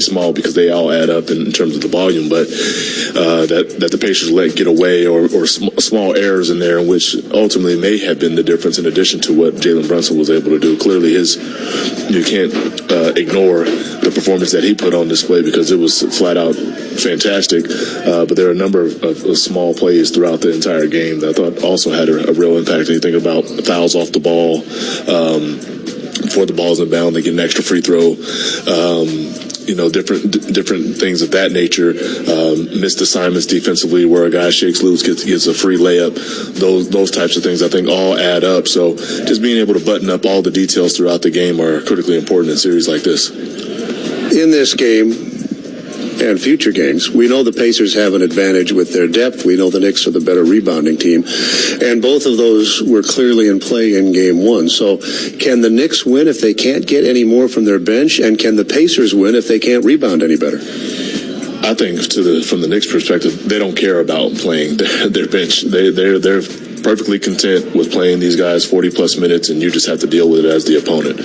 small because they all add up in terms of the volume, but that the Pacers let get away or small errors in there, in which ultimately may have been the difference in addition to what Jalen Brunson was able to do. Clearly you can't ignore the performance that he put on display because it was flat out fantastic, but there are a number of small plays throughout the entire game that I thought also had a real impact. And you think about fouls off the ball, before the ball's inbound, they get an extra free throw, different things of that nature, missed assignments defensively where a guy shakes loose, gets a free layup, those types of things I think all add up. So just being able to button up all the details throughout the game are critically important in series like this. In this game and future games, we know the Pacers have an advantage with their depth. We know the Knicks are the better rebounding team. And both of those were clearly in play in game one. So can the Knicks win if they can't get any more from their bench? And can the Pacers win if they can't rebound any better? I think from the Knicks perspective, they don't care about playing their bench. They're perfectly content with playing these guys 40-plus minutes, and you just have to deal with it as the opponent.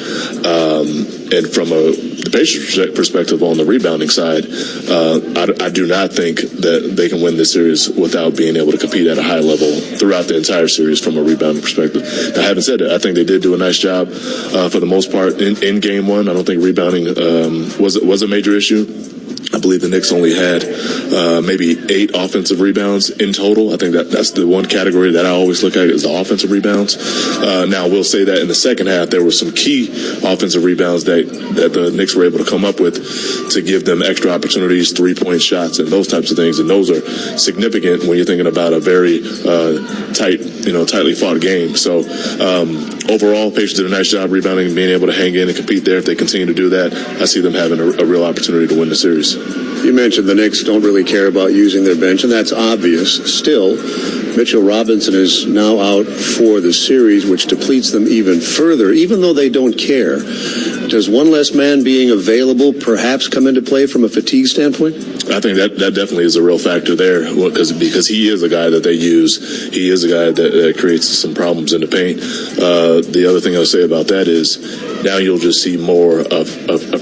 And from the Pacers perspective on the rebounding side, I do not think that they can win this series without being able to compete at a high level throughout the entire series from a rebounding perspective. Now, having said that, I think they did do a nice job for the most part in game one. I don't think rebounding was a major issue. I believe the Knicks only had maybe 8 offensive rebounds in total. I think that's the one category that I always look at is the offensive rebounds. Now, we'll say that in the second half, there were some key offensive rebounds that the Knicks were able to come up with to give them extra opportunities, 3-point shots, and those types of things. And those are significant when you're thinking about a very tightly fought game. So overall, Pacers did a nice job rebounding and being able to hang in and compete there. If they continue to do that, I see them having a real opportunity to win the series. You mentioned the Knicks don't really care about using their bench, and that's obvious. Still, Mitchell Robinson is now out for the series, which depletes them even further, even though they don't care. Does one less man being available perhaps come into play from a fatigue standpoint? I think that definitely is a real factor there because he is a guy that they use. He is a guy that creates some problems in the paint. The other thing I'll say about that is now you'll just see more of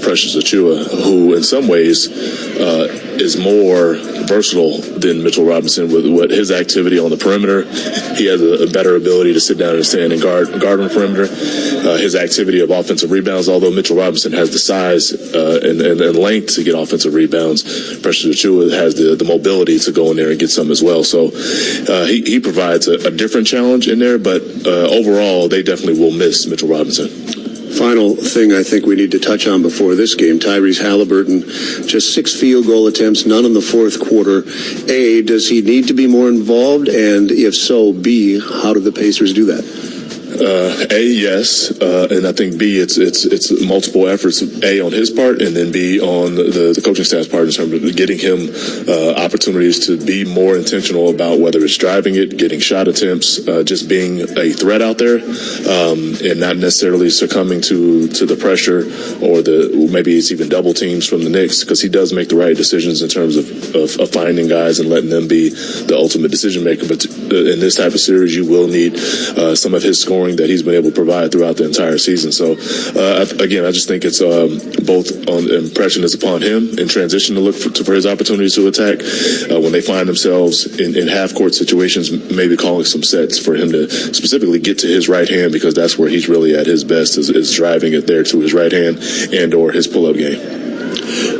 Precious Achiuwa, who in some ways is more versatile than Mitchell Robinson with what his activity on the perimeter. He has a better ability to sit down and stand and guard on the perimeter. His activity of offensive rebounds, although Mitchell Robinson has the size and length to get offensive rebounds, Precious Achiuwa has the mobility to go in there and get some as well. So he provides a different challenge in there, but overall they definitely will miss Mitchell Robinson. Final thing I think we need to touch on before this game, Tyrese Haliburton, just 6 field goal attempts, none in the fourth quarter. A, does he need to be more involved? And if so, B, how do the Pacers do that? A, yes, and I think B, it's multiple efforts. A, on his part, and then B, on the coaching staff's part in terms of getting him opportunities to be more intentional about whether it's driving it, getting shot attempts, just being a threat out there, and not necessarily succumbing to the pressure or maybe it's even double teams from the Knicks, because he does make the right decisions in terms of finding guys and letting them be the ultimate decision maker. But in this type of series, you will need some of his scoring that he's been able to provide throughout the entire season. So again, I just think it's both on the impression is upon him in transition to look for his opportunities to attack when they find themselves in half-court situations, maybe calling some sets for him to specifically get to his right hand, because that's where he's really at his best, is driving it there to his right hand and or his pull-up game.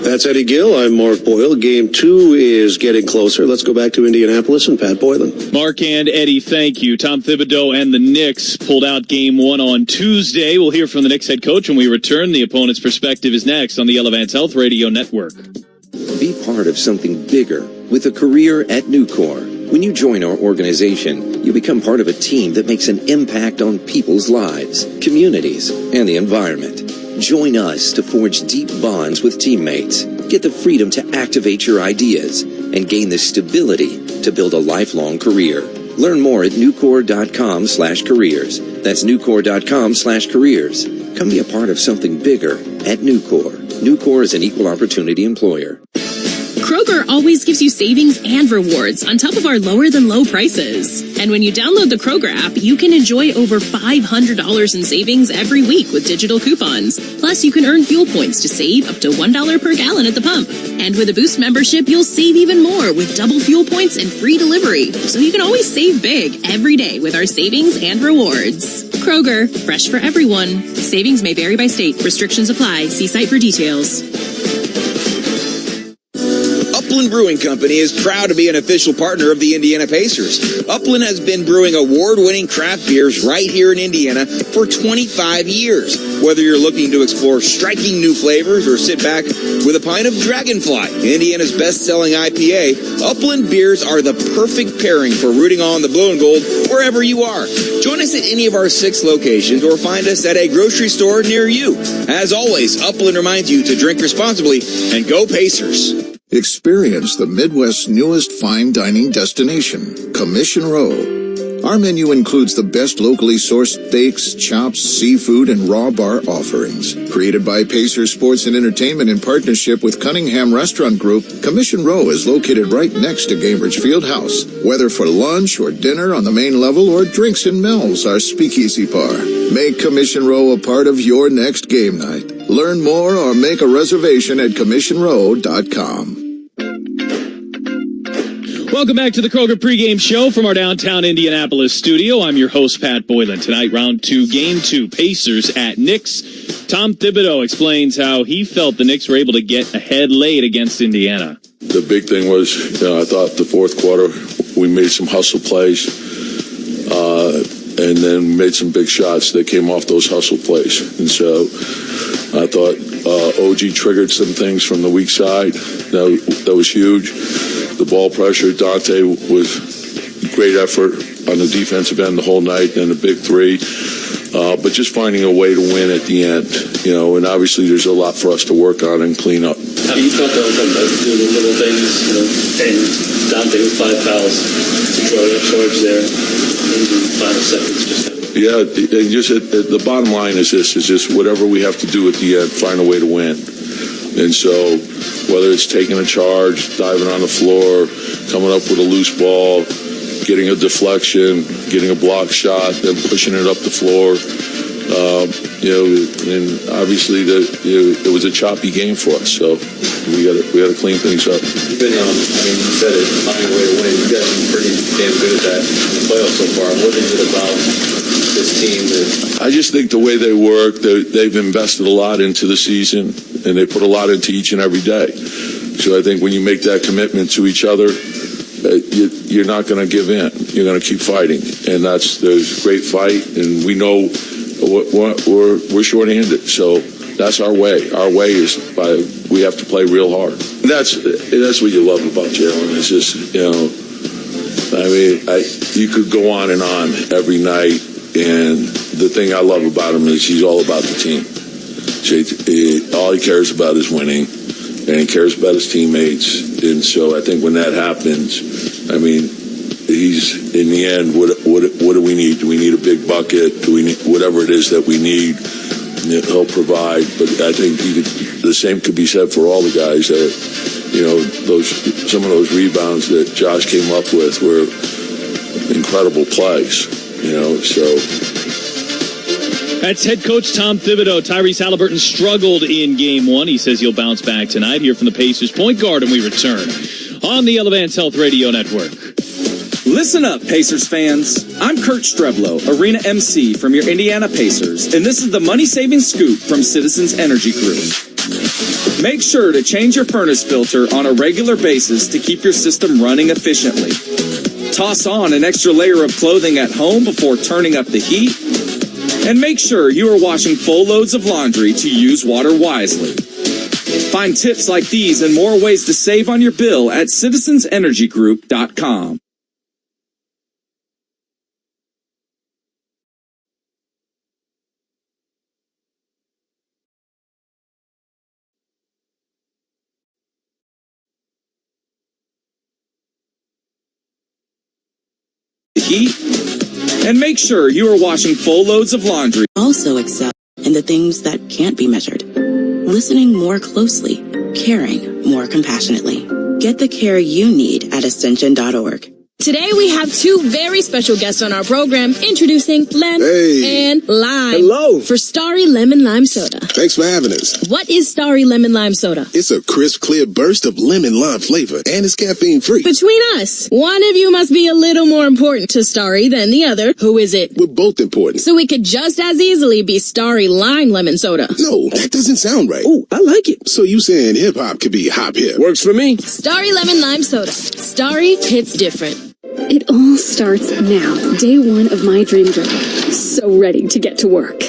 That's Eddie Gill. I'm Mark Boyle. Game 2 is getting closer. Let's go back to Indianapolis and Pat Boylan. Mark and Eddie, thank you. Tom Thibodeau and the Knicks pulled out Game 1 on Tuesday. We'll hear from the Knicks head coach when we return. The opponent's perspective is next on the Elevance Health Radio Network. Be part of something bigger with a career at Nucor. When you join our organization, you become part of a team that makes an impact on people's lives, communities, and the environment. Join us to forge deep bonds with teammates, get the freedom to activate your ideas, and gain the stability to build a lifelong career. Learn more at nucor.com/careers. That's nucor.com/careers. Come be a part of something bigger at Nucor. Nucor is an equal opportunity employer. Kroger always gives you savings and rewards on top of our lower-than-low prices. And when you download the Kroger app, you can enjoy over $500 in savings every week with digital coupons. Plus, you can earn fuel points to save up to $1 per gallon at the pump. And with a Boost membership, you'll save even more with double fuel points and free delivery. So you can always save big every day with our savings and rewards. Kroger, fresh for everyone. Savings may vary by state. Restrictions apply. See site for details. Upland Brewing Company is proud to be an official partner of the Indiana Pacers. Upland has been brewing award-winning craft beers right here in Indiana for 25 years. Whether you're looking to explore striking new flavors or sit back with a pint of Dragonfly, Indiana's best-selling IPA, Upland beers are the perfect pairing for rooting on the blue and gold wherever you are. Join us at any of our 6 locations or find us at a grocery store near you. As always, Upland reminds you to drink responsibly and go Pacers. Experience the Midwest's newest fine dining destination, Commission Row. Our menu includes the best locally sourced steaks, chops, seafood, and raw bar offerings. Created by Pacers Sports and Entertainment in partnership with Cunningham Restaurant Group, Commission Row is located right next to Cambridge Fieldhouse. Whether for lunch or dinner on the main level or drinks and meals, our speakeasy bar. Make Commission Row a part of your next game night. Learn more or make a reservation at CommissionRow.com. Welcome back to the Kroger pregame show from our downtown Indianapolis studio. I'm your host, Pat Boylan. Tonight, round 2, game 2, Pacers at KNICKS. Tom Thibodeau explains how he felt the Knicks were able to get ahead late against Indiana. The big thing was, I thought the fourth quarter we made some hustle plays and then made some big shots that came off those hustle plays. And so I thought OG triggered some things from the weak side. That was huge. The ball pressure, Dante was great effort on the defensive end the whole night, and a big 3. But just finding a way to win at the end, and obviously there's a lot for us to work on and clean up. How do you felt though from doing the little things, and Dante with 5 fouls to draw that charge there in the final seconds? Yeah, and just the bottom line is this: is just whatever we have to do at the end, find a way to win. And so, whether it's taking a charge, diving on the floor, coming up with a loose ball, getting a deflection, getting a block shot, then pushing it up the floor, and obviously it was a choppy game for us. So we got to clean things up. You've been, you said it, finding a way to win. You guys been pretty damn good at that in the playoffs so far. What is it about this team that? I just think the way they work, they've invested a lot into the season, and they put a lot into each and every day. So I think when you make that commitment to each other, you're not going to give in. You're going to keep fighting, and there's great fight, and we know we're short-handed. So that's our way. Our way is we have to play real hard. That's what you love about Jalen. It's just you could go on and on every night, and the thing I love about him is he's all about the team. All he cares about is winning, and he cares about his teammates. And so I think when that happens, he's in the end. What do we need? Do we need a big bucket? Do we need whatever it is that we need? He'll provide. But I think the same could be said for all the guys that some of those rebounds that Josh came up with were incredible plays. That's head coach Tom Thibodeau. Tyrese Haliburton struggled in game 1. He says he'll bounce back tonight. Here from the Pacers point guard, and we return on the Elevance Health Radio Network. Listen up, Pacers fans. I'm Kurt Streblow, Arena MC from your Indiana Pacers, and this is the money-saving scoop from Citizens Energy Group. Make sure to change your furnace filter on a regular basis to keep your system running efficiently. Toss on an extra layer of clothing at home before turning up the heat. And make sure you are washing full loads of laundry to use water wisely. Find tips like these and more ways to save on your bill at citizensenergygroup.com. Heat. And make sure you are washing full loads of laundry. Also excel in the things that can't be measured. Listening more closely, caring more compassionately. Get the care you need at Ascension.org. Today we have two very special guests on our program, introducing Len and Lime. Hello. For Starry Lemon Lime Soda. Thanks for having us. What is Starry Lemon Lime Soda? It's a crisp, clear burst of lemon lime flavor, and it's caffeine free. Between us, one of you must be a little more important to Starry than the other. Who is it? We're both important. So we could just as easily be Starry Lime Lemon Soda. No, that doesn't sound right. Oh, I like it. So you saying hip hop could be hop hip? Works for me. Starry Lemon Lime Soda. Starry hits different. It all starts now, day one of my dream job. So ready to get to work.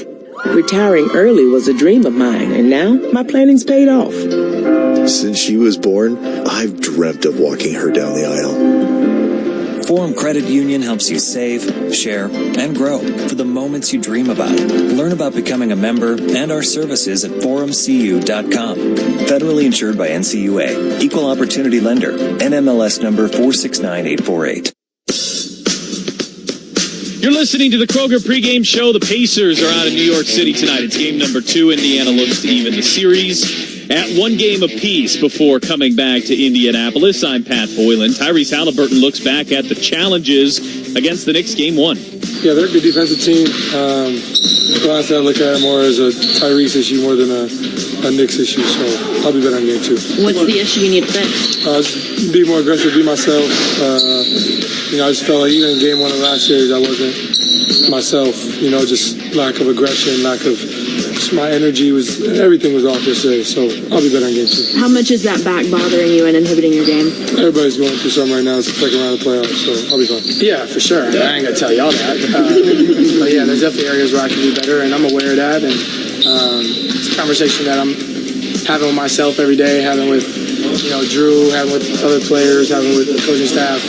Retiring early was a dream of mine, and now my planning's paid off. Since she was born, I've dreamt of walking her down the aisle. Forum Credit Union helps you save, share, and grow for the moments you dream about. Learn about becoming a member and our services at forumcu.com. Federally insured by NCUA. Equal Opportunity Lender. NMLS number 469848. You're listening to the Kroger pregame show. The Pacers are out in New York City tonight. It's game number 2. Indiana looks to even the series at 1 game apiece before coming back to Indianapolis. I'm Pat Boylan. Tyrese Haliburton looks back at the challenges against the Knicks game 1. Yeah, they're a good defensive team. Honestly, I look at it more as a Tyrese issue more than a Knicks issue, so I'll be better in game 2. What's the issue you need to fix? Just be more aggressive, be myself. I just felt like even in game 1 of last series, I wasn't myself. Just lack of aggression, lack of just my energy everything was off yesterday, so I'll be better in game 2. How much is that back bothering you and inhibiting your game? Everybody's going through something right now. It's the second round of the playoffs, so I'll be fine. Yeah, for sure. I ain't gonna tell y'all that. But yeah, there's definitely areas where I can do better, and I'm aware of that. And it's a conversation that I'm having with myself every day, having with Drew, having with other players, having with the coaching staff.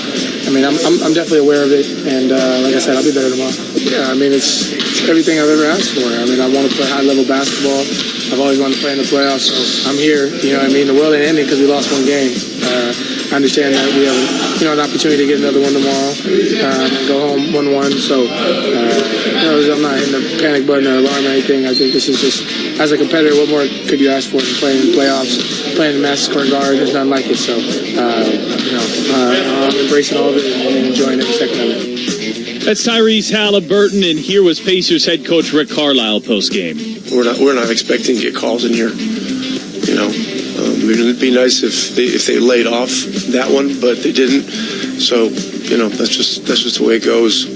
I mean, I'm definitely aware of it, and like I said, I'll be better tomorrow. Yeah, I mean, it's everything I've ever asked for. I mean, I want to play high-level basketball. I've always wanted to play in the playoffs, so I'm here. The world ain't ending because we lost 1 game. I understand that we have an opportunity to get another one tomorrow and go home 1-1. So, I'm not hitting the panic button or alarm or anything. I think this is just, as a competitor, what more could you ask for than playing in the playoffs, playing in Madison Square Garden? There's nothing like it. So, I'm embracing all of it and enjoying every second of it. That's Tyrese Haliburton, and here was Pacers head coach Rick Carlisle post-game. We're not expecting to get calls in here. It'd be nice if they laid off that one, but they didn't. So that's just the way it goes.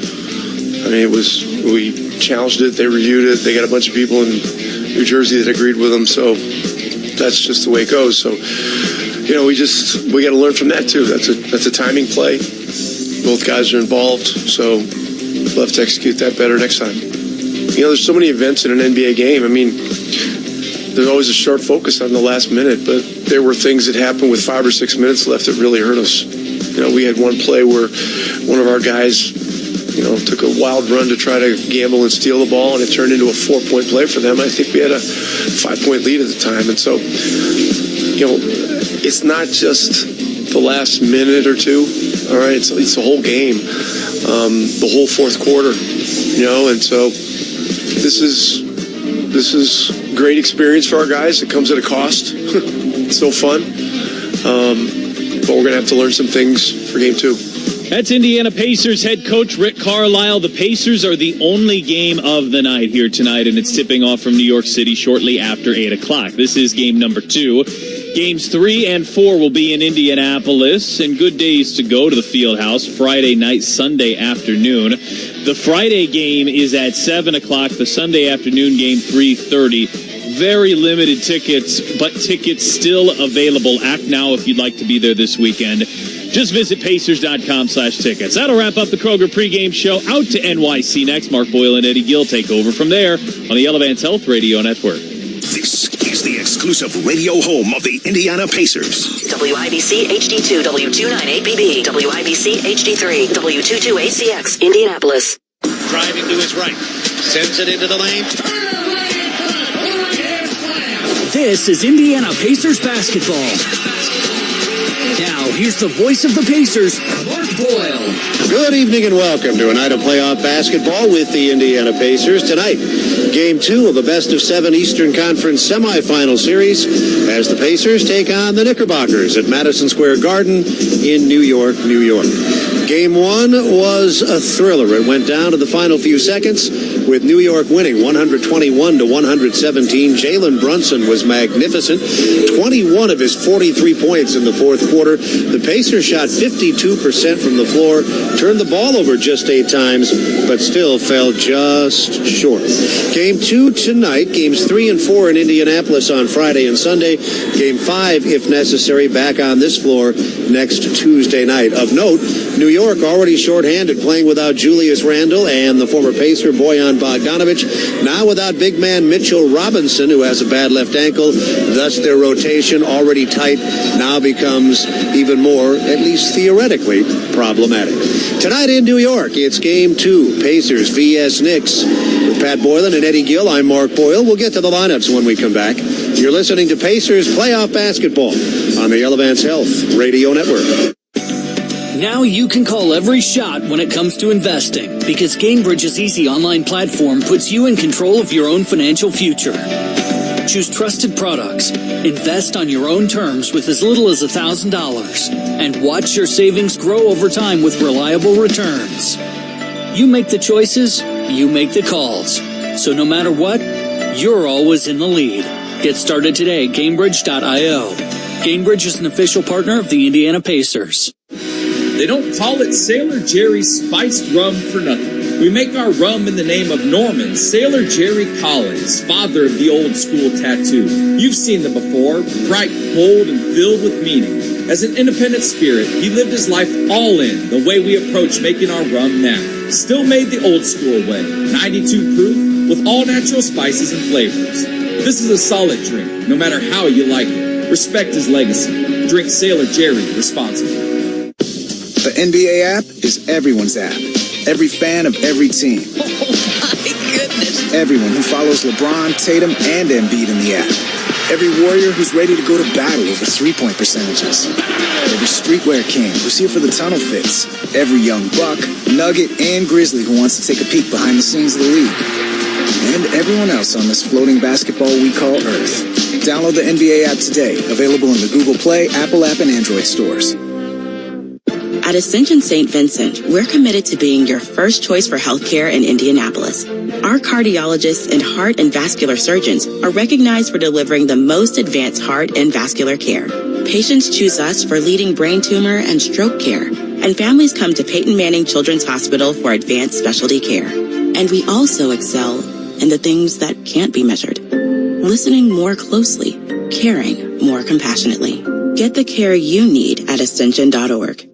I mean, we challenged it, they reviewed it, they got a bunch of people in New Jersey that agreed with them. So that's just the way it goes. So we got to learn from that too. That's a timing play. Both guys are involved, so we'll have to execute that better next time. There's so many events in an NBA game. I mean, there's always a short focus on the last minute, but there were things that happened with 5 or 6 minutes left that really hurt us. We had one play where one of our guys, took a wild run to try to gamble and steal the ball, and it turned into a 4-point play for them. I think we had a 5-point lead at the time, and so, it's not just the last minute or two. All right, it's the whole game, the whole fourth quarter, and so this is great experience for our guys. It comes at a cost. It's so fun, but we're going to have to learn some things for game 2. That's Indiana Pacers head coach Rick Carlisle. The Pacers are the only game of the night here tonight, and it's tipping off from New York City shortly after 8 o'clock. This is game number 2. Games 3 and 4 will be in Indianapolis, and good days to go to the Fieldhouse Friday night, Sunday afternoon. The Friday game is at 7 o'clock. The Sunday afternoon game, 3:30. Very limited tickets, but tickets still available. Act now if you'd like to be there this weekend. Just visit Pacers.com/tickets. That'll wrap up the Kroger pregame show. Out to NYC next. Mark Boyle and Eddie Gill take over from there on the Elevance Health Radio Network. This is the exclusive radio home of the Indiana Pacers. WIBC HD2, W298BB, WIBC HD3, W22ACX, Indianapolis. Driving to his right, sends it into the lane. This is Indiana Pacers basketball. Now, here's the voice of the Pacers, Mark Boyle. Good evening and welcome to a night of playoff basketball with the Indiana Pacers. Tonight, Game 2 of a best-of-7 Eastern Conference semifinal series as the Pacers take on the Knickerbockers at Madison Square Garden in New York, New York. Game 1 was a thriller. It went down to the final few seconds with New York winning 121-117. Jalen Brunson was magnificent. 21 of his 43 points in the fourth quarter. The Pacers shot 52% from the floor, turned the ball over just 8 times, but still fell just short. Game 2 tonight, games 3 and 4 in Indianapolis on Friday and Sunday. Game 5, if necessary, back on this floor next Tuesday night. Of note, New York already shorthanded, playing without Julius Randle and the former Pacer Bojan Bogdanovic. Now without big man Mitchell Robinson, who has a bad left ankle. Thus their rotation, already tight, now becomes even more, at least theoretically, problematic. Tonight in New York, it's Game 2, Pacers vs. Knicks. With Pat Boylan and Eddie Gill, I'm Mark Boyle. We'll get to the lineups when we come back. You're listening to Pacers Playoff Basketball on the Elevance Health Radio Network. Now you can call every shot when it comes to investing, because Gainbridge's easy online platform puts you in control of your own financial future. Choose trusted products, invest on your own terms with as little as $1,000, and watch your savings grow over time with reliable returns. You make the choices, you make the calls. So no matter what, you're always in the lead. Get started today at Gainbridge.io. Gainbridge is an official partner of the Indiana Pacers. They don't call it Sailor Jerry's spiced rum for nothing. We make our rum in the name of Norman Sailor Jerry Collins, father of the old school tattoo. You've seen them before, bright, bold, and filled with meaning. As an independent spirit, he lived his life all in the way we approach making our rum now. Still made the old school way, 92 proof, with all natural spices and flavors. This is a solid drink, no matter how you like it. Respect his legacy. Drink Sailor Jerry responsibly. The NBA app is everyone's app. Every fan of every team. Oh, my goodness. Everyone who follows LeBron, Tatum, and Embiid in the app. Every warrior who's ready to go to battle over three-point percentages. Every streetwear king who's here for the tunnel fits. Every young buck, nugget, and grizzly who wants to take a peek behind the scenes of the league. And everyone else on this floating basketball we call Earth. Download the NBA app today. Available in the Google Play, Apple app, and Android stores. At Ascension St. Vincent, we're committed to being your first choice for healthcare in Indianapolis. Our cardiologists and heart and vascular surgeons are recognized for delivering the most advanced heart and vascular care. Patients choose us for leading brain tumor and stroke care, and families come to Peyton Manning Children's Hospital for advanced specialty care. And we also excel in the things that can't be measured. Listening more closely, caring more compassionately. Get the care you need at Ascension.org.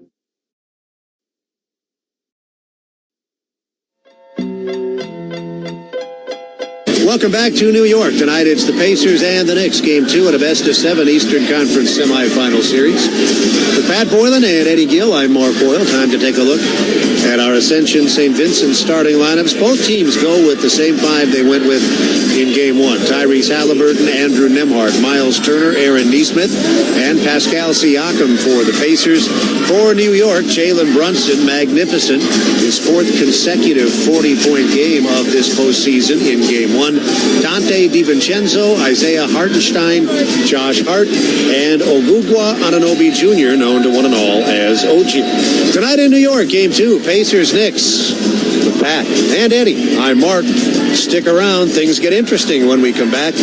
Welcome back to New York. Tonight it's the Pacers and the Knicks. Game 2 at a best-of-7 Eastern Conference semifinal series. With Pat Boylan and Eddie Gill, I'm Mark Boyle. Time to take a look at our Ascension St. Vincent starting lineups. Both teams go with the same 5 they went with in Game 1. Tyrese Haliburton, Andrew Nembhard, Miles Turner, Aaron Nesmith, and Pascal Siakam for the Pacers. For New York, Jalen Brunson, magnificent. His 4th consecutive 40-point game of this postseason in Game 1. Dante DiVincenzo, Isaiah Hartenstein, Josh Hart, and Ogugwa Anunoby Jr., known to one and all as OG. Tonight in New York, Game 2, Pacers-Knicks. With Pat and Eddie, I'm Mark. Stick around. Things get interesting when we come back.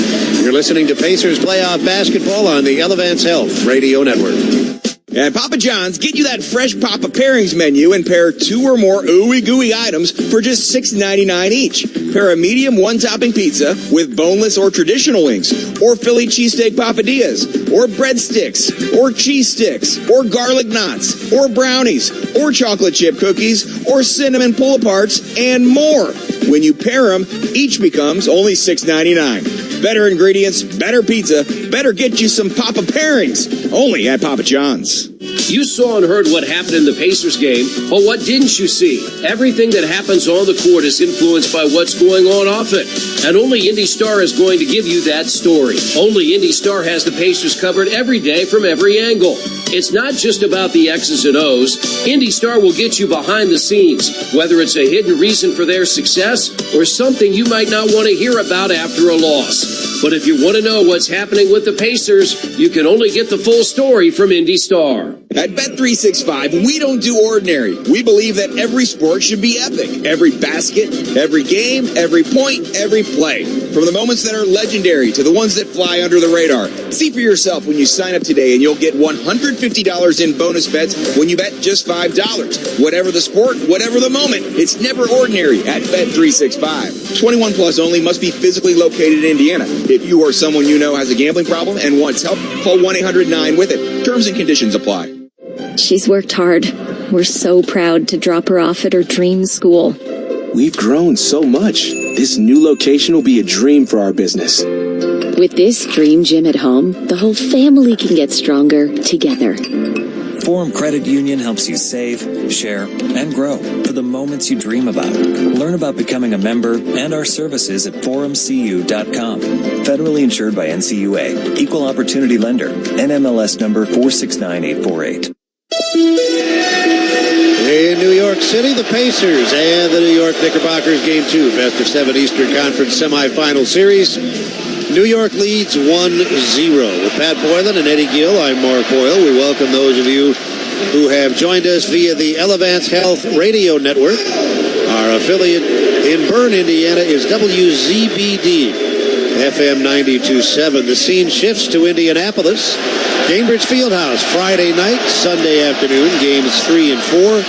You're listening to Pacers Playoff Basketball on the Elevance Health Radio Network. At Papa John's, get you that fresh Papa Pairings menu and pair 2 or more ooey-gooey items for just $6.99 each. Pair a medium one-topping pizza with boneless or traditional wings, or Philly cheesesteak papadillas, or breadsticks, or cheese sticks, or garlic knots, or brownies, or chocolate chip cookies, or cinnamon pull-aparts, and more. When you pair them, each becomes only $6.99. Better ingredients, better pizza, better get you some Papa Pairings. Only at Papa John's. You saw and heard what happened in the Pacers game, but what didn't you see? Everything that happens on the court is influenced by what's going on off it. And only Indy Star is going to give you that story. Only Indy Star has the Pacers covered every day from every angle. It's not just about the X's and O's. Indy Star will get you behind the scenes, whether it's a hidden reason for their success or something you might not want to hear about after a loss. But if you want to know what's happening with the Pacers, you can only get the full story from Indy Star. At Bet365, we don't do ordinary. We believe that every sport should be epic. Every basket, every game, every point, every play. From the moments that are legendary to the ones that fly under the radar. See for yourself when you sign up today, and you'll get $150 in bonus bets when you bet just $5. Whatever the sport, whatever the moment, it's never ordinary at Bet365. 21 plus only, must be physically located in Indiana. If you or someone you know has a gambling problem and wants help, call 1-800-9-WITH-IT. Terms and conditions apply. She's worked hard. We're so proud to drop her off at her dream school. We've grown so much. This new location will be a dream for our business. With this dream gym at home, the whole family can get stronger together. Forum Credit Union helps you save, share, and grow for the moments you dream about. Learn about becoming a member and our services at forumcu.com. Federally insured by NCUA. Equal Opportunity Lender. NMLS number 469848. In New York City, the Pacers and the New York Knickerbockers, Game 2, best of 7 Eastern Conference semifinal series. New York leads 1-0. With Pat Boylan and Eddie Gill, I'm Mark Boyle. We welcome those of you who have joined us via the Elevance Health Radio Network. Our affiliate in Bern, Indiana is WZBD. FM 92.7. The scene shifts to Indianapolis. Cambridge Fieldhouse, Friday night, Sunday afternoon, games 3 and 4.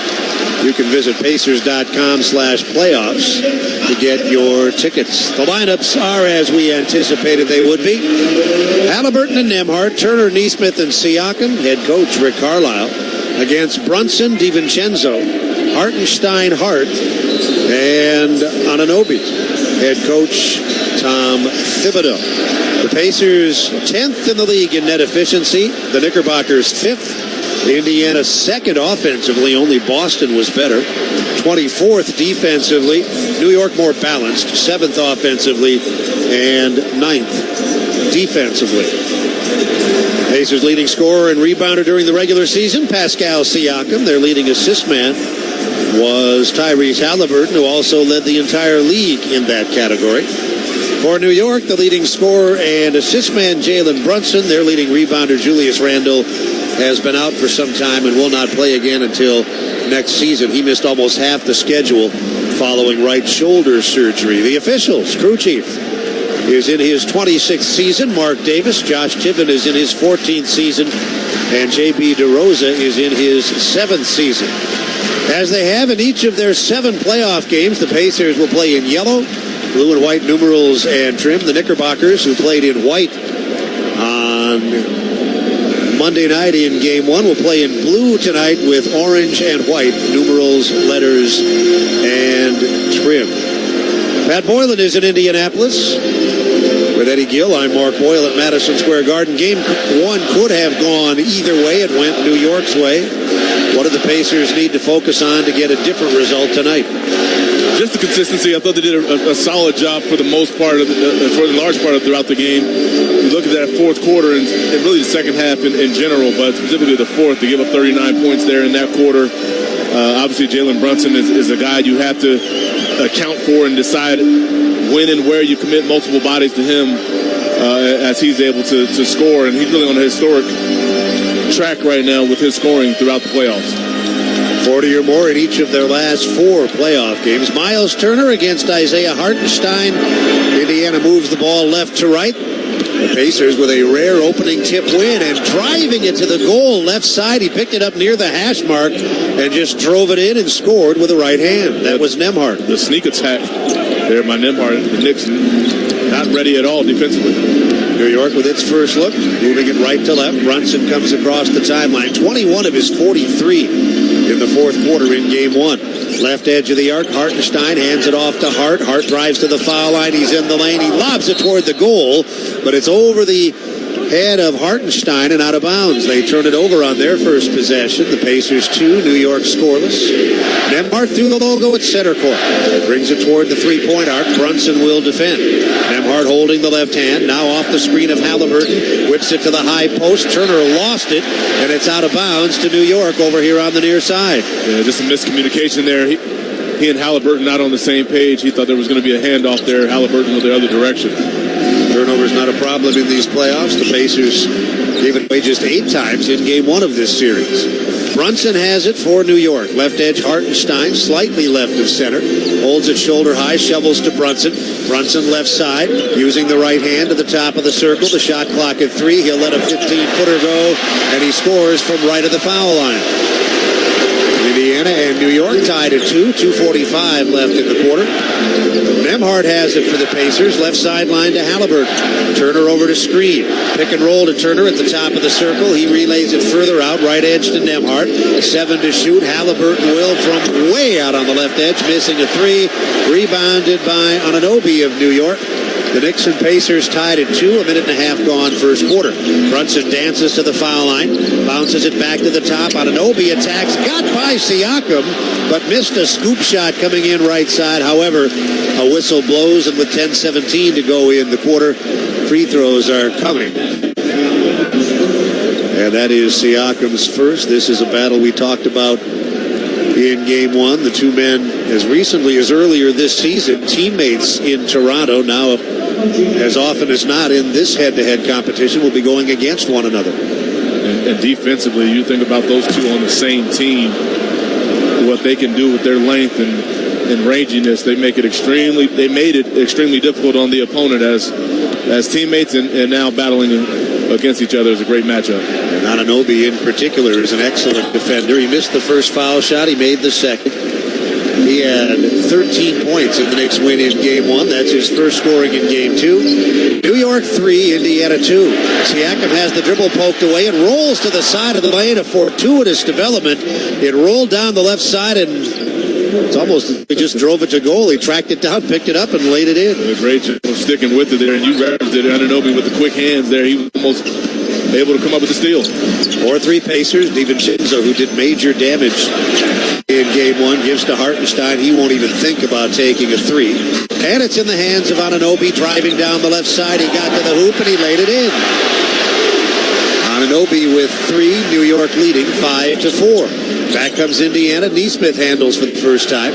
You can visit Pacers.com/playoffs to get your tickets. The lineups are as we anticipated they would be. Haliburton and Nembhard, Turner, Nesmith, and Siakam. Head coach Rick Carlisle. Against Brunson, DiVincenzo, Hartenstein, Hart, and Anunoby. Head coach Tom Thibodeau. The Pacers 10th in the league in net efficiency. The Knickerbockers 5th. Indiana 2nd offensively. Only Boston was better. 24th defensively. New York more balanced. 7th offensively and 9th defensively. Pacers leading scorer and rebounder during the regular season, Pascal Siakam. Their leading assist man was Tyrese Haliburton, who also led the entire league in that category. For New York, the leading scorer and assist man, Jalen Brunson. Their leading rebounder, Julius Randle, has been out for some time and will not play again until next season. He missed almost half the schedule following right shoulder surgery. The officials, crew chief is in his 26th season. Mark Davis, Josh Tiven is in his 14th season, and J.B. DeRosa is in his 7th season. As they have in each of their 7 playoff games, the Pacers will play in yellow, blue and white numerals and trim. The Knickerbockers, who played in white on Monday night in Game 1, will play in blue tonight with orange and white numerals, letters, and trim. Pat Boylan is in Indianapolis. With Eddie Gill, I'm Mark Boyle at Madison Square Garden. Game 1 could have gone either way. It went New York's way. What do the Pacers need to focus on to get a different result tonight? Just the consistency. I thought they did a solid job for the most part, for the large part of throughout the game. You look at that fourth quarter and really the second half in general, but specifically the fourth, they give up 39 points there in that quarter. Obviously, Jalen Brunson is a guy you have to account for and decide when and where you commit multiple bodies to him as he's able to score. And he's really on a historic track right now with his scoring throughout the playoffs. 40 or more in each of their last 4 playoff games. Miles Turner against Isaiah Hartenstein. Indiana moves the ball left to right. The Pacers with a rare opening tip win and driving it to the goal left side. He picked it up near the hash mark and just drove it in and scored with the right hand. That was Nembhard. The sneak attack there by Nembhard. The Knicks not ready at all defensively. New York with its first look, moving it right to left. Brunson comes across the timeline. 21 of his 43 in the fourth quarter in Game 1. Left edge of the arc, Hartenstein hands it off to Hart. Hart drives to the foul line. He's in the lane. He lobs it toward the goal, but it's over the head of Hartenstein and out of bounds. They turn it over on their first possession. The Pacers 2, New York scoreless. Nembhard through the logo at center court. Brings it toward the three-point arc. Brunson will defend. Nembhard holding the left hand. Now off the screen of Haliburton. Whips it to the high post. Turner lost it, and it's out of bounds to New York over here on the near side. Yeah, just a miscommunication there. He and Haliburton not on the same page. He thought there was going to be a handoff there. Haliburton went the other direction. Turnover's not a problem in these playoffs. The Pacers gave it away just 8 times in game 1 of this series. Brunson has it for New York. Left edge Hartenstein, slightly left of center. Holds it shoulder high, shovels to Brunson. Brunson left side, using the right hand to the top of the circle. The shot clock at 3. He'll let a 15-footer go, and he scores from right of the foul line. Indiana and New York tied at 2. 2:45 left in the quarter. Nembhard has it for the Pacers. Left sideline to Haliburton. Turner over to screen. Pick and roll to Turner at the top of the circle. He relays it further out. Right edge to Nembhard. 7 to shoot. Haliburton will from way out on the left edge. Missing a 3. Rebounded by Anunoby of New York. The Knicks and Pacers tied at 2. 1.5 minutes gone first quarter. Brunson dances to the foul line. Bounces it back to the top. Anunoby attacks. Got by Siakam, but missed a scoop shot coming in right side. However, a whistle blows, and with 10:17 to go in the quarter, free throws are coming. And that is Siakam's first. This is a battle we talked about in game 1. The two men, as recently as earlier this season, teammates in Toronto. Now, as often as not in this head-to-head competition, will be going against one another. And defensively, you think about those two on the same team, what they can do with their length and ranginess. They made it extremely difficult on the opponent as teammates, and now battling against each other is a great matchup. And Anunoby in particular is an excellent defender. He missed the first foul shot. He made the second. He had 13 points in the Knicks win in game 1. That's his first scoring in game 2. New York 3, Indiana 2. Siakam has the dribble poked away and rolls to the side of the lane. A fortuitous development. It rolled down the left side, and it's almost he just drove it to goal. He tracked it down, picked it up, and laid it in. A great job of sticking with it there, and you referenced it. Anunoby with the quick hands there. He was almost able to come up with the steal. 4-3 Pacers. DiVincenzo, who did major damage in game 1, gives to Hartenstein. He won't even think about taking a 3. And it's in the hands of Anunoby driving down the left side. He got to the hoop and he laid it in. Anunoby with 3, New York leading 5-4. Back comes Indiana. Neesmith handles for the first time.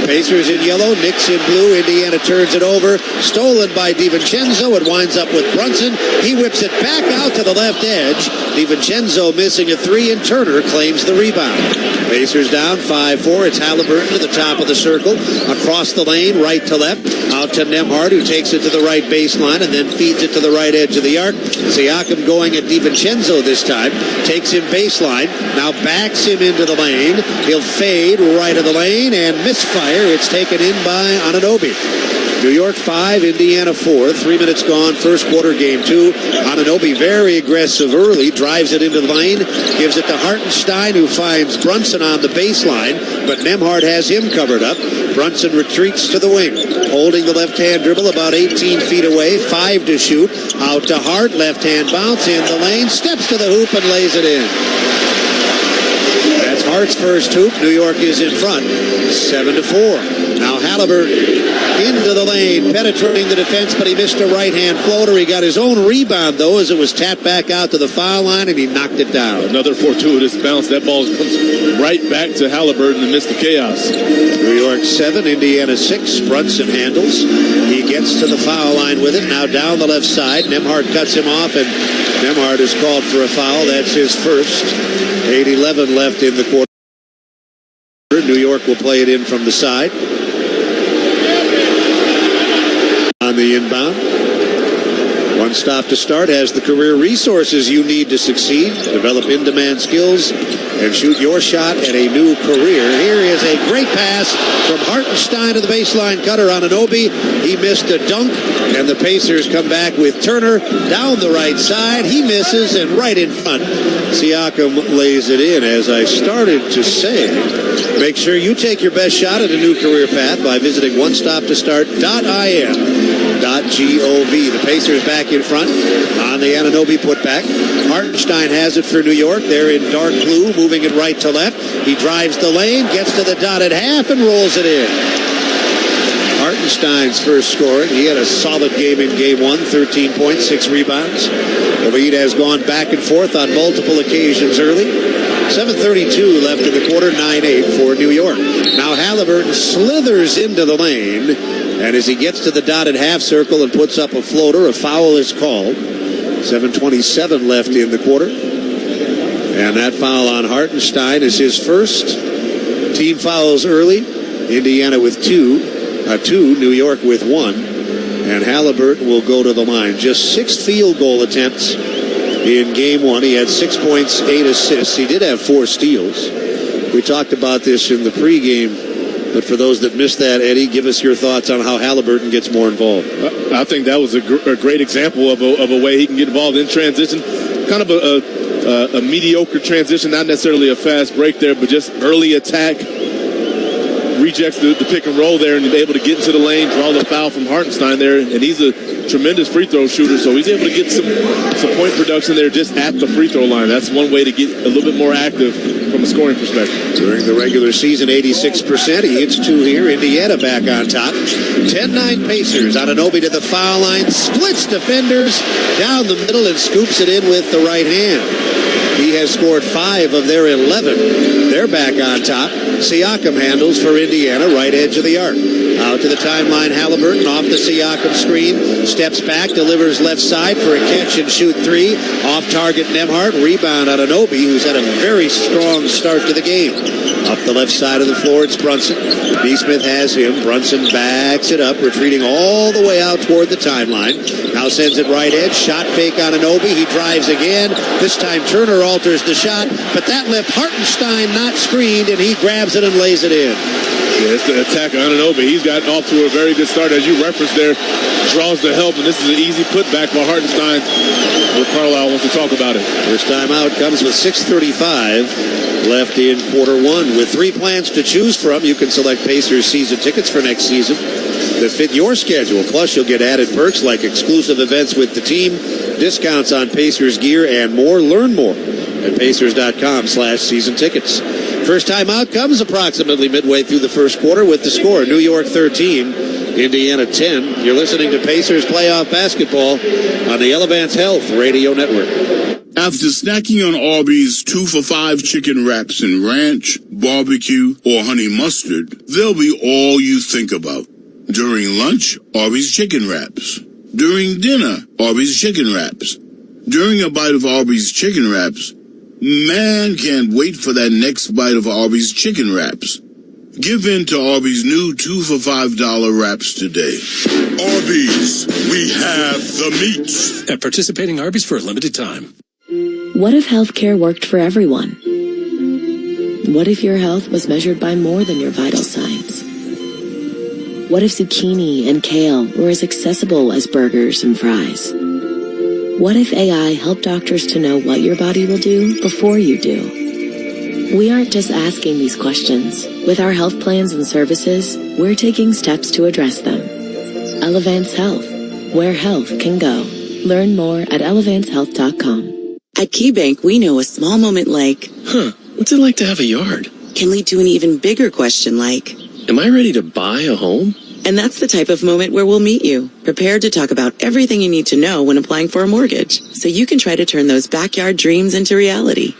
Pacers in yellow, Knicks in blue. Indiana turns it over. Stolen by DiVincenzo. It winds up with Brunson. He whips it back out to the left edge. DiVincenzo missing a 3, and Turner claims the rebound. Pacers down 5-4. It's Haliburton to the top of the circle. Across the lane, right to left. Out to Nembhard, who takes it to the right baseline and then feeds it to the right edge of the arc. Siakam going at DiVincenzo this time. Takes him baseline. Now backs him into the lane. He'll fade right of the lane and misfire. It's taken in by Anunoby. New York 5, Indiana 4. 3 minutes gone, first quarter, game 2. Anunoby very aggressive early, drives it into the lane, gives it to Hartenstein, who finds Brunson on the baseline, but Nembhard has him covered up. Brunson retreats to the wing, holding the left-hand dribble about 18 feet away, 5 to shoot. Out to Hart, left-hand bounce in the lane, steps to the hoop and lays it in. That's Hart's first hoop. New York is in front, 7-4. Now Haliburton into the lane, penetrating the defense, but he missed a right-hand floater. He got his own rebound, though, as it was tapped back out to the foul line, and he knocked it down. Another fortuitous bounce. That ball comes right back to Haliburton amidst the chaos. New York 7, Indiana 6. Brunson handles. He gets to the foul line with it. Now down the left side. Nembhard cuts him off, and Nembhard is called for a foul. That's his first. 8:11 left in the quarter. New York will play it in from the side. On the inbound. One stop to start has the career resources you need to succeed, develop in-demand skills, and shoot your shot at a new career. Here is a great pass from Hartenstein to the baseline cutter on Anunoby. He missed a dunk, and the Pacers come back with Turner down the right side. He misses, and right in front, Siakam lays it in. As I started to say, make sure you take your best shot at a new career path by visiting onestoptostart.in. The Pacers back in front on the Anunoby putback. Hartenstein has it for New York. They're in dark blue, moving it right to left. He drives the lane, gets to the dotted half, and rolls it in. Hartenstein's first scoring. He had a solid game in Game 1, 13 points, 6 rebounds. The lead has gone back and forth on multiple occasions early. 7:32 left in the quarter, 9-8 for New York. Now Haliburton slithers into the lane, and as he gets to the dotted half circle and puts up a floater, a foul is called. 7:27 left in the quarter. And that foul on Hartenstein is his first. Team fouls early. Indiana with two, New York with 1. And Haliburton will go to the line. Just 6 field goal attempts in Game 1. He had 6 points, 8 assists. He did have 4 steals. We talked about this in the pregame, but for those that missed that, Eddie, give us your thoughts on how Haliburton gets more involved. I think that was a great example of a way he can get involved in transition. Kind of a mediocre transition, not necessarily a fast break there, but just early attack. Rejects the pick and roll there and is able to get into the lane, draw the foul from Hartenstein there, and he's a tremendous free throw shooter, so he's able to get some point production there just at the free throw line. That's one way to get a little bit more active from a scoring perspective. During the regular season, 86%. He hits 2 here. Indiana back on top. 10-9 Pacers. Anunoby to the foul line, splits defenders down the middle and scoops it in with the right hand. He has scored 5 of their 11. They're back on top. Siakam handles for Indiana, right edge of the arc. Out to the timeline, Haliburton off the Siakam screen. Steps back, delivers left side for a catch and shoot 3. Off target Nembhard. Rebound Anunoby, who's had a very strong start to the game. Up the left side of the floor, it's Brunson. Neesmith has him. Brunson backs it up, retreating all the way out toward the timeline. Now sends it right edge. Shot fake Anunoby. He drives again. This time Turner alters the shot, but that left Hartenstein not screened, and he grabs it and lays it in. Yeah, it's the attack of Anunoby. He's gotten off to a very good start, as you referenced there. Draws the help, and this is an easy putback by Hartenstein. Where Carlisle wants to talk about it. First timeout comes with 6:35 left in quarter 1. With 3 plans to choose from, you can select Pacers season tickets for next season that fit your schedule. Plus, you'll get added perks like exclusive events with the team, discounts on Pacers gear, and more. Learn more at Pacers.com/season tickets. First time out comes approximately midway through the first quarter with the score. New York 13, Indiana 10. You're listening to Pacers playoff basketball on the Elevance Health Radio Network. After snacking on Arby's 2 for $5 chicken wraps in ranch, barbecue, or honey mustard, they'll be all you think about. During lunch, Arby's chicken wraps. During dinner, Arby's chicken wraps. During a bite of Arby's chicken wraps, man can't wait for that next bite of Arby's chicken wraps. Give in to Arby's new 2 for $5 wraps today. Arby's, we have the meats. At participating Arby's for a limited time. What if healthcare worked for everyone? What if your health was measured by more than your vital signs? What if zucchini and kale were as accessible as burgers and fries? What if AI helped doctors to know what your body will do before you do? We aren't just asking these questions. With our health plans and services, we're taking steps to address them. Elevance Health, where health can go. Learn more at elevancehealth.com. At KeyBank, we know a small moment like, what's it like to have a yard? Can lead to an even bigger question like, am I ready to buy a home? And that's the type of moment where we'll meet you, prepared to talk about everything you need to know when applying for a mortgage, so you can try to turn those backyard dreams into reality.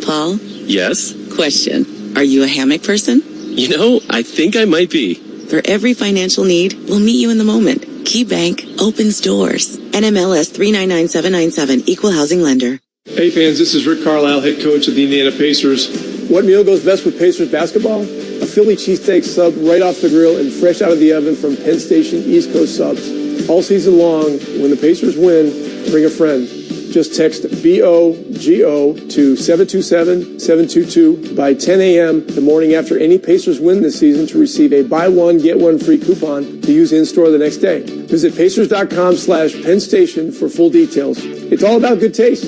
Paul? Yes? Question. Are you a hammock person? You know, I think I might be. For every financial need, we'll meet you in the moment. KeyBank opens doors. NMLS 399797, Equal Housing Lender. Hey fans, this is Rick Carlisle, head coach of the Indiana Pacers. What meal goes best with Pacers basketball? A Philly cheesesteak sub right off the grill and fresh out of the oven from Penn Station East Coast Subs. All season long, when the Pacers win, bring a friend. Just text BOGO to 727-722 by 10 a.m. the morning after any Pacers win this season to receive a buy one, get one free coupon to use in-store the next day. Visit Pacers.com/Penn Station for full details. It's all about good taste.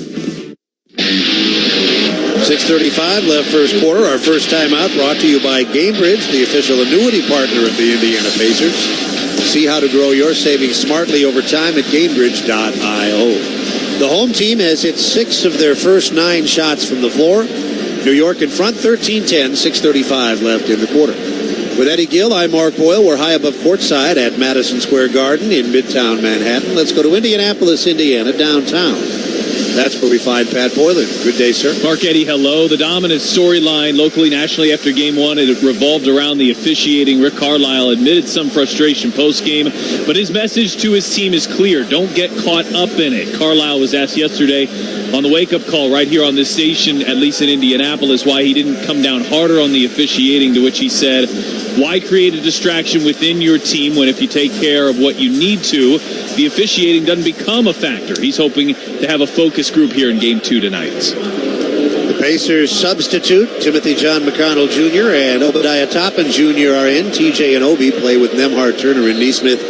6:35 left first quarter. Our first timeout brought to you by Gamebridge, the official annuity partner of the Indiana Pacers. See how to grow your savings smartly over time at Gainbridge.io. The home team has hit 6 of their first 9 shots from the floor. New York in front, 13-10, 6:35 left in the quarter. With Eddie Gill, I'm Mark Boyle. We're high above courtside at Madison Square Garden in Midtown Manhattan. Let's go to Indianapolis, Indiana, downtown. That's where we find Pat Boylan. Good day, sir. Mark, Eddie, hello. The dominant storyline locally, nationally after Game 1, it revolved around the officiating. Rick Carlisle admitted some frustration post-game, but his message to his team is clear. Don't get caught up in it. Carlisle was asked yesterday on the wake-up call right here on this station, at least in Indianapolis, why he didn't come down harder on the officiating, to which he said, why create a distraction within your team when if you take care of what you need to, the officiating doesn't become a factor? He's hoping to have a focus group here in Game 2 tonight. The Pacers substitute, Timothy John McConnell Jr. and Obadiah Toppin Jr. are in. TJ and Obi play with Nembhard, Turner, and Neesmith.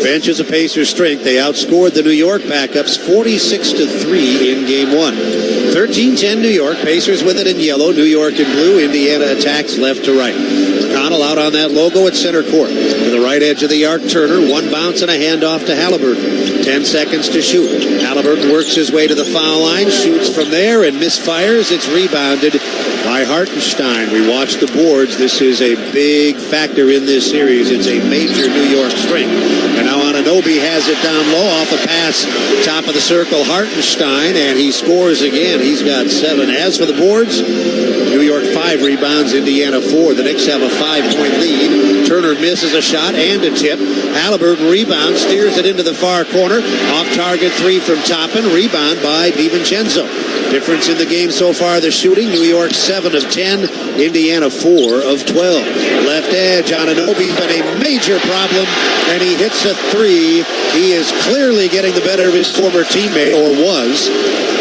Bench is a Pacers' strength. They outscored the New York backups 46-3 in Game 1. 13-10 New York. Pacers with it in yellow. New York in blue. Indiana attacks left to right. McConnell out on that logo at center court. To the right edge of the arc, Turner. One bounce and a handoff to Haliburton. 10 seconds to shoot. Haliburton works his way to the foul line. Shoots from there and misfires. It's rebounded by Hartenstein. We watch the boards. This is a big factor in this series. It's a major New York strength. And now Anunoby has it down low off a pass. Top of the circle, Hartenstein, and he scores again. He's got 7. As for the boards, New York 5 rebounds, Indiana 4. The Knicks have a 5-point lead. Turner misses a shot and a tip. Haliburton rebounds, steers it into the far corner. Off target 3 from Toppin. Rebound by DiVincenzo. Difference in the game so far, the shooting. New York 7 of 10. Indiana 4 of 12. Left edge, Anunoby's been a major problem, and he hits a 3. He is clearly getting the better of his former teammate, or was.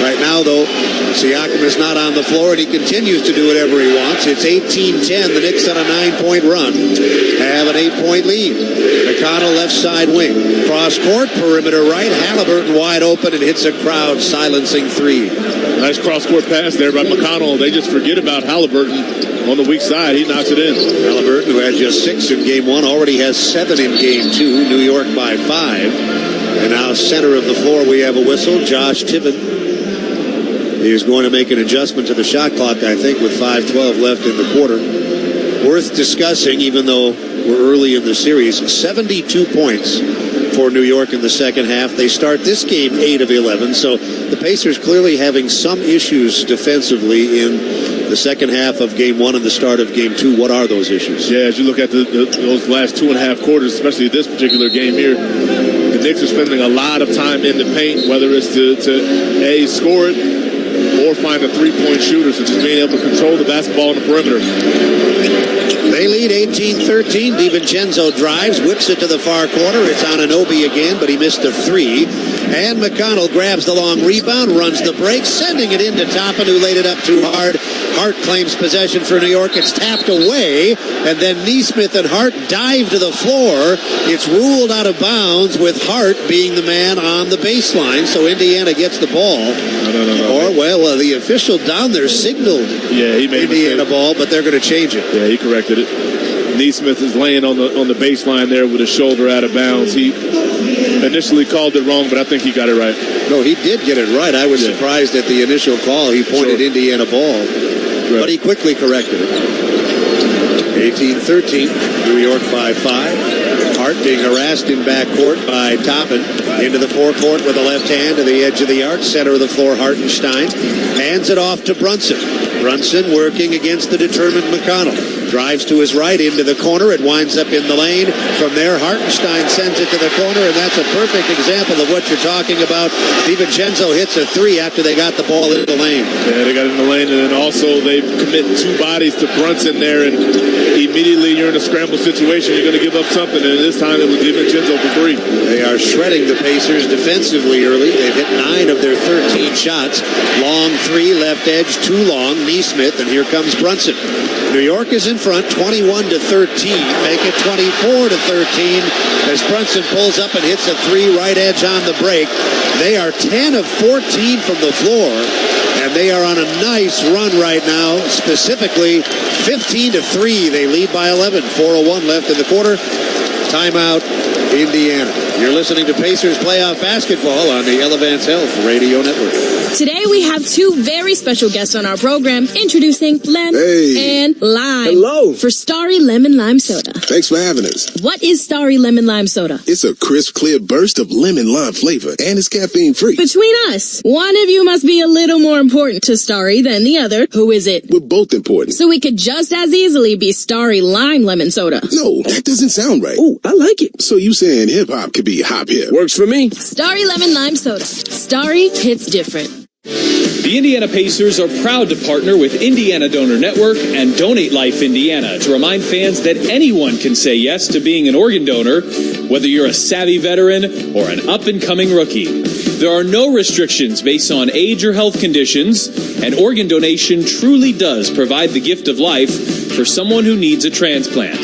Right now, though, Siakam is not on the floor, and he continues to do whatever he wants. It's 18-10. The Knicks on a 9-point run have an 8-point lead. McConnell left side wing. Cross court, perimeter right. Haliburton wide open and hits a crowd silencing 3. Nice cross court pass there by McConnell. They just forget about Haliburton on the weak side. He knocks it in. Haliburton, who had just 6 in Game 1, already has 7 in Game 2. New York by 5. And now center of the floor, we have a whistle. Josh Tiven. He is going to make an adjustment to the shot clock, I think, with 5:12 left in the quarter. Worth discussing, even though we're early in the series. 72 points for New York in the second half. They start this game 8 of 11, so the Pacers clearly having some issues defensively in the second half of Game 1 and the start of Game 2. What are those issues? Yeah, as you look at those last 2.5 quarters, especially this particular game here, the Knicks are spending a lot of time in the paint, whether it's to A, score it, or find a 3-point shooter, so just being able to control the basketball on the perimeter. They lead 18-13. DiVincenzo drives, whips it to the far corner. It's Anunoby again, but he missed a 3. And McConnell grabs the long rebound, runs the break, sending it into Toppin, who laid it up too hard. Hart claims possession for New York. It's tapped away, and then Neesmith and Hart dive to the floor. It's ruled out of bounds with Hart being the man on the baseline, so Indiana gets the ball. No. The official down there signaled he made Indiana ball, but they're going to change it. Yeah, he corrected it. Neesmith is laying on the baseline there with his shoulder out of bounds. He initially called it wrong, but I think he got it right. No, he did get it right. I was surprised at the initial call. He pointed Indiana ball, but he quickly corrected it. 18-13, New York by 5. Hart being harassed in backcourt by Toppin. Into the forecourt with the left hand to the edge of the arc. Center of the floor, Hartenstein. Hands it off to Brunson. Brunson working against the determined McConnell. Drives to his right into the corner. It winds up in the lane. From there, Hartenstein sends it to the corner, and that's a perfect example of what you're talking about. DiVincenzo hits a 3 after they got the ball in the lane. Yeah, they got it in the lane, and then also they commit 2 bodies to Brunson there, and immediately you're in a scramble situation. You're going to give up something, and this time it was DiVincenzo for 3. They are shredding the Pacers defensively early. They've hit 9 of their 13 shots. Long 3, left edge, too long. Neesmith, and here comes Brunson. New York is in front, 21-13. Make it 24-13 as Brunson pulls up and hits a 3 right edge on the break. They are 10 of 14 from the floor, and they are on a nice run right now. Specifically, 15-3. They lead by 11. 4:01 left in the quarter. Timeout. Indiana. You're listening to Pacers playoff basketball on the Elevance Health Radio Network. Today we have two very special guests on our program, introducing Lem and Lime. Hello. For Starry Lemon Lime Soda. Thanks for having us. What is Starry Lemon Lime Soda? It's a crisp, clear burst of lemon lime flavor, and it's caffeine-free. Between us, one of you must be a little more important to Starry than the other. Who is it? We're both important. So we could just as easily be Starry Lime Lemon Soda. No, that doesn't sound right. Oh, I like it. So you saying hip-hop could be hop-hip? Works for me. Starry Lemon Lime Soda. Starry hits different. The Indiana Pacers are proud to partner with Indiana Donor Network and Donate Life Indiana to remind fans that anyone can say yes to being an organ donor, whether you're a savvy veteran or an up-and-coming rookie. There are no restrictions based on age or health conditions, and organ donation truly does provide the gift of life for someone who needs a transplant.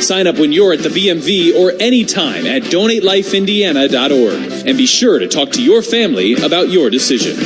Sign up when you're at the BMV or anytime at donatelifeindiana.org, and be sure to talk to your family about your decision.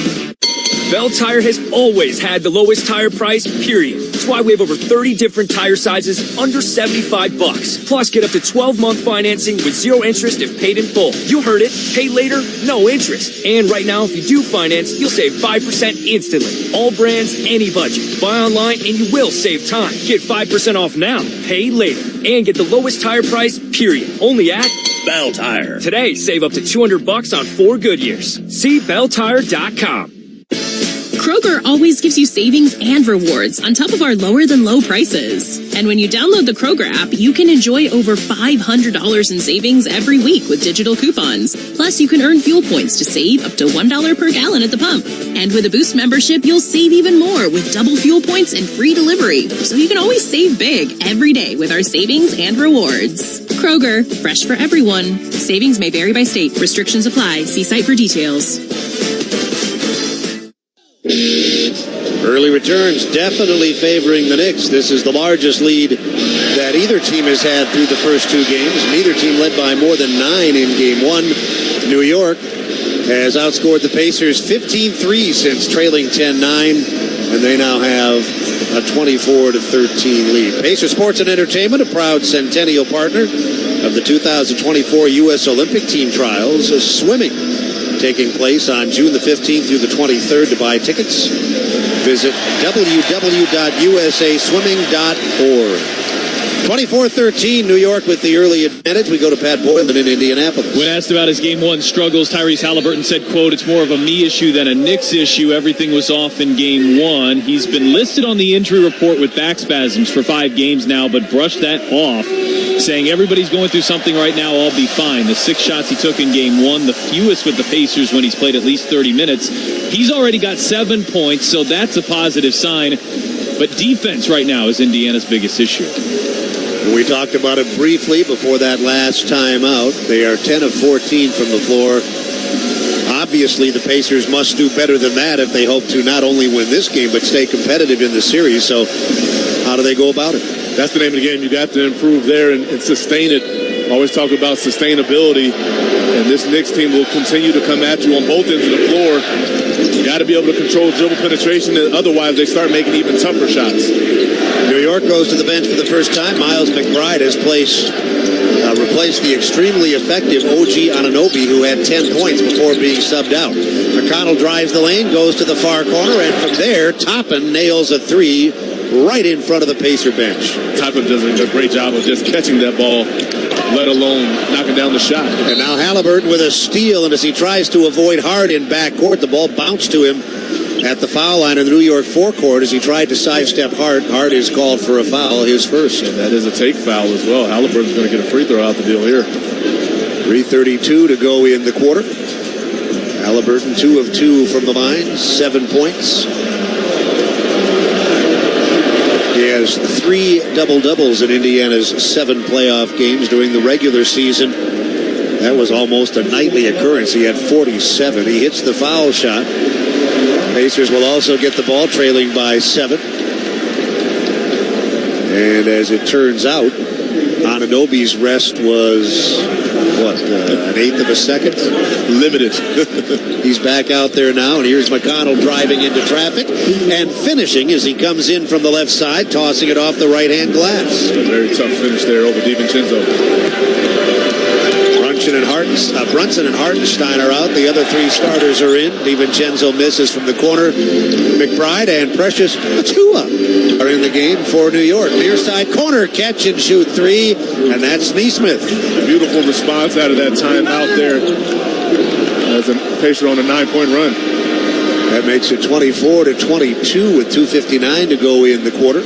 Bell Tire has always had the lowest tire price, period. That's why we have over 30 different tire sizes under $75. Plus, get up to 12-month financing with 0 interest if paid in full. You heard it. Pay later, no interest. And right now, if you do finance, you'll save 5% instantly. All brands, any budget. Buy online and you will save time. Get 5% off now, pay later. And get the lowest tire price, period. Only at Bell Tire. Today, save up to $200 on 4 Goodyears. See belltire.com. Kroger always gives you savings and rewards on top of our lower-than-low prices. And when you download the Kroger app, you can enjoy over $500 in savings every week with digital coupons. Plus, you can earn fuel points to save up to $1 per gallon at the pump. And with a Boost membership, you'll save even more with double fuel points and free delivery. So you can always save big every day with our savings and rewards. Kroger, fresh for everyone. Savings may vary by state. Restrictions apply. See site for details. Early returns definitely favoring the Knicks. This is the largest lead that either team has had through the first 2 games. Neither team led by more than 9 in Game 1. New York has outscored the Pacers 15-3 since trailing 10-9, and they now have a 24-13 lead. Pacer Sports and Entertainment, a proud Centennial partner of the 2024 U.S. Olympic Team Trials, swimming, taking place on June the 15th through the 23rd. To buy tickets, visit www.usaswimming.org. 24-13, New York with the early advantage. We go to Pat Boylan in Indianapolis. When asked about his Game 1 struggles, Tyrese Haliburton said, quote, "It's more of a me issue than a Knicks issue. Everything was off in Game 1. He's been listed on the injury report with back spasms for 5 games now, but brushed that off, saying everybody's going through something right now, I'll be fine. The 6 shots he took in Game 1, the fewest with the Pacers when he's played at least 30 minutes. He's already got 7 points, so that's a positive sign. But defense right now is Indiana's biggest issue." We talked about it briefly before that last timeout. They are 10 of 14 from the floor. Obviously, the Pacers must do better than that if they hope to not only win this game, but stay competitive in the series. So how do they go about it? That's the name of the game. You got to improve there and sustain it. Always talk about sustainability. And this Knicks team will continue to come at you on both ends of the floor. You got to be able to control dribble penetration, and otherwise they start making even tougher shots. New York goes to the bench for the first time. Miles McBride has replaced the extremely effective OG Anunoby, who had 10 points before being subbed out. McConnell drives the lane, goes to the far corner, and from there, Toppin nails a 3 right in front of the Pacer bench. Toppin does a great job of just catching that ball, let alone knocking down the shot. And now Haliburton with a steal, and as he tries to avoid Hart in backcourt, the ball bounced to him at the foul line in the New York forecourt as he tried to sidestep Hart. Hart is called for a foul, his first. And that is a take foul as well. Haliburton's going to get a free throw out the deal here. 3:32 to go in the quarter. Haliburton 2 of 2 from the line, 7 points. He has 3 double-doubles in Indiana's 7 playoff games during the regular season. That was almost a nightly occurrence. He had 47. He hits the foul shot. Pacers will also get the ball trailing by 7. And as it turns out, Anunoby's rest was, an eighth of a second? Limited. He's back out there now, and here's McConnell driving into traffic and finishing as he comes in from the left side, tossing it off the right-hand glass. A very tough finish there over DiVincenzo. Brunson and Hartenstein are out. The other three starters are in. DiVincenzo misses from the corner. McBride and Precious Achiuwa are in the game for New York. Near side corner, catch and shoot three, and that's Neesmith. Beautiful response out of that timeout there as a Pacer on a 9-point run. That makes it 24-22 with 2:59 to go in the quarter.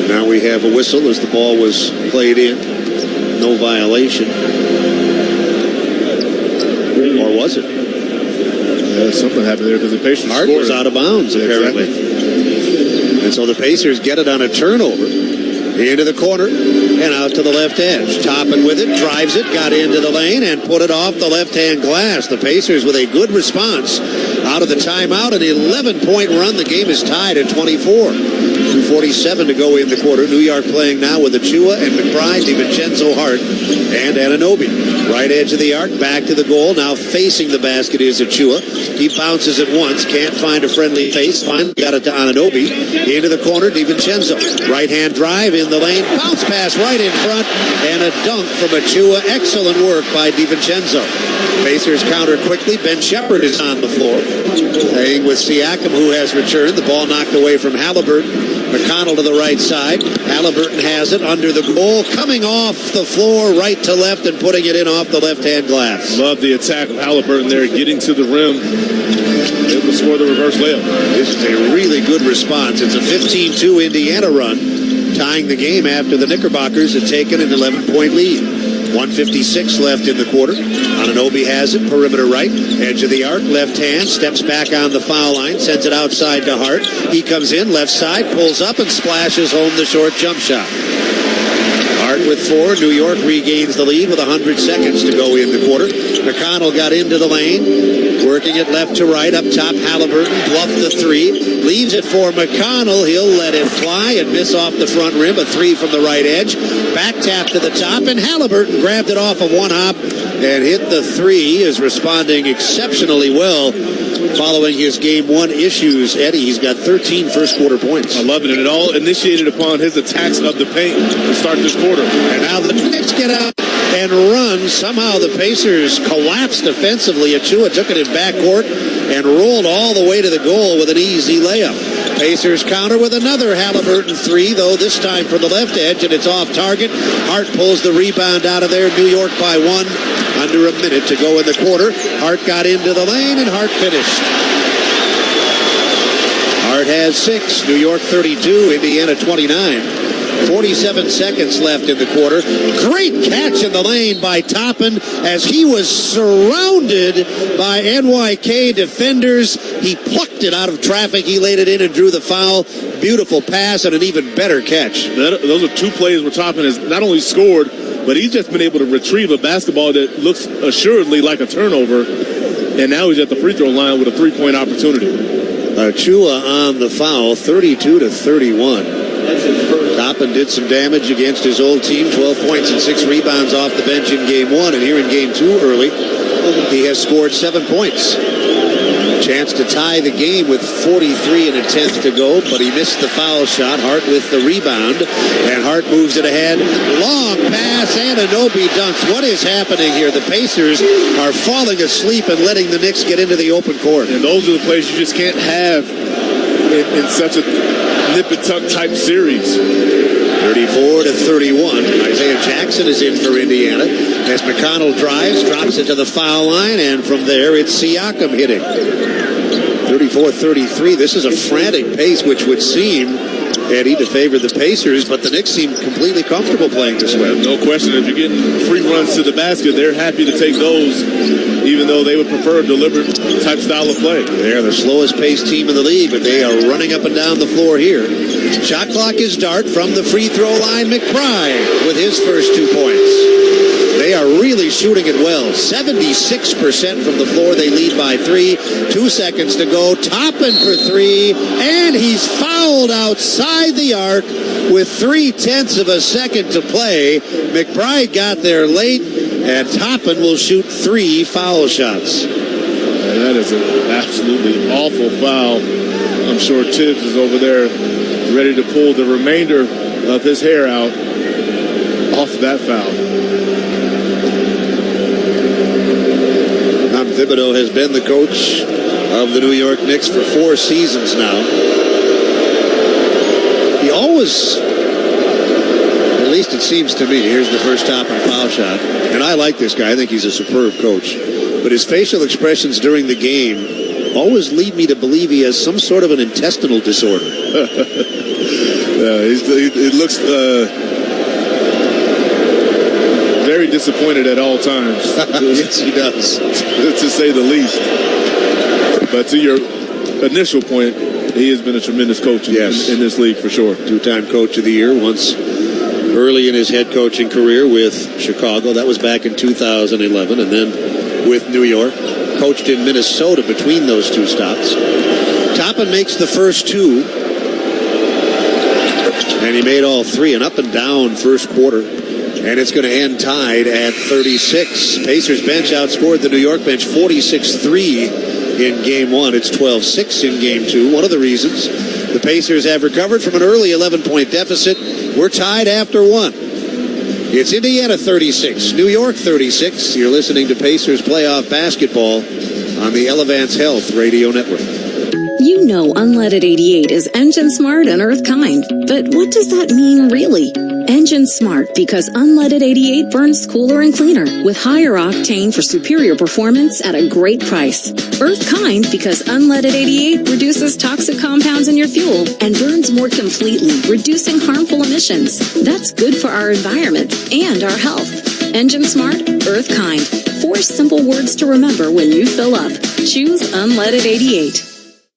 Now we have a whistle as the ball was played in. No violation. Or was it? Something happened there because the Pacers Hart was out of bounds, apparently. Exactly. And so the Pacers get it on a turnover. Into the corner and out to the left edge. Toppin with it, drives it, got into the lane, and put it off the left-hand glass. The Pacers with a good response out of the timeout. An 11-point run. The game is tied at 24. 2:47 to go in the quarter. New York playing now with Achiuwa and McBride, DiVincenzo, Hart, and Anunoby. Right edge of the arc, back to the goal. Now facing the basket is Achiuwa. He bounces it once, can't find a friendly face. Finally got it to Anunoby. Into the corner, DiVincenzo. Right-hand drive in the lane. Bounce pass right in front, and a dunk from Achiuwa. Excellent work by DiVincenzo. Pacers counter quickly. Ben Shepherd is on the floor. Playing with Siakam, who has returned. The ball knocked away from Haliburton. McConnell to the right side. Haliburton has it under the goal, coming off the floor right to left and putting it in off the left-hand glass. Love the attack of Haliburton there, getting to the rim. Able to score the reverse layup. This is a really good response. It's a 15-2 Indiana run, tying the game after the Knickerbockers had taken an 11-point lead. 1:56 left in the quarter. Anunoby has it, perimeter right, edge of the arc, left hand, steps back on the foul line, sends it outside to Hart. He comes in, left side, pulls up and splashes home the short jump shot. Hart with 4. New York regains the lead with 100 seconds to go in the quarter. McConnell got into the lane, working it left to right, up top Haliburton, bluffed the 3, leaves it for McConnell. He'll let it fly and miss off the front rim. A 3 from the right edge, back tap to the top, and Haliburton grabbed it off of one hop and hit the 3. He is responding exceptionally well following his game 1 issues. Eddie, he's got 13 first quarter points. I love it, and it all initiated upon his attacks of the paint to start this quarter. And now the Knicks get out and run. Somehow the Pacers collapsed defensively. Achiuwa took it in backcourt and rolled all the way to the goal with an easy layup. Pacers counter with another Haliburton 3, though this time from the left edge, and it's off target. Hart pulls the rebound out of there. New York by 1. Under a minute to go in the quarter. Hart got into the lane, and Hart finished. Hart has 6. New York 32, Indiana 29. 47 seconds left in the quarter. Great catch in the lane by Toppin as he was surrounded by NYK defenders. He plucked it out of traffic. He laid it in and drew the foul. Beautiful pass and an even better catch. Those are 2 plays where Toppin has not only scored, but he's just been able to retrieve a basketball that looks assuredly like a turnover. And now he's at the free throw line with a 3-point opportunity. Achiuwa on the foul, 32-31. Toppin did some damage against his old team, 12 points and 6 rebounds off the bench in game 1. And here in game 2 early, he has scored 7 points. Chance to tie the game with 43 1/10 to go, but he missed the foul shot. Hart with the rebound, and Hart moves it ahead. Long pass, Anunoby dunks. What is happening here? The Pacers are falling asleep and letting the Knicks get into the open court. And those are the plays you just can't have in such a nip-and-tuck type series. 34-31. Isaiah Jackson is in for Indiana as McConnell drives, drops it to the foul line, and from there it's Siakam hitting. 34-33. This is a frantic pace, which would seem, Eddie, to favor the Pacers, but the Knicks seem completely comfortable playing this way. No question. If you're getting free runs to the basket, they're happy to take those, even though they would prefer a deliberate type style of play. They're the slowest paced team in the league, but they are running up and down the floor here. Shot clock is start from the free throw line. McBride with his first 2 points. They are really shooting it well. 76% from the floor. They lead by 3. 2 seconds to go. Toppin for 3, and he's fouled outside the arc with 0.3 of a second to play. McBride got there late, and Toppin will shoot 3 foul shots. That is an absolutely awful foul. I'm sure Tibbs is over there ready to pull the remainder of his hair out off that foul. Thibodeau has been the coach of the New York Knicks for 4 seasons now. He always, at least it seems to me, here's the first stop and foul shot. And I like this guy. I think he's a superb coach. But his facial expressions during the game always lead me to believe he has some sort of an intestinal disorder. It looks very disappointed at all times. Yes, he does. To say the least. But to your initial point, he has been a tremendous coach in this league for sure. 2-time coach of the year, once early in his head coaching career with Chicago. That was back in 2011. And then with New York. Coached in Minnesota between those 2 stops. Toppin makes the first 2. And he made all 3. An up and down first quarter. And it's going to end tied at 36. Pacers bench outscored the New York bench 46-3 in Game 1. It's 12-6 in Game 2. One of the reasons the Pacers have recovered from an early 11-point deficit. We're tied after 1. It's Indiana 36, New York 36. You're listening to Pacers playoff basketball on the Elevance Health Radio Network. You know Unleaded 88 is engine smart and earth kind. But what does that mean really? Engine smart because Unleaded 88 burns cooler and cleaner with higher octane for superior performance at a great price. Earth kind because Unleaded 88 reduces toxic compounds in your fuel and burns more completely, reducing harmful emissions. That's good for our environment and our health. Engine smart, earth kind. 4 simple words to remember when you fill up. Choose Unleaded 88.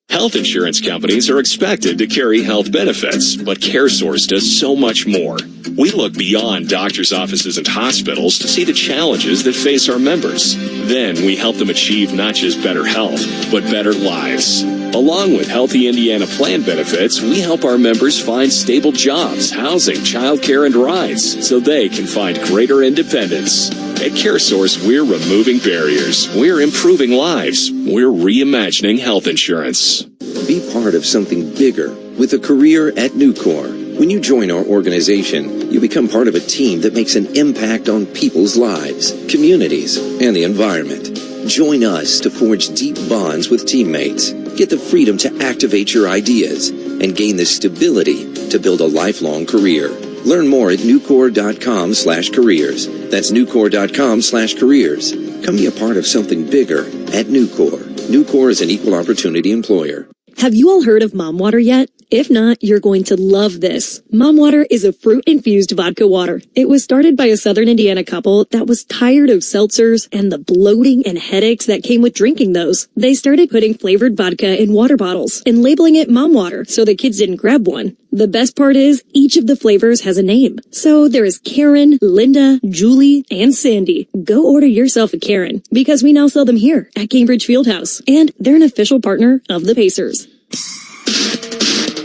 Health insurance companies are expected to carry health benefits, but CareSource does so much more. We look beyond doctors' offices and hospitals to see the challenges that face our members. Then we help them achieve not just better health, but better lives. Along with Healthy Indiana plan benefits, we help our members find stable jobs, housing, childcare, and rides so they can find greater independence. At CareSource, we're removing barriers. We're improving lives. We're reimagining health insurance. Be part of something bigger with a career at Nucor. When you join our organization, you become part of a team that makes an impact on people's lives, communities, and the environment. Join us to forge deep bonds with teammates, get the freedom to activate your ideas, and gain the stability to build a lifelong career. Learn more at Nucor.com/careers. That's Nucor.com/careers. Come be a part of something bigger at Nucor. Nucor is an equal opportunity employer. Have you all heard of Mom Water yet? If not, you're going to love this. Mom Water is a fruit-infused vodka water. It was started by a Southern Indiana couple that was tired of seltzers and the bloating and headaches that came with drinking those. They started putting flavored vodka in water bottles and labeling it Mom Water so the kids didn't grab one. The best part is, each of the flavors has a name. So there is Karen, Linda, Julie, and Sandy. Go order yourself a Karen, because we now sell them here at Cambridge Fieldhouse. And they're an official partner of the Pacers.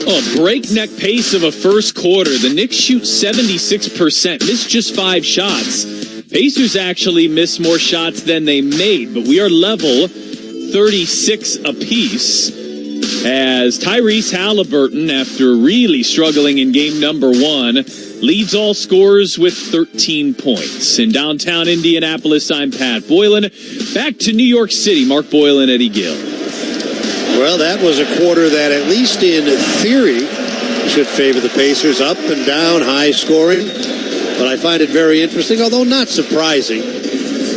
A breakneck pace of a first quarter. The Knicks shoot 76%, missed just 5 shots. Pacers actually missed more shots than they made, but we are level 36 apiece. As Tyrese Haliburton, after really struggling in game number 1, leads all scorers with 13 points. In downtown Indianapolis, I'm Pat Boylan. Back to New York City, Mark Boyle and Eddie Gill. Well, that was a quarter that, at least in theory, should favor the Pacers. Up and down, high scoring. But I find it very interesting, although not surprising,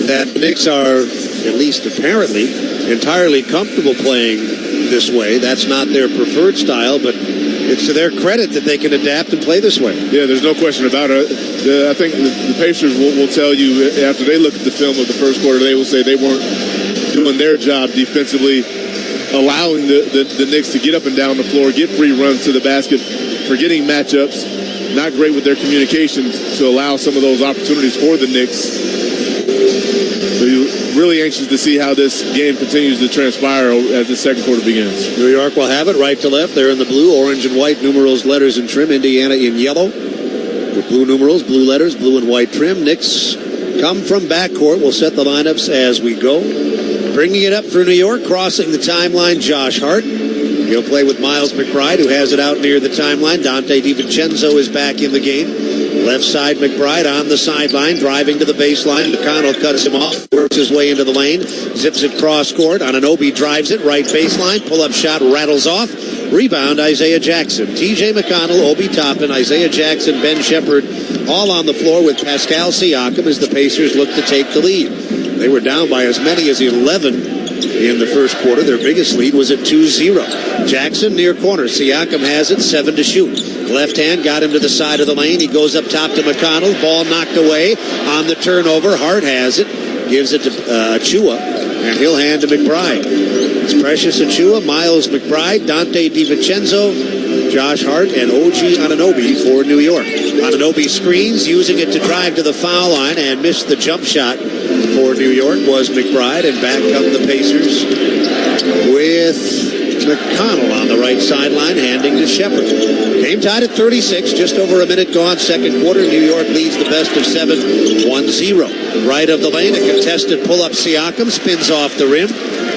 that the Knicks are, at least apparently, entirely comfortable playing this way. That's not their preferred style, but it's to their credit that they can adapt and play this way. Yeah, there's no question about it. I think the Pacers will tell you, after they look at the film of the first quarter, they will say they weren't doing their job defensively, allowing the Knicks to get up and down the floor, get free runs to the basket, forgetting matchups, not great with their communication to allow some of those opportunities for the Knicks. So you're really anxious to see how this game continues to transpire as the second quarter begins. New York will have it right to left. They're in the blue, orange and white numerals, letters, and trim. Indiana in yellow with blue numerals, blue letters, blue and white trim. Knicks come from backcourt. We'll set the lineups as we go. Bringing it up for New York, crossing the timeline, Josh Hart. He'll play with Miles McBride, who has it out near the timeline. Dante DiVincenzo is back in the game. Left side, McBride on the sideline, driving to the baseline. McConnell cuts him off, works his way into the lane, zips it cross court. Anunoby drives it, right baseline. Pull-up shot rattles off. Rebound, Isaiah Jackson. TJ McConnell, Obi Toppin, Isaiah Jackson, Ben Shepherd, all on the floor with Pascal Siakam as the Pacers look to take the lead. They were down by as many as 11 in the first quarter. Their biggest lead was at 2-0. Jackson near corner. Siakam has it, 7 to shoot. Left hand got him to the side of the lane. He goes up top to McConnell. Ball knocked away on the turnover. Hart has it. Gives it to Achua, and he'll hand to McBride. It's Precious Achua, Miles McBride, Dante DiVincenzo, Josh Hart, and OG Anunoby for New York. Anunoby screens, using it to drive to the foul line and missed the jump shot for New York was McBride, and back come the Pacers with McConnell on the right sideline, handing to Shepherd. Game tied at 36, just over a minute gone, second quarter. New York leads the best of 7, 1-0. Right of the lane, a contested pull-up. Siakam spins off the rim.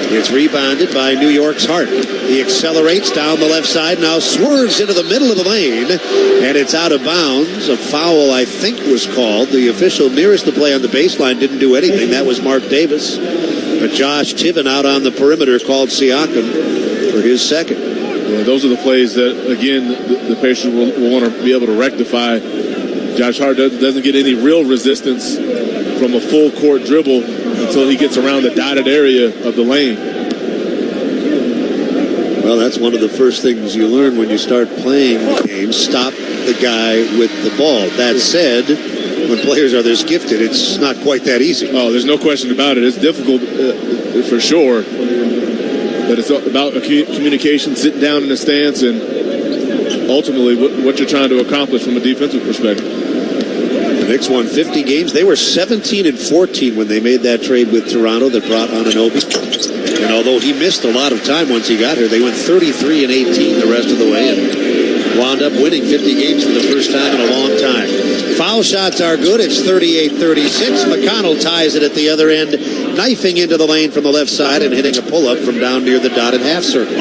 It's rebounded by New York's Hart. He accelerates down the left side, now swerves into the middle of the lane, and it's out of bounds. A foul, I think, was called. The official nearest the play on the baseline didn't do anything. That was Mark Davis. But Josh Tiven out on the perimeter called Siakam for his second. Yeah, those are the plays that, again, the Pacers will want to be able to rectify. Josh Hart doesn't get any real resistance from a full court dribble until he gets around the dotted area of the lane. Well, that's one of the first things you learn when you start playing games. Stop the guy with the ball. That said, when players are this gifted, it's not quite that easy. Oh, there's no question about it. It's difficult for sure. But it's about communication, sitting down in a stance, and ultimately what you're trying to accomplish from a defensive perspective. The Knicks won 50 games. They were 17-14 when they made that trade with Toronto that brought Anunoby. And although he missed a lot of time once he got here, they went 33-18 the rest of the way and wound up winning 50 games for the first time in a long time. Foul shots are good. It's 38-36. McConnell ties it at the other end, knifing into the lane from the left side and hitting a pull-up from down near the dotted half circle.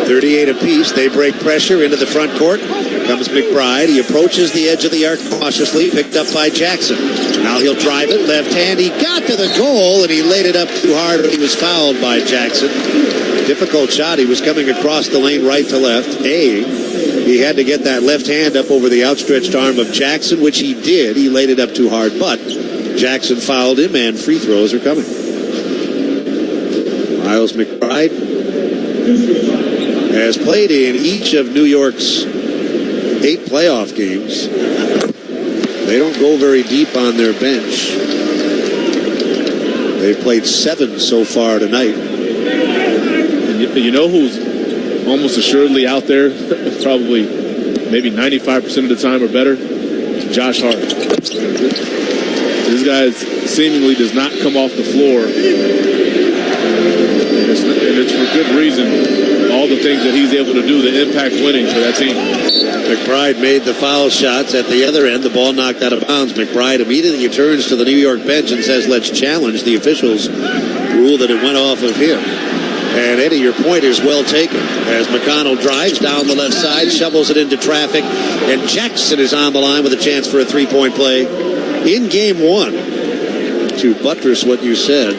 38 apiece. They break pressure into the front court. Comes McBride. He approaches the edge of the arc cautiously, picked up by Jackson. Now he'll drive it. Left hand. He got to the goal, and he laid it up too hard, but he was fouled by Jackson. Difficult shot. He was coming across the lane right to left. He had to get that left hand up over the outstretched arm of Jackson, which he did. He laid it up too hard, but Jackson fouled him, and free throws are coming. Miles McBride has played in each of New York's 8 playoff games. They don't go very deep on their bench. They've played 7 so far tonight. And you know who's almost assuredly out there, probably maybe 95% of the time or better? Josh Hart. This guy seemingly does not come off the floor. And it's for good reason. All the things that he's able to do, the impact winning for that team. McBride made the foul shots at the other end. The ball knocked out of bounds. McBride immediately turns to the New York bench and says, let's challenge the officials' rule that it went off of him. And Eddie, your point is well taken. As McConnell drives down the left side, shovels it into traffic, and Jackson is on the line with a chance for a three-point play. In game 1, to buttress what you said,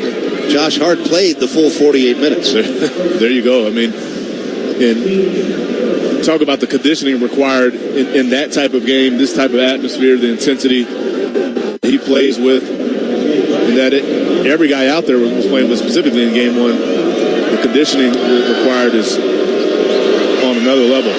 Josh Hart played the full 48 minutes. There you go. I mean, and talk about the conditioning required in that type of game, this type of atmosphere, the intensity he plays with, and that every guy out there was playing with, specifically in game 1. The conditioning required is on another level.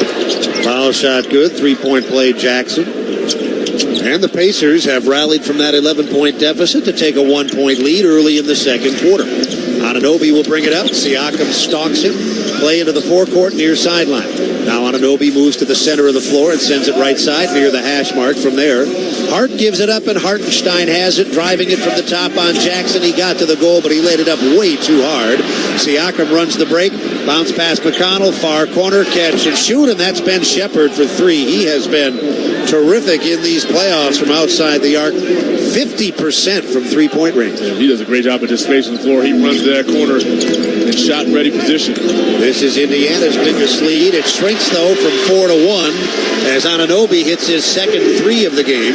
Foul shot good. 3-point play, Jackson. And the Pacers have rallied from that 11-point deficit to take a 1-point lead early in the second quarter. Anunoby will bring it up. Siakam stalks him. Play into the forecourt near sideline. Now Anunoby moves to the center of the floor and sends it right side near the hash mark. From there, Hart gives it up, and Hartenstein has it, driving it from the top on Jackson. He got to the goal, but he laid it up way too hard. Siakam runs the break, bounce past McConnell, far corner, catch and shoot, and that's Ben Shepherd for 3. He has been terrific in these playoffs from outside the arc. 50% from three-point range. Yeah, he does a great job of just spacing the floor. He runs to that corner in shot-ready position. This is Indiana's biggest lead. It shrinks, though, from 4 to 1 as Anunoby hits his second three of the game,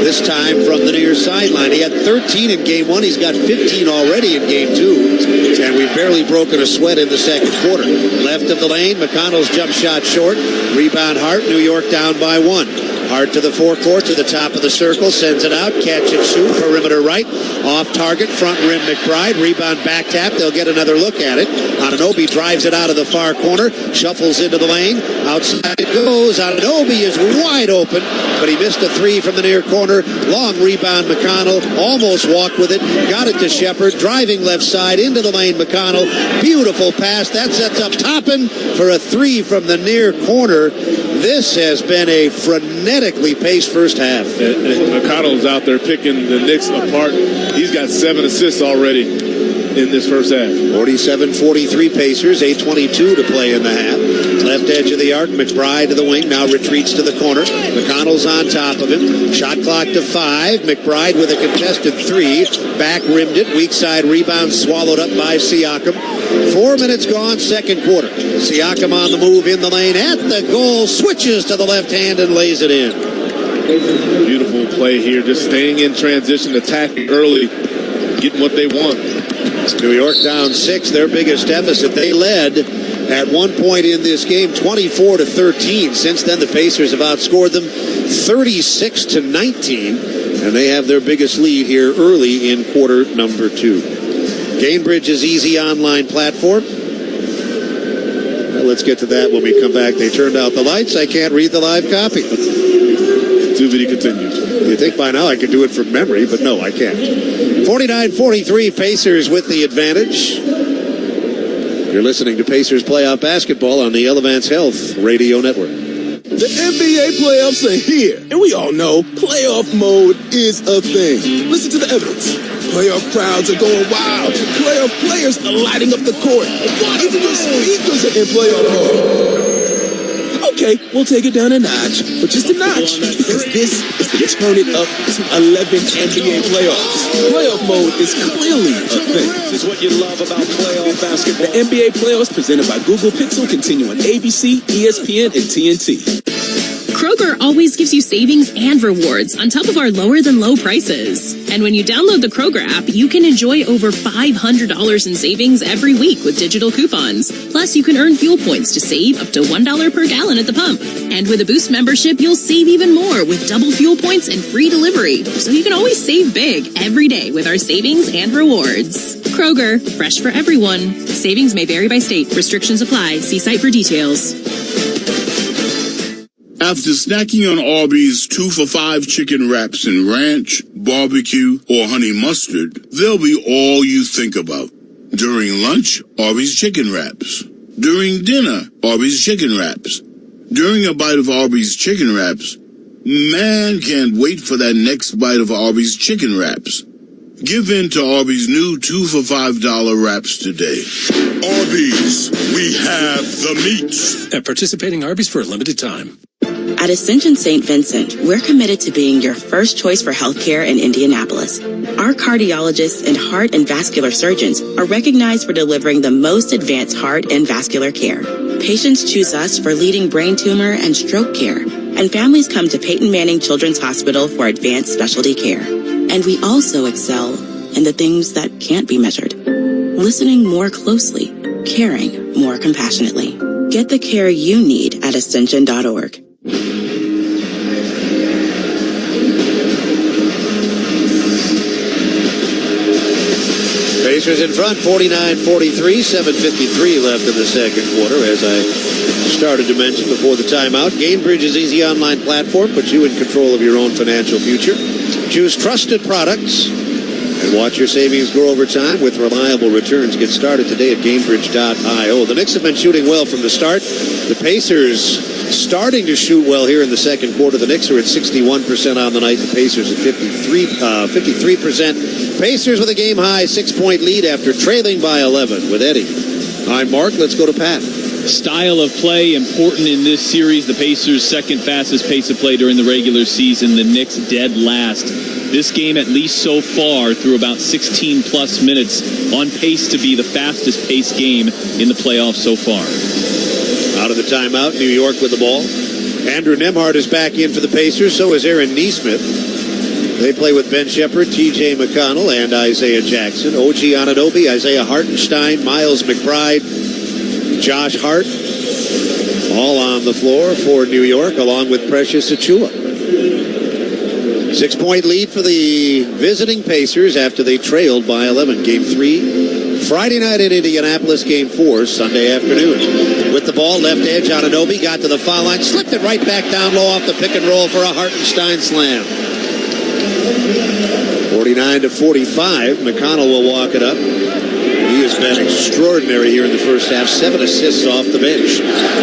this time from the near sideline. He had 13 in game one. He's got 15 already in game two, and we've barely broken a sweat in the second quarter. Left of the lane, McConnell's jump shot short. Rebound Hart, New York down by one. Hart to the forecourt, to the top of the circle, sends it out, catch and shoot, perimeter right, off target, front rim McBride, rebound back tap, they'll get another look at it. Anunoby drives it out of the far corner, shuffles into the lane, outside it goes, Anunoby is wide open, but he missed a three from the near corner, long rebound McConnell, almost walked with it, got it to Shepard, driving left side into the lane McConnell, beautiful pass, that sets up Toppin for a three from the near corner. This has been a frenetically paced first half. And McConnell's out there picking the Knicks apart. He's got 7 assists already in this first half. 47-43 Pacers, 8:22 to play in the half. Left edge of the arc, McBride to the wing, now retreats to the corner. McConnell's on top of him. Shot clock to 5. McBride with a contested three. Back rimmed it. Weak side rebound swallowed up by Siakam. 4 minutes gone, second quarter. Siakam on the move in the lane at the goal, switches to the left hand and lays it in. Beautiful play here, just staying in transition, attacking early, getting what they want. New York down 6, their biggest deficit. They led at one point in this game 24-13. Since then, the Pacers have outscored them 36-19, and they have their biggest lead here early in quarter number 2. Gainbridge's easy online platform. Well, let's get to that when we come back. They turned out the lights. I can't read the live copy. To be continued. You think by now I could do it from memory, but no, I can't. 49-43, Pacers with the advantage. You're listening to Pacers Playoff Basketball on the Elevance Health Radio Network. The NBA playoffs are here, and we all know playoff mode is a thing. Listen to the evidence. Playoff crowds are going wild. Playoff players are lighting up the court. Even your speakers are in playoff mode. Okay, we'll take it down a notch, but just a notch, because this is the turn it up to 11 NBA playoffs. Playoff mode is clearly a thing. This is what you love about playoff basketball. The NBA playoffs presented by Google Pixel continue on ABC, ESPN, and TNT. Kroger always gives you savings and rewards on top of our lower than low prices. And when you download the Kroger app, you can enjoy over $500 in savings every week with digital coupons. Plus, you can earn fuel points to save up to $1 per gallon at the pump. And with a Boost membership, you'll save even more with double fuel points and free delivery. So you can always save big every day with our savings and rewards. Kroger, fresh for everyone. Savings may vary by state. Restrictions apply. See site for details. After snacking on Arby's 2 for $5 chicken wraps in ranch, barbecue, or honey mustard, they'll be all you think about. During lunch, Arby's chicken wraps. During dinner, Arby's chicken wraps. During a bite of Arby's chicken wraps, man can't wait for that next bite of Arby's chicken wraps. Give in to Arby's new 2 for $5 wraps today. Arby's, we have the meat. At participating Arby's for a limited time. At Ascension St. Vincent, we're committed to being your first choice for healthcare in Indianapolis. Our cardiologists and heart and vascular surgeons are recognized for delivering the most advanced heart and vascular care. Patients choose us for leading brain tumor and stroke care, and families come to Peyton Manning Children's Hospital for advanced specialty care. And we also excel in the things that can't be measured. Listening more closely, caring more compassionately. Get the care you need at ascension.org. Pacers in front, 49-43, 7:53 left in the second quarter. As I started to mention before the timeout, Gainbridge's easy online platform puts you in control of your own financial future. Choose trusted products and watch your savings grow over time with reliable returns. Get started today at Gainbridge.io. The Knicks have been shooting well from the start. The Pacers starting to shoot well here in the second quarter. The Knicks are at 61% on the night. The Pacers at 53%. Pacers with a game-high 6-point lead after trailing by 11 with Eddie. I'm Mark. Let's go to Pat. Style of play important in this series. The Pacers' second fastest pace of play during the regular season. The Knicks dead last. This game, at least so far, through about 16-plus minutes, on pace to be the fastest-paced game in the playoffs so far. Out of the timeout, New York with the ball. Andrew Nembhard is back in for the Pacers. So is Aaron Nesmith. They play with Ben Shepherd, T.J. McConnell, and Isaiah Jackson. OG Anunoby, Isaiah Hartenstein, Miles McBride, Josh Hart, all on the floor for New York, along with Precious Achiuwa. 6-point lead for the visiting Pacers after they trailed by 11. Game 3, Friday night in Indianapolis. Game 4, Sunday afternoon. With the ball, left edge, Anunoby got to the foul line, slipped it right back down low off the pick and roll for a Hartenstein slam. 49-45. McConnell will walk it up. He has been extraordinary here in the first half. 7 assists off the bench.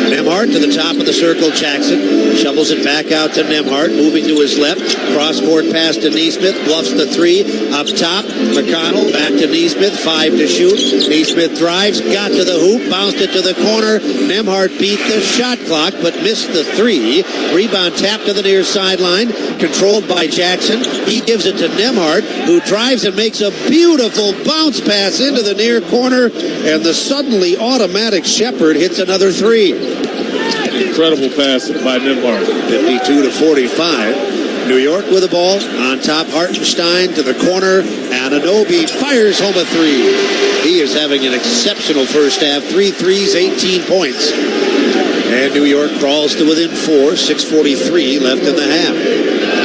Nembhard to the top of the circle. Jackson shovels it back out to Nembhard, moving to his left. Cross-court pass to Nesmith. Bluffs the 3. Up top, McConnell back to Nesmith. 5 to shoot. Nesmith drives, got to the hoop, bounced it to the corner. Nembhard beat the shot clock, but missed the 3. Rebound tapped to the near sideline, controlled by Jackson. He gives it to Nembhard, who drives and makes a beautiful bounce pass into the near corner, and the suddenly automatic Shepherd hits another 3. Incredible pass by Nembhard. 52-45. New York with the ball. On top, Hartenstein to the corner. Anunoby fires home a 3. He is having an exceptional first half. 3 threes, 18 points. And New York crawls to within 4. 6:43 left in the half.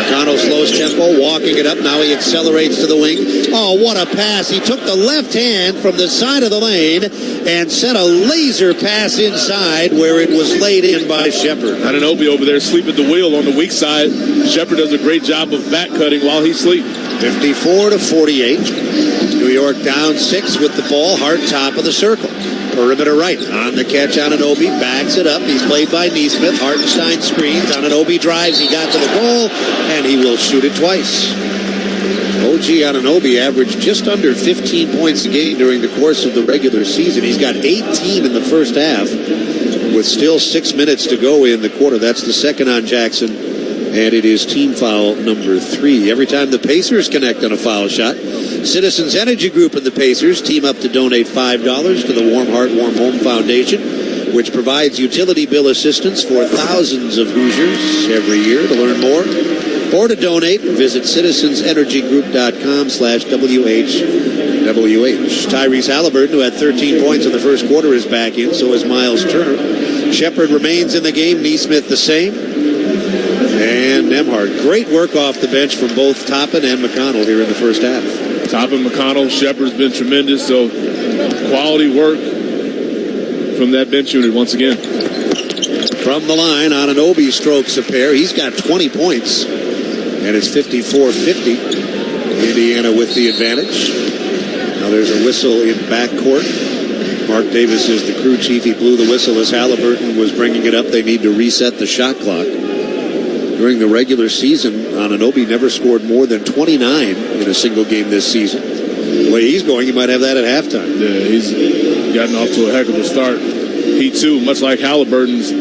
McConnell slows tempo, walking it up. Now he accelerates to the wing. Oh, what a pass. He took the left hand from the side of the lane and sent a laser pass inside where it was laid in by Shepherd. Anunoby over there asleep at the wheel on the weak side. Shepherd does a great job of back cutting while he's asleep. 54-48. New York down 6 with the ball. Hart top of the circle. Perimeter right. On the catch, Anunoby backs it up. He's played by Nesmith. Hartenstein screens. Anunoby drives. He got to the goal, and he will shoot it twice. OG Anunoby averaged just under 15 points a game during the course of the regular season. He's got 18 in the first half with still 6 minutes to go in the quarter. That's the second on Jackson, and it is team foul number 3. Every time the Pacers connect on a foul shot, Citizens Energy Group and the Pacers team up to donate $5 to the Warm Heart, Warm Home Foundation, which provides utility bill assistance for thousands of Hoosiers every year. To learn more or to donate, visit citizensenergygroup.com/WHWH. Tyrese Haliburton, who had 13 points in the first quarter, is back in. So is Miles Turner. Shepherd remains in the game. Nesmith the same. And Nembhard. Great work off the bench from both Toppin and McConnell here in the first half. Toppin, McConnell, Shepherd's been tremendous. So quality work from that bench unit once again. From the line, Anunoby strokes a pair. He's got 20 points. And it's 54-50. Indiana with the advantage. Now there's a whistle in backcourt. Mark Davis is the crew chief. He blew the whistle as Haliburton was bringing it up. They need to reset the shot clock. During the regular season, Anunoby never scored more than 29 in a single game this season. The way he's going, he might have that at halftime. Yeah, he's gotten off to a heck of a start. He, too, much like Haliburton's,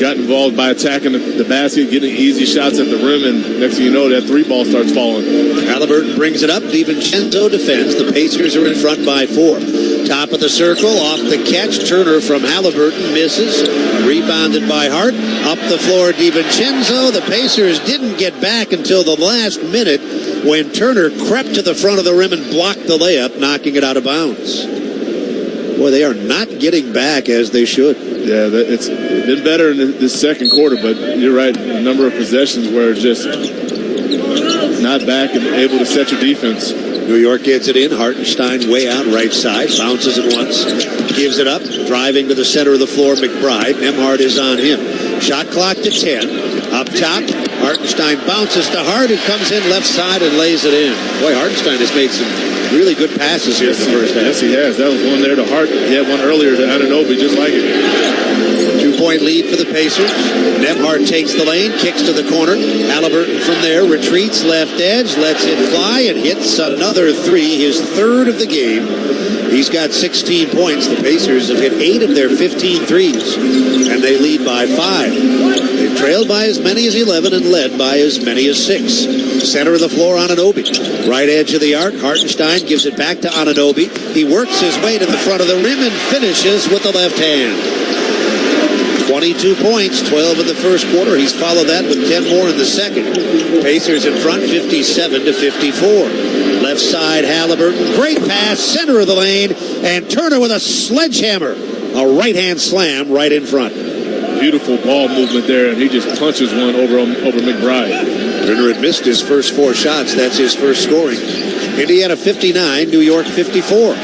got involved by attacking the basket, getting easy shots at the rim, and next thing you know, that 3-ball starts falling. Haliburton brings it up. DiVincenzo defends. The Pacers are in front by 4. Top of the circle, off the catch. Turner from Haliburton misses. Rebounded by Hart. Up the floor, DiVincenzo. The Pacers didn't get back until the last minute when Turner crept to the front of the rim and blocked the layup, knocking it out of bounds. Boy, they are not getting back as they should. Yeah, it's been better in this second quarter, but you're right. A number of possessions where it's just not back and able to set your defense. New York gets it in. Hartenstein way out right side. Bounces it once. Gives it up. Driving to the center of the floor, McBride. Nembhard is on him. Shot clock to 10. Up top, Hartenstein bounces to Hart, who comes in left side and lays it in. Boy, Hartenstein has made some really good passes here in the first half. Yes, he has. That was one there to Hart. He had one earlier to Anunoby, just like it. 2-point lead for the Pacers. Nembhard takes the lane, kicks to the corner. Haliburton from there retreats left edge, lets it fly, and hits another 3, his third of the game. He's got 16 points. The Pacers have hit 8 of their 15 threes, and they lead by 5. They've trailed by as many as 11 and led by as many as 6. Center of the floor, Anunoby. Right edge of the arc, Hartenstein gives it back to Anunoby. He works his way to the front of the rim and finishes with the left hand. 22 points, 12 in the first quarter. He's followed that with 10 more in the second. Pacers in front, 57-54. Left side, Haliburton. Great pass, center of the lane, and Turner with a sledgehammer. A right-hand slam right in front. Beautiful ball movement there, and he just punches one over McBride. Turner had missed his first 4 shots. That's his first scoring. Indiana 59, New York 54.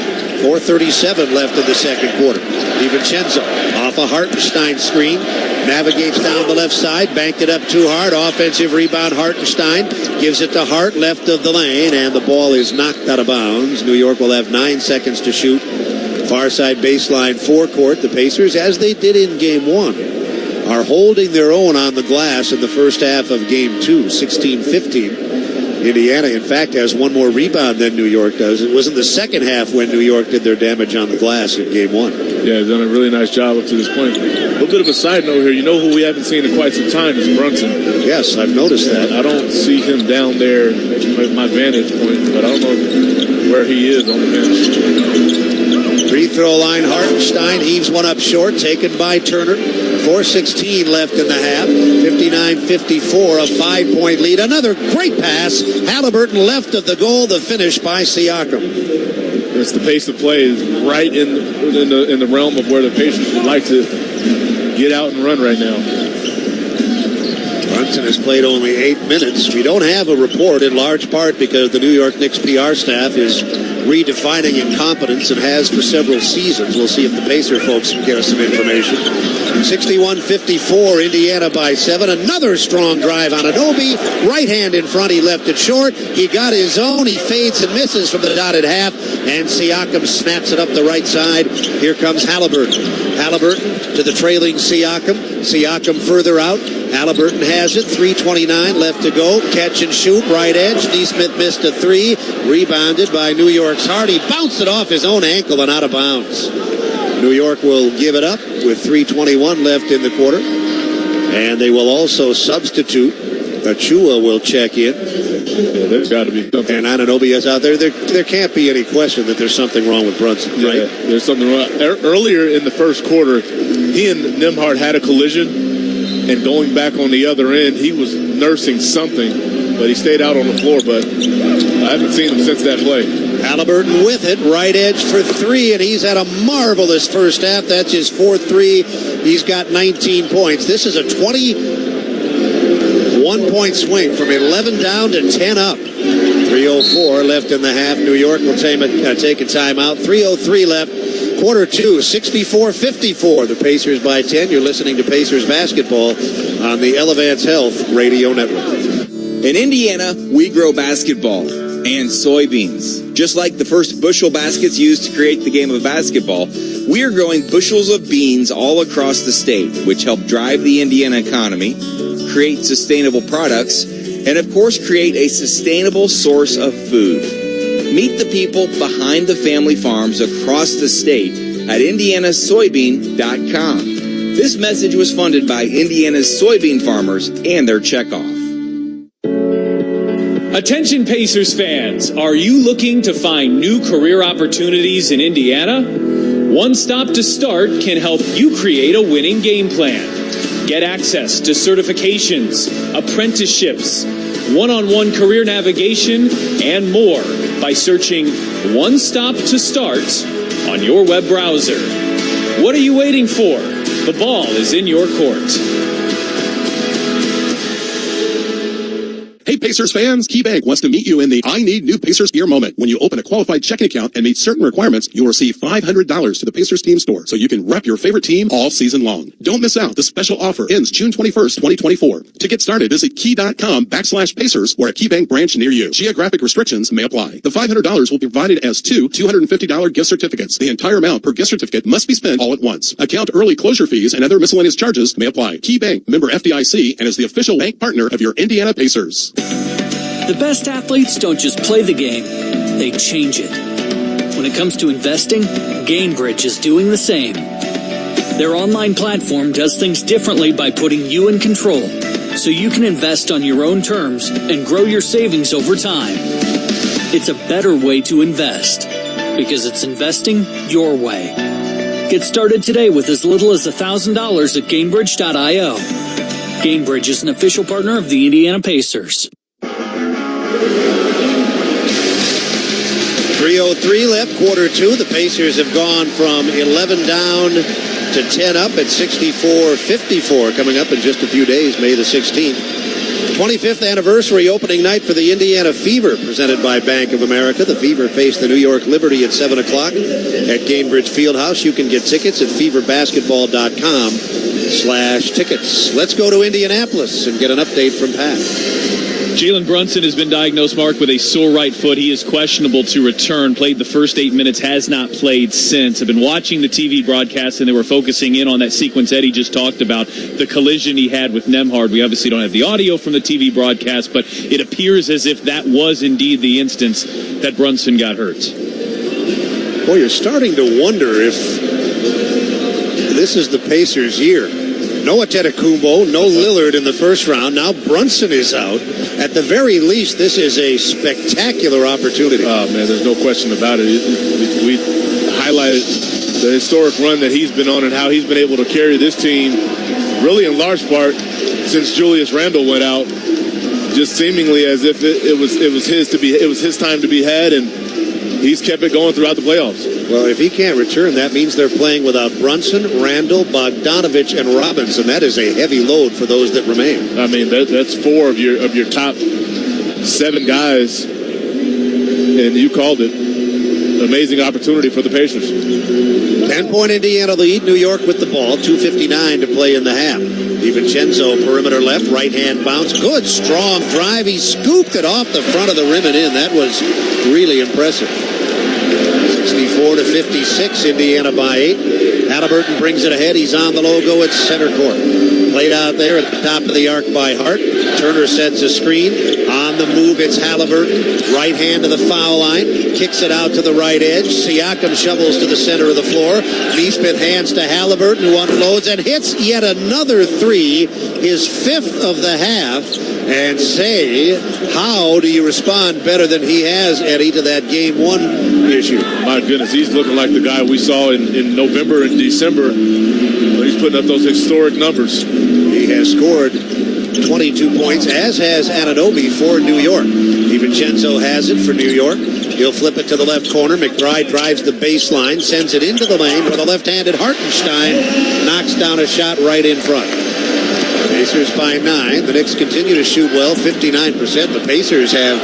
4:37 left in the second quarter. DiVincenzo off a Hartenstein screen. Navigates down the left side. Banked it up too hard. Offensive rebound, Hartenstein. Gives it to Hart, left of the lane. And the ball is knocked out of bounds. New York will have 9 seconds to shoot. Far side baseline forecourt. The Pacers, as they did in Game 1, are holding their own on the glass in the first half of Game 2, 16-15. Indiana, in fact, has one more rebound than New York does. It was in the second half when New York did their damage on the glass in Game 1. Yeah, they've done a really nice job up to this point. A little bit of a side note here. You know who we haven't seen in quite some time is Brunson. Yes, I've noticed that. I don't see him down there at my vantage point, but I don't know where he is on the bench. Free throw line, Hartenstein heaves one up short, taken by Turner. 4:16 left in the half. 59-54, a 5-point lead. Another great pass. Haliburton left of the goal. The finish by Siakam. It's the pace of play is right in the realm of where the Pacers would like to get out and run right now. Brunson has played only 8 minutes. We don't have a report in large part because the New York Knicks PR staff is redefining incompetence and has for several seasons. We'll see if the Pacer folks can get us some information. 61-54, Indiana by 7. Another strong drive on Anunoby. Right hand in front. He left it short. He got his own. He fades and misses from the dotted half. And Siakam snaps it up the right side. Here comes Haliburton. Haliburton to the trailing Siakam. Siakam further out. Haliburton has it. 3:29 left to go. Catch and shoot. Right edge. Neesmith missed a 3. Rebounded by New York's Hart. He bounced it off his own ankle and out of bounds. New York will give it up with 3:21 left in the quarter. And they will also substitute. Achua will check in. Yeah, there's got to be something. And Anunoby is out there. There can't be any question that there's something wrong with Brunson, right? Yeah, there's something wrong. Earlier in the first quarter, he and Nembhard had a collision. And going back on the other end, he was nursing something, but he stayed out on the floor. But I haven't seen him since that play. Haliburton with it, right edge for 3, and he's had a marvelous first half. That's his 4th 3. He's got 19 points. This is a 21-point swing from 11 down to 10 up. 3:04 left in the half. New York will take a timeout. 3:03 left. Quarter 2, 64-54. The Pacers by 10. You're listening to Pacers basketball on the Elevance Health Radio Network. In Indiana, we grow basketball and soybeans. Just like the first bushel baskets used to create the game of basketball, we are growing bushels of beans all across the state, which help drive the Indiana economy, create sustainable products, and of course create a sustainable source of food. Meet the people behind the family farms across the state at indianasoybean.com. This message was funded by Indiana's soybean farmers and their checkoff. Attention Pacers fans, are you looking to find new career opportunities in Indiana? One Stop to Start can help you create a winning game plan. Get access to certifications, apprenticeships, one-on-one career navigation, and more by searching One Stop to Start on your web browser. What are you waiting for? The ball is in your court. Hey Pacers fans, KeyBank wants to meet you in the I Need New Pacers Gear moment. When you open a qualified checking account and meet certain requirements, you'll receive $500 to the Pacers team store so you can rep your favorite team all season long. Don't miss out. The special offer ends June 21st, 2024. To get started, visit key.com/Pacers or a KeyBank branch near you. Geographic restrictions may apply. The $500 will be provided as 2 $250 gift certificates. The entire amount per gift certificate must be spent all at once. Account early closure fees and other miscellaneous charges may apply. KeyBank, member FDIC, and is the official bank partner of your Indiana Pacers. The best athletes don't just play the game, they change it. When it comes to investing, Gainbridge is doing the same. Their online platform does things differently by putting you in control, so you can invest on your own terms and grow your savings over time. It's a better way to invest, because it's investing your way. Get started today with as little as $1,000 at Gainbridge.io. Gainbridge is an official partner of the Indiana Pacers. 3:03 left, quarter two. The Pacers have gone from 11 down to 10 up at 64-54 coming up in just a few days, May the 16th. 25th anniversary opening night for the Indiana Fever, presented by Bank of America. The Fever face the New York Liberty at 7 o'clock at Gainbridge Fieldhouse. You can get tickets at feverbasketball.com/tickets. Let's go to Indianapolis and get an update from Pat. Jalen Brunson has been diagnosed, Mark, with a sore right foot. He is questionable to return. Played the first 8 minutes, has not played since. I've been watching the TV broadcast, and they were focusing in on that sequence Eddie just talked about, the collision he had with Nembhard. We obviously don't have the audio from the TV broadcast, but it appears as if that was indeed the instance that Brunson got hurt. Boy, you're starting to wonder if this is the Pacers' year. No Antetokounmpo, no Lillard in the first round. Now Brunson is out. At the very least, this is a spectacular opportunity. Oh, man, there's no question about it. We highlighted the historic run that he's been on and how he's been able to carry this team, really in large part, since Julius Randle went out, just seemingly as if it was his time to be had, and he's kept it going throughout the playoffs. Well, if he can't return, that means they're playing without Brunson, Randle, Bogdanovich, and Robinson. That is a heavy load for those that remain. I mean, that's four of your top 7 guys, and you called it. Amazing opportunity for the Pacers. 10-point Indiana lead. New York with the ball. 2:59 to play in the half. DiVincenzo, perimeter left, right-hand bounce. Good, strong drive. He scooped it off the front of the rim and in. That was really impressive. 64-56, Indiana by 8. Haliburton brings it ahead. He's on the logo at center court. Played out there at the top of the arc by Hart. Turner sets a screen. On the move, it's Haliburton. Right hand to the foul line. Kicks it out to the right edge. Siakam shovels to the center of the floor. Neesmith hands to Haliburton, who unloads and hits yet another three, his 5th of the half. And say, how do you respond better than he has, Eddie, to that game 1 issue? My goodness, he's looking like the guy we saw in November and December. He's putting up those historic numbers. He has scored 22 points, as has Anunoby for New York. DiVincenzo has it for New York. He'll flip it to the left corner. McBride drives the baseline, sends it into the lane where the left-handed Hartenstein knocks down a shot right in front. Pacers by 9. The Knicks continue to shoot well, 59%. The Pacers have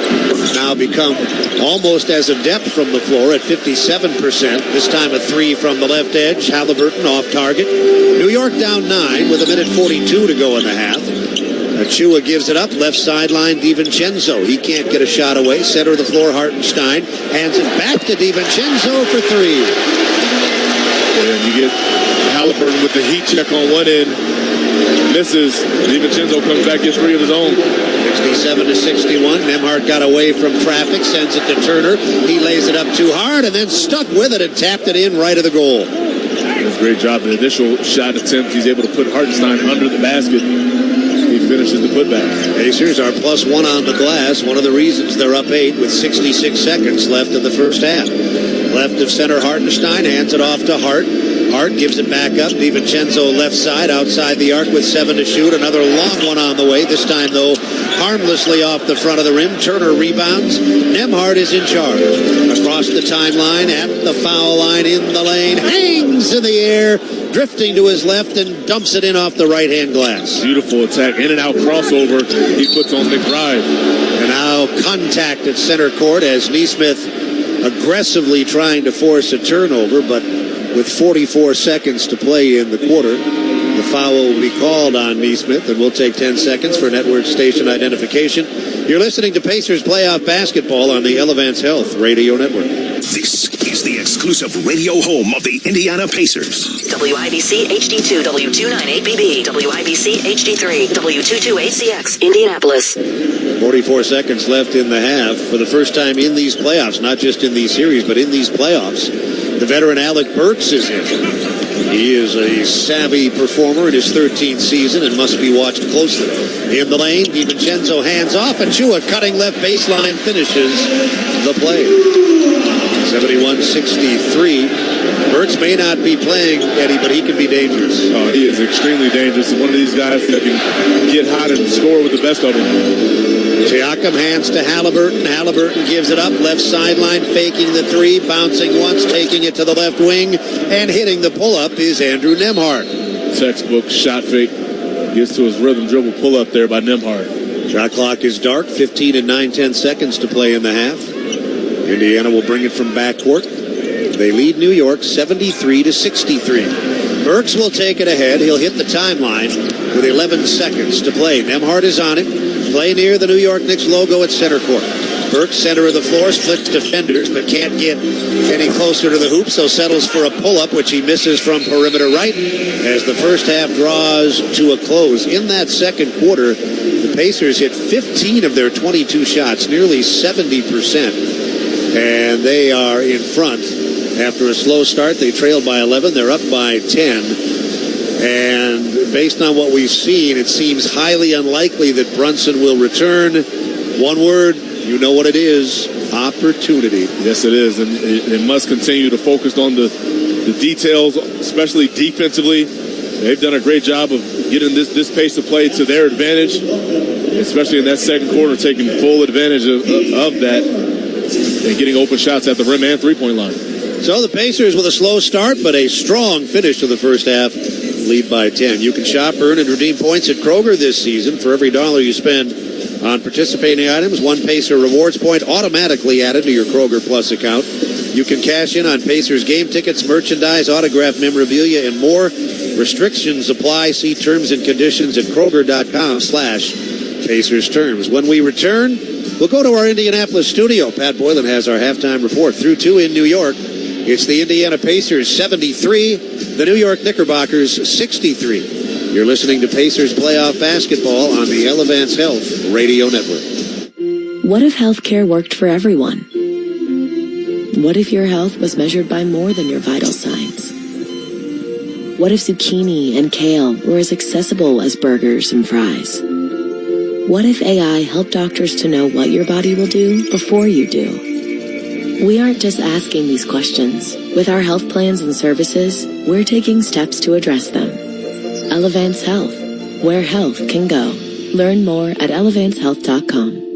now become almost as adept from the floor at 57%. This time a 3 from the left edge. Haliburton off target. New York down 9 with 1:42 to go in the half. Achua gives it up. Left sideline, DiVincenzo. He can't get a shot away. Center of the floor, Hartenstein. Hands it back to DiVincenzo for 3. And you get Haliburton with the heat check on one end. Misses. DiVincenzo comes back, gets 3 of his own. 67-61. Nembhard got away from traffic, sends it to Turner. He lays it up too hard and then stuck with it and tapped it in right of the goal. That's a great job. The initial shot attempt, he's able to put Hartenstein under the basket. He finishes the putback. Pacers are +1 on the glass. One of the reasons they're up 8 with 66 seconds left in the first half. Left of center, Hartenstein hands it off to Hart. Hart gives it back up. DiVincenzo left side, outside the arc with 7 to shoot. Another long one on the way. This time, though, harmlessly off the front of the rim. Turner rebounds. Nembhard is in charge. Across the timeline, at the foul line, in the lane. Hangs in the air, drifting to his left and dumps it in off the right-hand glass. Beautiful attack. In and out crossover. He puts on McBride. And now contact at center court as Neesmith aggressively trying to force a turnover, but with 44 seconds to play in the quarter, the foul will be called on Neesmith, and we'll take 10 seconds for network station identification. You're listening to Pacers playoff basketball on the Elevance Health Radio Network. This is the exclusive radio home of the Indiana Pacers. WIBC HD2, W298BB, WIBC HD3, W228CX, Indianapolis. 44 seconds left in the half. For the first time in these playoffs, not just in these series, but in these playoffs, the veteran Alec Burks is in. He is a savvy performer in his 13th season and must be watched closely. In the lane, DiVincenzo hands off. Achua cutting left baseline finishes the play. 71-63. Burks may not be playing, Eddie, but he can be dangerous. Oh, he is extremely dangerous. One of these guys that can get hot and score with the best of them. Siakam hands to Haliburton. Haliburton gives it up. Left sideline, faking the three, bouncing once, taking it to the left wing, and hitting the pull-up is Andrew Nembhard. Textbook shot fake. Gets to his rhythm dribble pull-up there by Nembhard. Shot clock is dark. 15 and 9/10 seconds to play in the half. Indiana will bring it from backcourt. They lead New York 73-63. Burks will take it ahead. He'll hit the timeline with 11 seconds to play. Nembhard is on it. Play near the New York Knicks logo at center court. Burks, center of the floor, splits defenders, but can't get any closer to the hoop, so settles for a pull-up, which he misses from perimeter right as the first half draws to a close. In that second quarter, the Pacers hit 15 of their 22 shots, nearly 70%, and they are in front. After a slow start, they trailed by 11. They're up by 10. And based on what we've seen, it seems highly unlikely that Brunson will return. One word, you know what it is: opportunity. Yes, it is. And it must continue to focus on the details, especially defensively. They've done a great job of getting this pace of play to their advantage, especially in that second quarter, taking full advantage of that and getting open shots at the rim and three-point line. So the Pacers with a slow start, but a strong finish to the first half, lead by 10. You can shop, earn, and redeem points at Kroger this season. For every $1 you spend on participating items, one Pacer rewards point automatically added to your Kroger Plus account. You can cash in on Pacers game tickets, merchandise, autographed memorabilia, and more. Restrictions apply. See terms and conditions at Kroger.com/Pacers terms. When we return, we'll go to our Indianapolis studio. Pat Boylan has our halftime report. Through 2 in New York. It's the Indiana Pacers 73, the New York Knickerbockers 63. You're listening to Pacers playoff basketball on the Elevance Health Radio Network. What if healthcare worked for everyone? What if your health was measured by more than your vital signs? What if zucchini and kale were as accessible as burgers and fries? What if AI helped doctors to know what your body will do before you do? We aren't just asking these questions. With our health plans and services, we're taking steps to address them. Elevance Health, where health can go. Learn more at elevancehealth.com.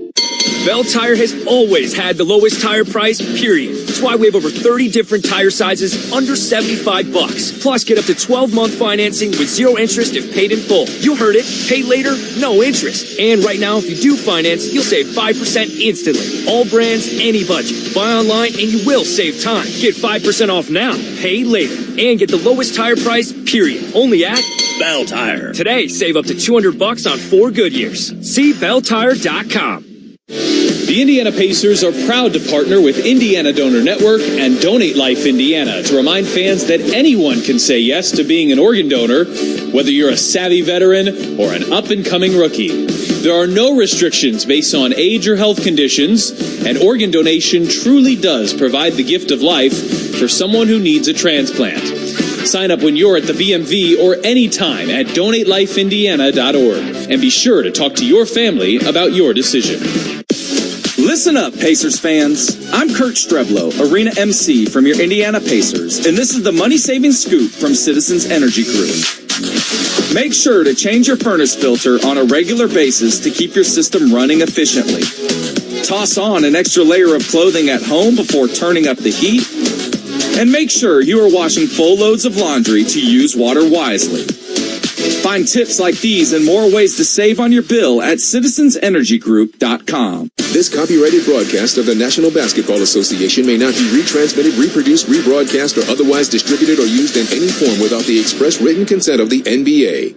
Bell Tire has always had the lowest tire price, period. That's why we have over 30 different tire sizes under $75. Plus, get up to 12-month financing with zero interest if paid in full. You heard it. Pay later, no interest. And right now, if you do finance, you'll save 5% instantly. All brands, any budget. Buy online and you will save time. Get 5% off now, pay later. And get the lowest tire price, period. Only at Bell Tire. Today, save up to $200 on 4 Goodyears. See belltire.com. The Indiana Pacers are proud to partner with Indiana Donor Network and Donate Life Indiana to remind fans that anyone can say yes to being an organ donor, whether you're a savvy veteran or an up-and-coming rookie. There are no restrictions based on age or health conditions, and organ donation truly does provide the gift of life for someone who needs a transplant. Sign up when you're at the BMV or anytime at DonateLifeIndiana.org, and be sure to talk to your family about your decision. Listen up, Pacers fans. I'm Kurt Streblow, Arena MC from your Indiana Pacers, and this is the money-saving scoop from Citizens Energy Group. Make sure to change your furnace filter on a regular basis to keep your system running efficiently. Toss on an extra layer of clothing at home before turning up the heat. And make sure you are washing full loads of laundry to use water wisely. Find tips like these and more ways to save on your bill at citizensenergygroup.com. This copyrighted broadcast of the National Basketball Association may not be retransmitted, reproduced, rebroadcast, or otherwise distributed or used in any form without the express written consent of the NBA.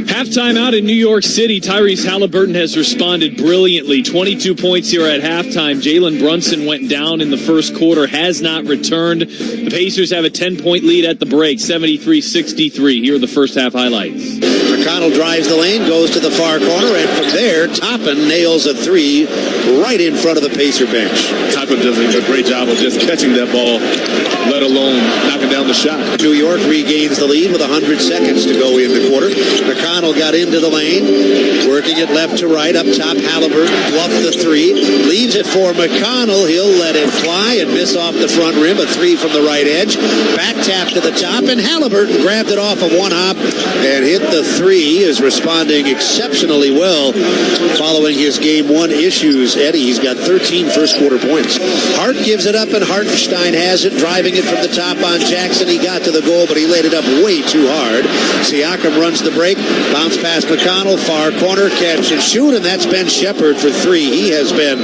Halftime out in New York City. Tyrese Haliburton has responded brilliantly. 22 points here at halftime. Jalen Brunson went down in the first quarter, has not returned. The Pacers have a 10-point lead at the break, 73-63. Here are the first half highlights. McConnell drives the lane, goes to the far corner, and from there, Toppin nails a three right in front of the Pacer bench. Toppin does a great job of just catching that ball, let alone knocking down the shot. New York regains the lead with 100 seconds to go in the quarter. McConnell McConnell got into the lane, working it left to right, up top Haliburton, bluffed the three, leaves it for McConnell. He'll let it fly and miss off the front rim, a three from the right edge, back tap to the top, and Haliburton grabbed it off of one hop and hit the three. He is responding exceptionally well following his game one issues. Eddie, he's got 13 first quarter points. Hart gives it up, and Hartenstein has it, driving it from the top on Jackson. He got to the goal, but he laid it up way too hard. Siakam runs the break, bounce past McConnell, far corner, catch and shoot, and that's Ben Shepherd for three. He has been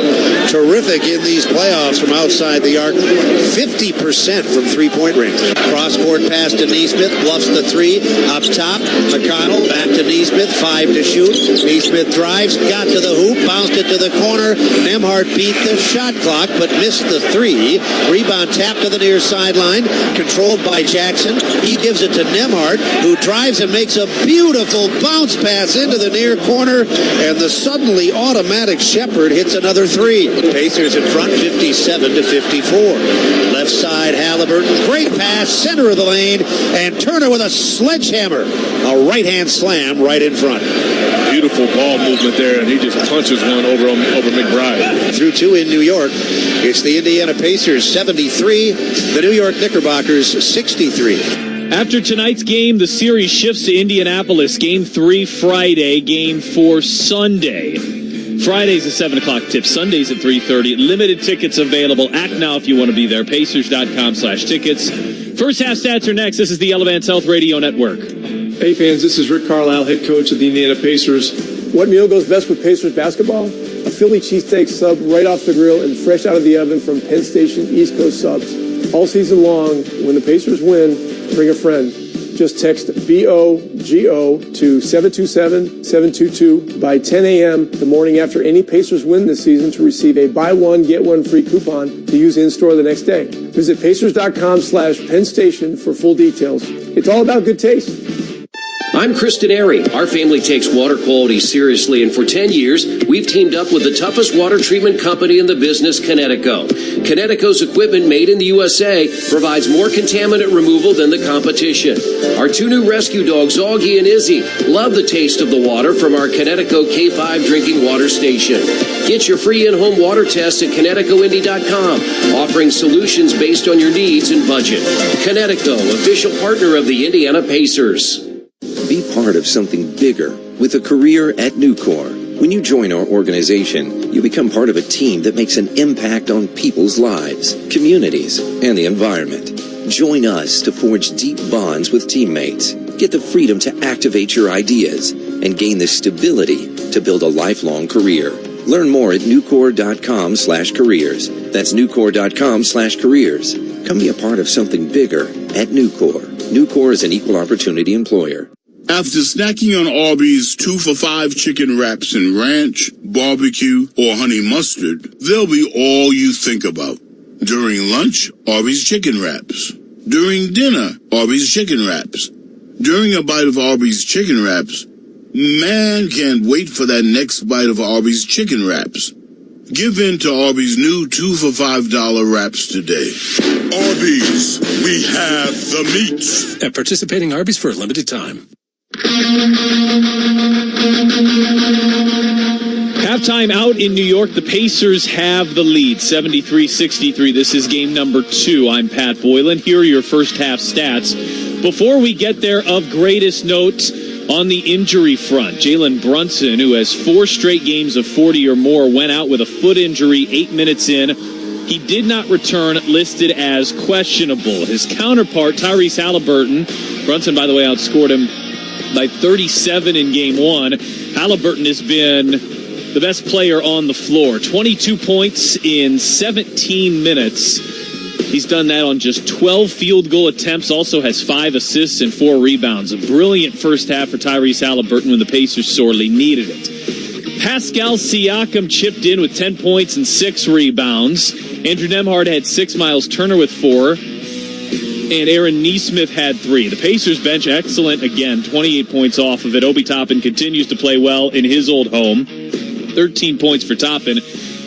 terrific in these playoffs from outside the arc, 50% from three-point range. Cross-court pass to Neesmith, bluffs the three, up top, McConnell, back to Neesmith, 5 to shoot. Neesmith drives, got to the hoop, bounced it to the corner. Nembhard beat the shot clock, but missed the three. Rebound tap to the near sideline, controlled by Jackson. He gives it to Nembhard, who drives and makes a beautiful bounce pass into the near corner, and the suddenly automatic Shepherd hits another three. Pacers in front, 57-54. Left side, Haliburton, great pass, center of the lane, and Turner with a sledgehammer. A right-hand slam right in front. Beautiful ball movement there, and he just punches one over McBride. Through two in New York, it's the Indiana Pacers 73, the New York Knickerbockers 63. After tonight's game, the series shifts to Indianapolis. Game 3 Friday, Game 4 Sunday. Friday's a 7 o'clock tip. Sunday's at 3:30. Limited tickets available. Act now if you want to be there. Pacers.com/tickets. First half stats are next. This is the Elevance Health Radio Network. Hey fans, this is Rick Carlisle, head coach of the Indiana Pacers. What meal goes best with Pacers basketball? A Philly cheesesteak sub right off the grill and fresh out of the oven from Penn Station East Coast Subs. All season long, when the Pacers win, bring a friend. Just text BOGO to 727-722 by 10 a.m. the morning after any Pacers win this season to receive a buy one, get one free coupon to use in-store the next day. Visit Pacers.com/Penn Station for full details. It's all about good taste. I'm Kristen Airy. Our family takes water quality seriously, and for 10 years, we've teamed up with the toughest water treatment company in the business, Connecticut. Connecticut's equipment made in the USA provides more contaminant removal than the competition. Our two new rescue dogs, Augie and Izzy, love the taste of the water from our Connecticut K5 drinking water station. Get your free in-home water test at ConnecticutIndy.com, offering solutions based on your needs and budget. Connecticut, official partner of the Indiana Pacers. Be part of something bigger with a career at Nucor. When you join our organization, you become part of a team that makes an impact on people's lives, communities, and the environment. Join us to forge deep bonds with teammates, get the freedom to activate your ideas, and gain the stability to build a lifelong career. Learn more at Nucor.com/careers. That's Nucor.com/careers. Come be a part of something bigger at Nucor. Nucor is an equal opportunity employer. After snacking on Arby's 2 for $5 chicken wraps and ranch, barbecue, or honey mustard, they'll be all you think about. During lunch, Arby's chicken wraps. During dinner, Arby's chicken wraps. During a bite of Arby's chicken wraps, man can't wait for that next bite of Arby's chicken wraps. Give in to Arby's new 2 for $5 wraps today. Arby's, we have the meats. At participating Arby's for a limited time. Halftime out in New York. The Pacers have the lead, 73-63. This is game number 2. I'm Pat Boylan. Here are your first half stats. Before we get there, of greatest note on the injury front, Jalen Brunson, who has 4 straight games of 40 or more, went out with a foot injury 8 minutes in. He did not return, listed as questionable. His counterpart, Tyrese Haliburton, Brunson, by the way, outscored him by 37 in game 1. Haliburton has been the best player on the floor. 22 points in 17 minutes. He's done that on just 12 field goal attempts, also has 5 assists and 4 rebounds. A brilliant first half for Tyrese Haliburton when the Pacers sorely needed it. Pascal Siakam chipped in with 10 points and 6 rebounds. Andrew Nembhard had 6, Miles Turner with 4. And Aaron Neesmith had 3. The Pacers bench excellent again, 28 points off of it. Obi Toppin continues to play well in his old home. 13 points for Toppin.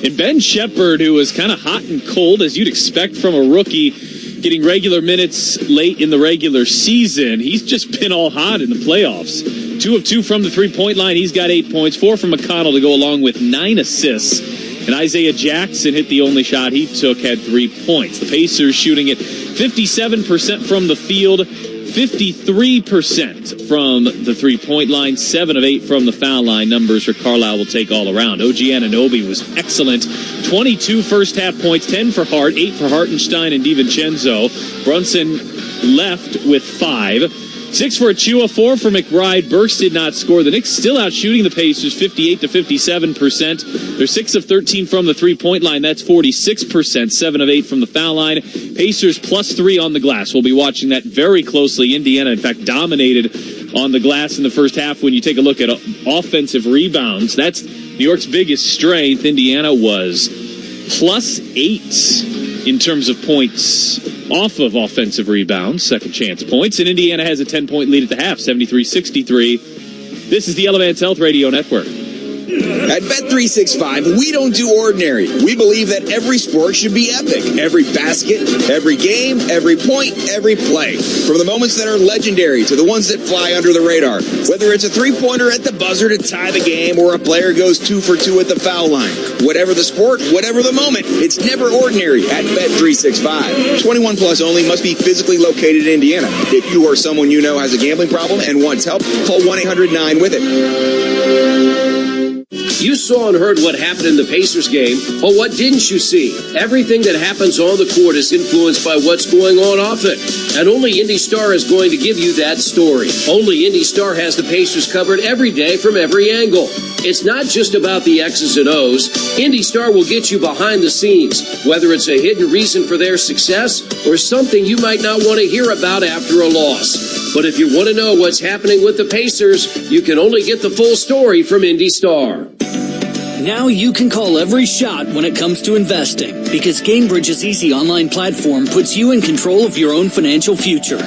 And Ben Shepherd, who was kind of hot and cold, as you'd expect from a rookie, getting regular minutes late in the regular season. He's just been all hot in the playoffs. 2 of 2 from the three-point line. He's got 8 points, 4 from McConnell to go along with 9 assists. And Isaiah Jackson hit the only shot he took, had 3 points. The Pacers shooting at 57% from the field, 53% from the three-point line, 7 of 8 from the foul line. Numbers for Carlisle will take all around. OG Anunoby was excellent. 22 first-half points, 10 for Hart, 8 for Hartenstein and DiVincenzo. Brunson left with 5. 6 for Achua, 4 for McBride. Burks did not score. The Knicks still out shooting the Pacers 58 to 57%. They're 6 of 13 from the three-point line. That's 46%. 7 of 8 from the foul line. Pacers +3 on the glass. We'll be watching that very closely. Indiana, in fact, dominated on the glass in the first half. When you take a look at offensive rebounds, that's New York's biggest strength. Indiana was +8 in terms of points off of offensive rebounds, second chance points, and Indiana has a 10-point lead at the half, 73-63. This is the Elevance Health Radio Network. At Bet365, we don't do ordinary. We believe that every sport should be epic. Every basket, every game, every point, every play. From the moments that are legendary to the ones that fly under the radar. Whether it's a three-pointer at the buzzer to tie the game or a player goes 2 for 2 at the foul line. Whatever the sport, whatever the moment, it's never ordinary at Bet365. 21 plus only, must be physically located in Indiana. If you or someone you know has a gambling problem and wants help, call 1-800-9-WITH-IT. You saw and heard what happened in the Pacers game, but what didn't you see? Everything that happens on the court is influenced by what's going on off it. And only Indy Star is going to give you that story. Only Indy Star has the Pacers covered every day from every angle. It's not just about the X's and O's. Indy Star will get you behind the scenes, whether it's a hidden reason for their success or something you might not want to hear about after a loss. But if you want to know what's happening with the Pacers, you can only get the full story from Indy Star. Now you can call every shot when it comes to investing, because GameBridge's easy online platform puts you in control of your own financial future.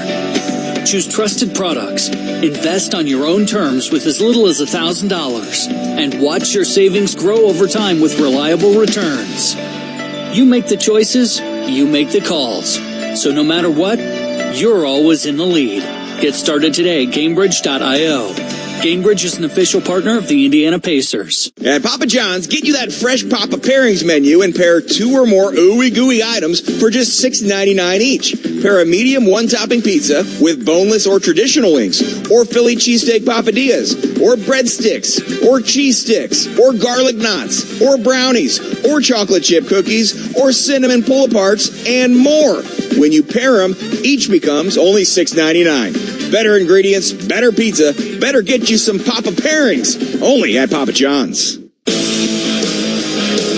Choose trusted products, invest on your own terms with as little as $1,000, and watch your savings grow over time with reliable returns. You make the choices, you make the calls. So no matter what, you're always in the lead. Get started today at GameBridge.io. GameBridge is an official partner of the Indiana Pacers. At Papa John's, get you that fresh Papa Pairings menu and pair 2 or more ooey-gooey items for just $6.99 each. Pair a medium one-topping pizza with boneless or traditional wings, or Philly cheesesteak papadillas, or breadsticks, or cheese sticks, or garlic knots, or brownies, or chocolate chip cookies, or cinnamon pull-aparts, and more. When you pair them, each becomes only $6.99. Better ingredients, better pizza, better get you some Papa Pairings. Only at Papa John's.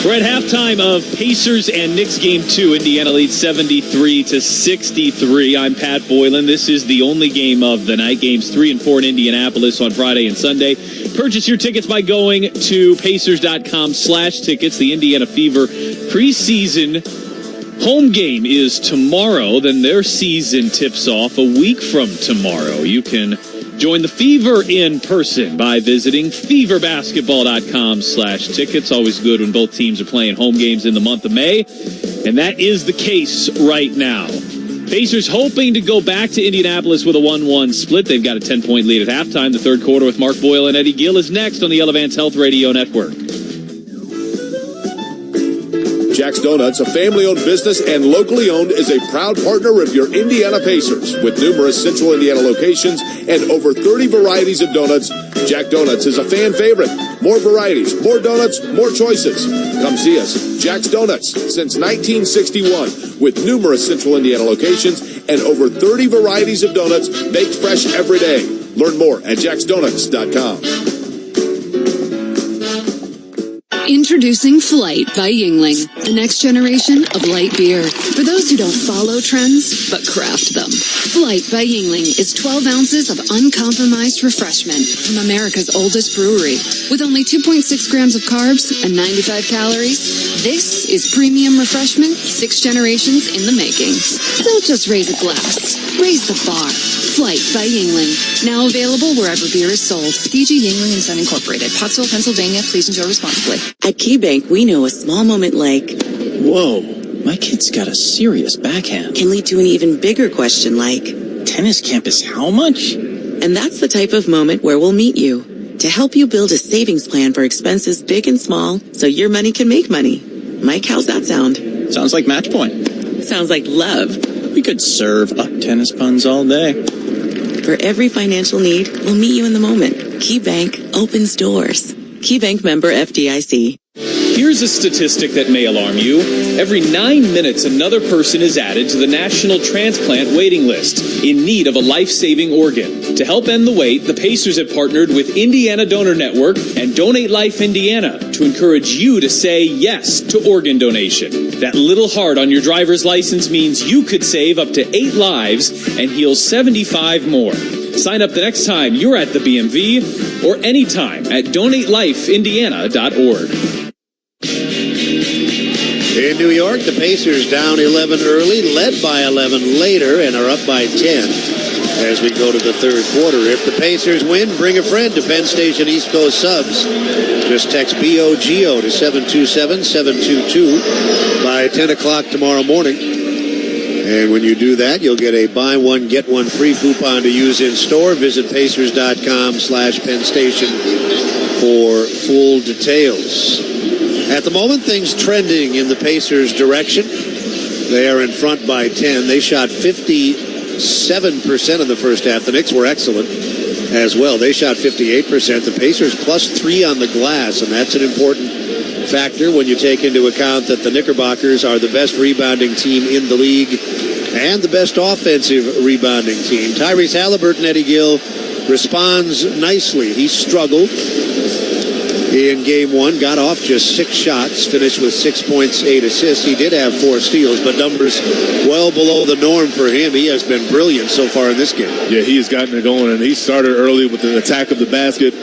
We're at halftime of Pacers and Knicks game 2. Indiana leads 73-63. I'm Pat Boylan. This is the only game of the night. Games 3 and 4 in Indianapolis on Friday and Sunday. Purchase your tickets by going to Pacers.com/tickets. The Indiana Fever preseason home game is tomorrow. Then their season tips off a week from tomorrow. You can join the Fever in person by visiting feverbasketball.com/tickets. Always good when both teams are playing home games in the month of May. And that is the case right now. Pacers hoping to go back to Indianapolis with a 1-1 split. They've got a 10-point lead at halftime. The third quarter with Mark Boyle and Eddie Gill is next on the Elevance Health Radio Network. Jack's Donuts, a family-owned business and locally owned, is a proud partner of your Indiana Pacers. With numerous central Indiana locations and over 30 varieties of donuts, Jack Donuts is a fan favorite. More varieties, more donuts, more choices. Come see us. Jack's Donuts, since 1961, with numerous central Indiana locations and over 30 varieties of donuts baked fresh every day. Learn more at jacksdonuts.com. Introducing Flight by Yuengling, the next generation of light beer. For those who don't follow trends, but craft them. Flight by Yuengling is 12 ounces of uncompromised refreshment from America's oldest brewery. With only 2.6 grams of carbs and 95 calories, this is premium refreshment 6 generations in the making. Don't just raise a glass, raise the bar. Flight by Yuengling, now available wherever beer is sold. DG Yuengling & Son Incorporated, Pottsville, Pennsylvania. Please enjoy responsibly. At KeyBank, we know a small moment like, whoa, my kid's got a serious backhand. Can lead to an even bigger question like, tennis campus how much? And that's the type of moment where we'll meet you to help you build a savings plan for expenses big and small so your money can make money. Mike, how's that sound? Sounds like match point. Sounds like love. We could serve up tennis puns all day. For every financial need, we'll meet you in the moment. KeyBank opens doors. KeyBank member FDIC. Here's a statistic that may alarm you. Every 9 minutes, another person is added to the National Transplant Waiting List in need of a life-saving organ. To help end the wait, the Pacers have partnered with Indiana Donor Network and Donate Life Indiana to encourage you to say yes to organ donation. That little heart on your driver's license means you could save up to 8 lives and heal 75 more. Sign up the next time you're at the BMV or anytime at donatelifeindiana.org. In New York, the Pacers down 11 early, led by 11 later, and are up by 10 as we go to the third quarter. If the Pacers win, bring a friend to Penn Station East Coast Subs. Just text BOGO to 727-722 by 10 o'clock tomorrow morning. And when you do that, you'll get a buy one, get one free coupon to use in store. Visit Pacers.com/Penn Station for full details. At the moment, things trending in the Pacers' direction. They are in front by 10. They shot 57% in the first half. The Knicks were excellent as well. They shot 58%. The Pacers +3 on the glass, and that's an important factor when you take into account that the Knickerbockers are the best rebounding team in the league and the best offensive rebounding team. Tyrese Haliburton, Eddie Gill, responds nicely. He struggled in game one, got off just 6 shots, finished with 6 points, 8 assists. He did have 4 steals, but numbers well below the norm for him. He has been brilliant so far in this game. Yeah, he has gotten it going, and he started early with the attack of the basket.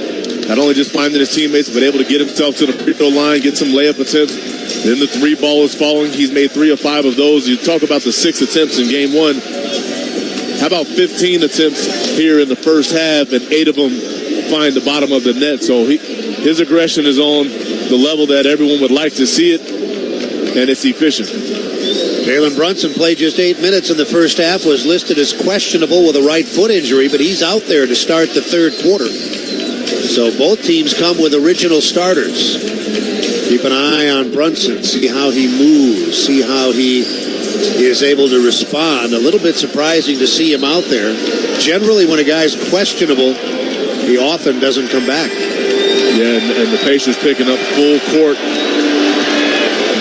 Not only just finding his teammates, but able to get himself to the free throw line, get some layup attempts. Then the 3 ball is falling. He's made 3 of 5 of those. You talk about the 6 attempts in game one. How about 15 attempts here in the first half, and 8 of them find the bottom of the net. So his aggression is on the level that everyone would like to see it, and it's efficient. Jalen Brunson played just 8 minutes in the first half, was listed as questionable with a right foot injury, but he's out there to start the third quarter. So both teams come with original starters. Keep an eye on Brunson, see how he moves, see how he is able to respond. A little bit surprising to see him out there. Generally, when a guy's questionable, he often doesn't come back. Yeah, and the Pacers picking up full court.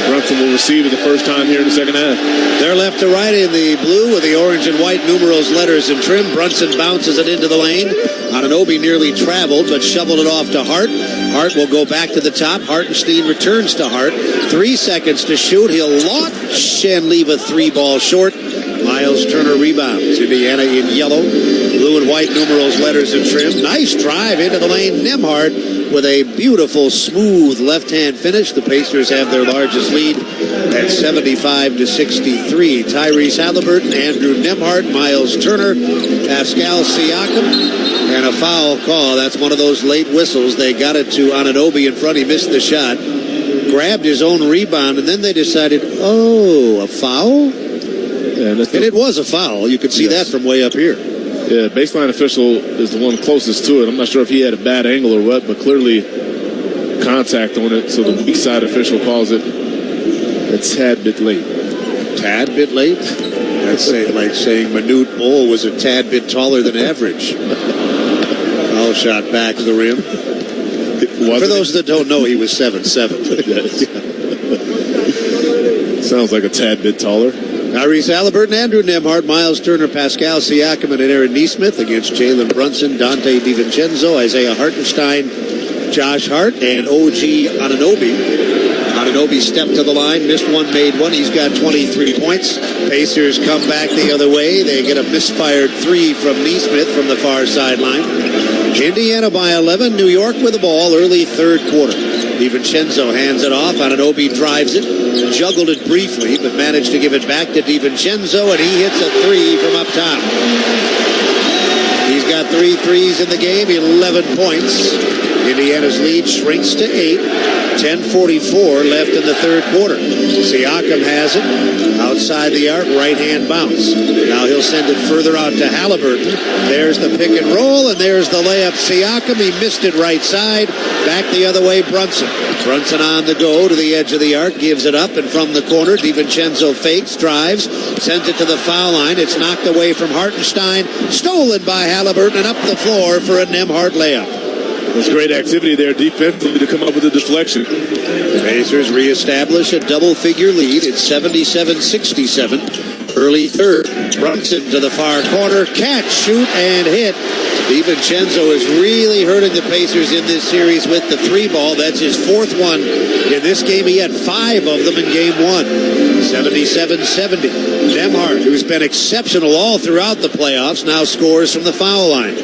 Brunson will receive it the first time here in the second half. They're left to right in the blue with the orange and white numerals, letters, and trim. Brunson bounces it into the lane. Anunoby nearly traveled, but shoveled it off to Hart. Hart will go back to the top. Hartenstein returns to Hart. 3 seconds to shoot. He'll launch and leave a 3 ball short. Miles Turner rebounds. Indiana in yellow. Blue and white numerals, letters, and trim. Nice drive into the lane. Nembhard with a beautiful, smooth left-hand finish. The Pacers have their largest lead at 75-63. Tyrese Haliburton, Andrew Nembhard, Miles Turner, Pascal Siakam, and a foul call. That's one of those late whistles. They got it to Anunoby in front. He missed the shot. Grabbed his own rebound, and then they decided, a foul? Yeah, and it was a foul. You could see that from way up here. Yeah, baseline official is the one closest to it. I'm not sure if he had a bad angle or what, but clearly contact on it. So the weak side official calls it a tad bit late. Tad bit late? That's like saying Manute Bol was a tad bit taller than average. Foul shot back to the rim. For those that don't know, he was 7'7". Sounds like a tad bit taller. Tyrese Haliburton, Andrew Nembhard, Miles Turner, Pascal Siakam, and Aaron Nesmith against Jalen Brunson, Dante DiVincenzo, Isaiah Hartenstein, Josh Hart, and OG Anunoby. Anunoby stepped to the line, missed one, made one. He's got 23 points. Pacers come back the other way. They get a misfired 3 from Nesmith from the far sideline. Indiana by 11. New York with the ball early third quarter. DiVincenzo hands it off. Anunoby drives it. Juggled it briefly, but managed to give it back to DiVincenzo, and he hits a 3 from up top. He's got 3 threes in the game, 11 points. Indiana's lead shrinks to 8. 10:44 left in the third quarter. Siakam has it. Outside the arc, right-hand bounce. Now he'll send it further out to Haliburton. There's the pick and roll, and there's the layup. Siakam, he missed it right side. Back the other way, Brunson. Brunson on the go to the edge of the arc, gives it up, and from the corner, DiVincenzo fakes, drives, sends it to the foul line. It's knocked away from Hartenstein, stolen by Haliburton, and up the floor for a Nembhard layup. There's great activity there defensively to come up with a deflection. Pacers reestablish a double-figure lead. It's 77-67. Early third. Brunson to the far corner. Catch, shoot, and hit. DiVincenzo is really hurting the Pacers in this series with the three ball. That's his fourth one in this game. He had 5 of them in game 1. 77-70. Nembhard, who's been exceptional all throughout the playoffs, now scores from the foul line.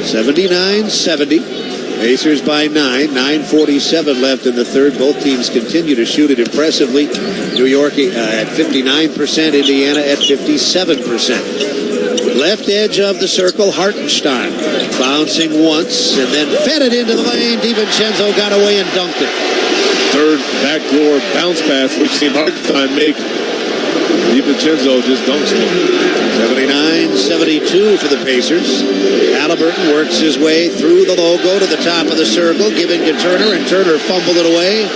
79-70. Pacers by 9. 9:47 left in the third. Both teams continue to shoot it impressively. New York at 59%, Indiana at 57%. Left edge of the circle, Hartenstein. Bouncing once and then fed it into the lane. DiVincenzo got away and dunked it. Third backdoor bounce pass we've seen Hartenstein make. DiVincenzo just dunks it. 79-72 for the Pacers. Haliburton works his way through the logo to the top of the circle, giving to Turner, and Turner fumbled it away.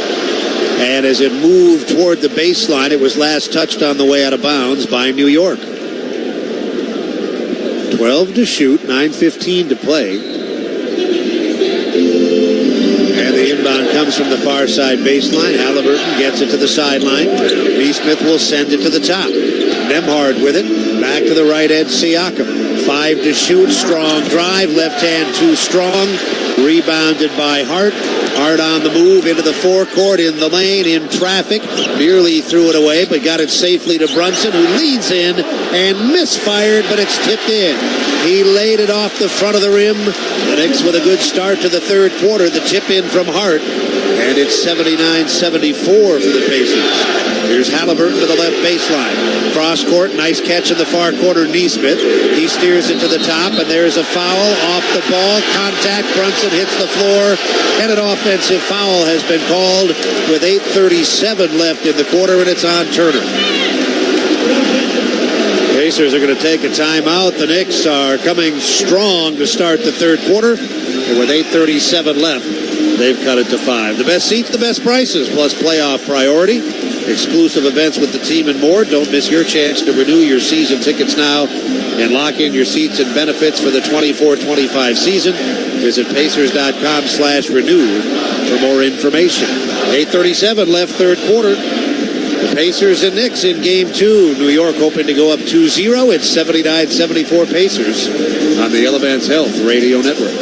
And as it moved toward the baseline, it was last touched on the way out of bounds by New York. 12 to shoot, 9:15 to play. And the inbound comes from the far side baseline. Haliburton gets it to the sideline. Neesmith will send it to the top. Nembhard with it. Back to the right edge, Siakam. 5 to shoot, strong drive, left hand too strong. Rebounded by Hart. Hart on the move into the forecourt, in the lane, in traffic. Nearly threw it away, but got it safely to Brunson, who leads in and misfired, but it's tipped in. He laid it off the front of the rim. The Knicks with a good start to the third quarter. The tip in from Hart, and it's 79-74 for the Pacers. Here's Haliburton to the left baseline. Cross court, nice catch in the far corner, Neesmith. He steers it to the top, and there's a foul off the ball. Contact, Brunson hits the floor, and an offensive foul has been called with 8:37 left in the quarter, and it's on Turner. Pacers are going to take a timeout. The Knicks are coming strong to start the third quarter, and with 8:37 left, they've cut it to 5. The best seats, the best prices, plus playoff priority. Exclusive events with the team and more. Don't miss your chance to renew your season tickets now and lock in your seats and benefits for the 24-25 season. Visit Pacers.com/renew for more information. 8:37 left third quarter. The Pacers and Knicks in game 2. New York hoping to go up 2-0. It's 79-74 Pacers on the Elevance Health Radio Network.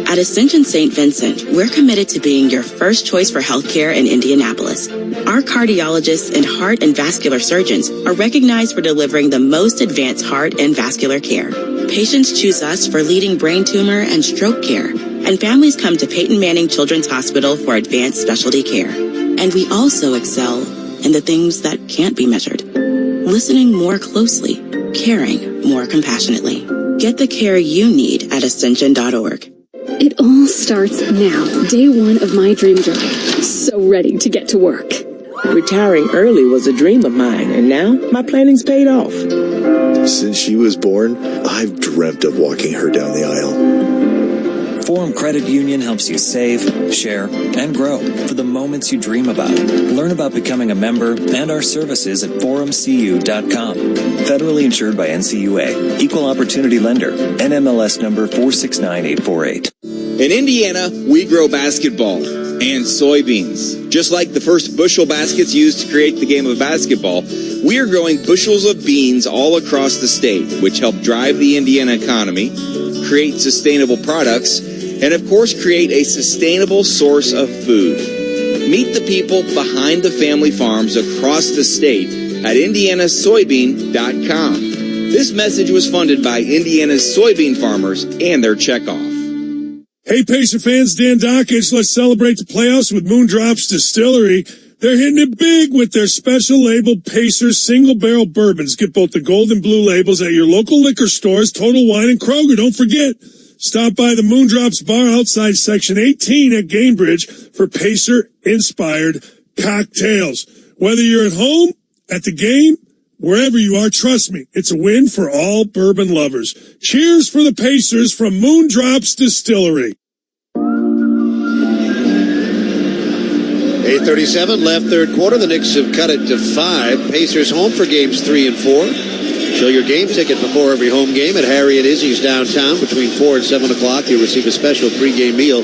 At Ascension St. Vincent, we're committed to being your first choice for healthcare in Indianapolis. Our cardiologists and heart and vascular surgeons are recognized for delivering the most advanced heart and vascular care. Patients choose us for leading brain tumor and stroke care, and families come to Peyton Manning Children's Hospital for advanced specialty care. And we also excel in the things that can't be measured. Listening more closely, caring more compassionately. Get the care you need at ascension.org. It all starts now, day 1 of my dream job. So ready to get to work. Retiring early was a dream of mine, and now my planning's paid off. Since she was born, I've dreamt of walking her down the aisle. Forum Credit Union helps you save, share, and grow for the moments you dream about. Learn about becoming a member and our services at forumcu.com. Federally insured by NCUA. Equal Opportunity Lender. NMLS number 469848. In Indiana, we grow basketball and soybeans. Just like the first bushel baskets used to create the game of basketball, we are growing bushels of beans all across the state, which help drive the Indiana economy, create sustainable products, and of course create a sustainable source of food. Meet the people behind the family farms across the state at indianasoybean.com. This message was funded by Indiana's soybean farmers and their checkoff. Hey, Pacer fans, Dan Dockage. Let's celebrate the playoffs with Moondrops Distillery. They're hitting it big with their special label Pacers single barrel bourbons. Get both the gold and blue labels at your local liquor stores, Total Wine and Kroger. Don't forget, Stop by the Moondrops Bar outside Section 18 at Gamebridge for Pacer-inspired cocktails. Whether you're at home, at the game, wherever you are, trust me, it's a win for all bourbon lovers. Cheers for the Pacers from Moondrops Distillery. 8:37 left third quarter. The Knicks have cut it to 5. Pacers home for games 3 and 4. Show your game ticket before every home game at Harry and Izzy's downtown between 4 and 7 o'clock. You'll receive a special pregame meal.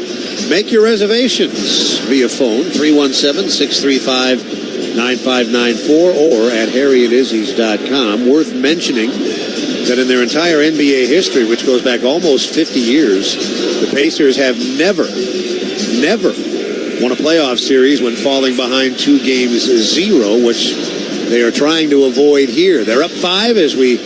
Make your reservations via phone 317-635-9594 or at harryandizzies.com. Worth mentioning that in their entire NBA history, which goes back almost 50 years, the Pacers have never won a playoff series when falling behind 2-0, which they are trying to avoid here. They're up 5 as we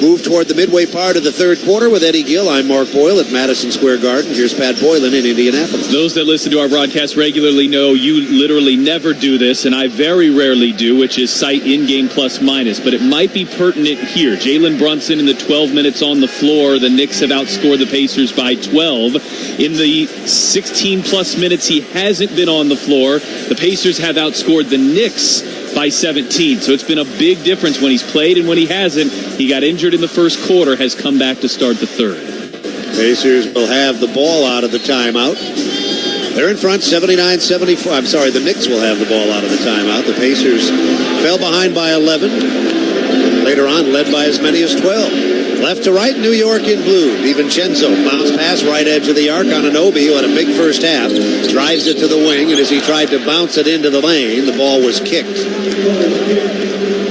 move toward the midway part of the third quarter with Eddie Gill. I'm Mark Boyle at Madison Square Garden. Here's Pat Boylan in Indianapolis. Those that listen to our broadcast regularly know you literally never do this, and I very rarely do, which is cite in-game plus-minus. But it might be pertinent here. Jalen Brunson in the 12 minutes on the floor. The Knicks have outscored the Pacers by 12. In the 16-plus minutes he hasn't been on the floor, the Pacers have outscored the Knicks by 17. So it's been a big difference when he's played and when he hasn't. He got injured in the first quarter, has come back to start the third. Pacers will have the ball out of the timeout. They're in front 79-74. I'm sorry, the Knicks will have the ball out of the timeout. The Pacers fell behind by 11. Later on, led by as many as 12. Left to right, New York in blue. DiVincenzo, bounce pass, right edge of the arc on Anunoby, who had a big first half. Drives it to the wing, and as he tried to bounce it into the lane, the ball was kicked.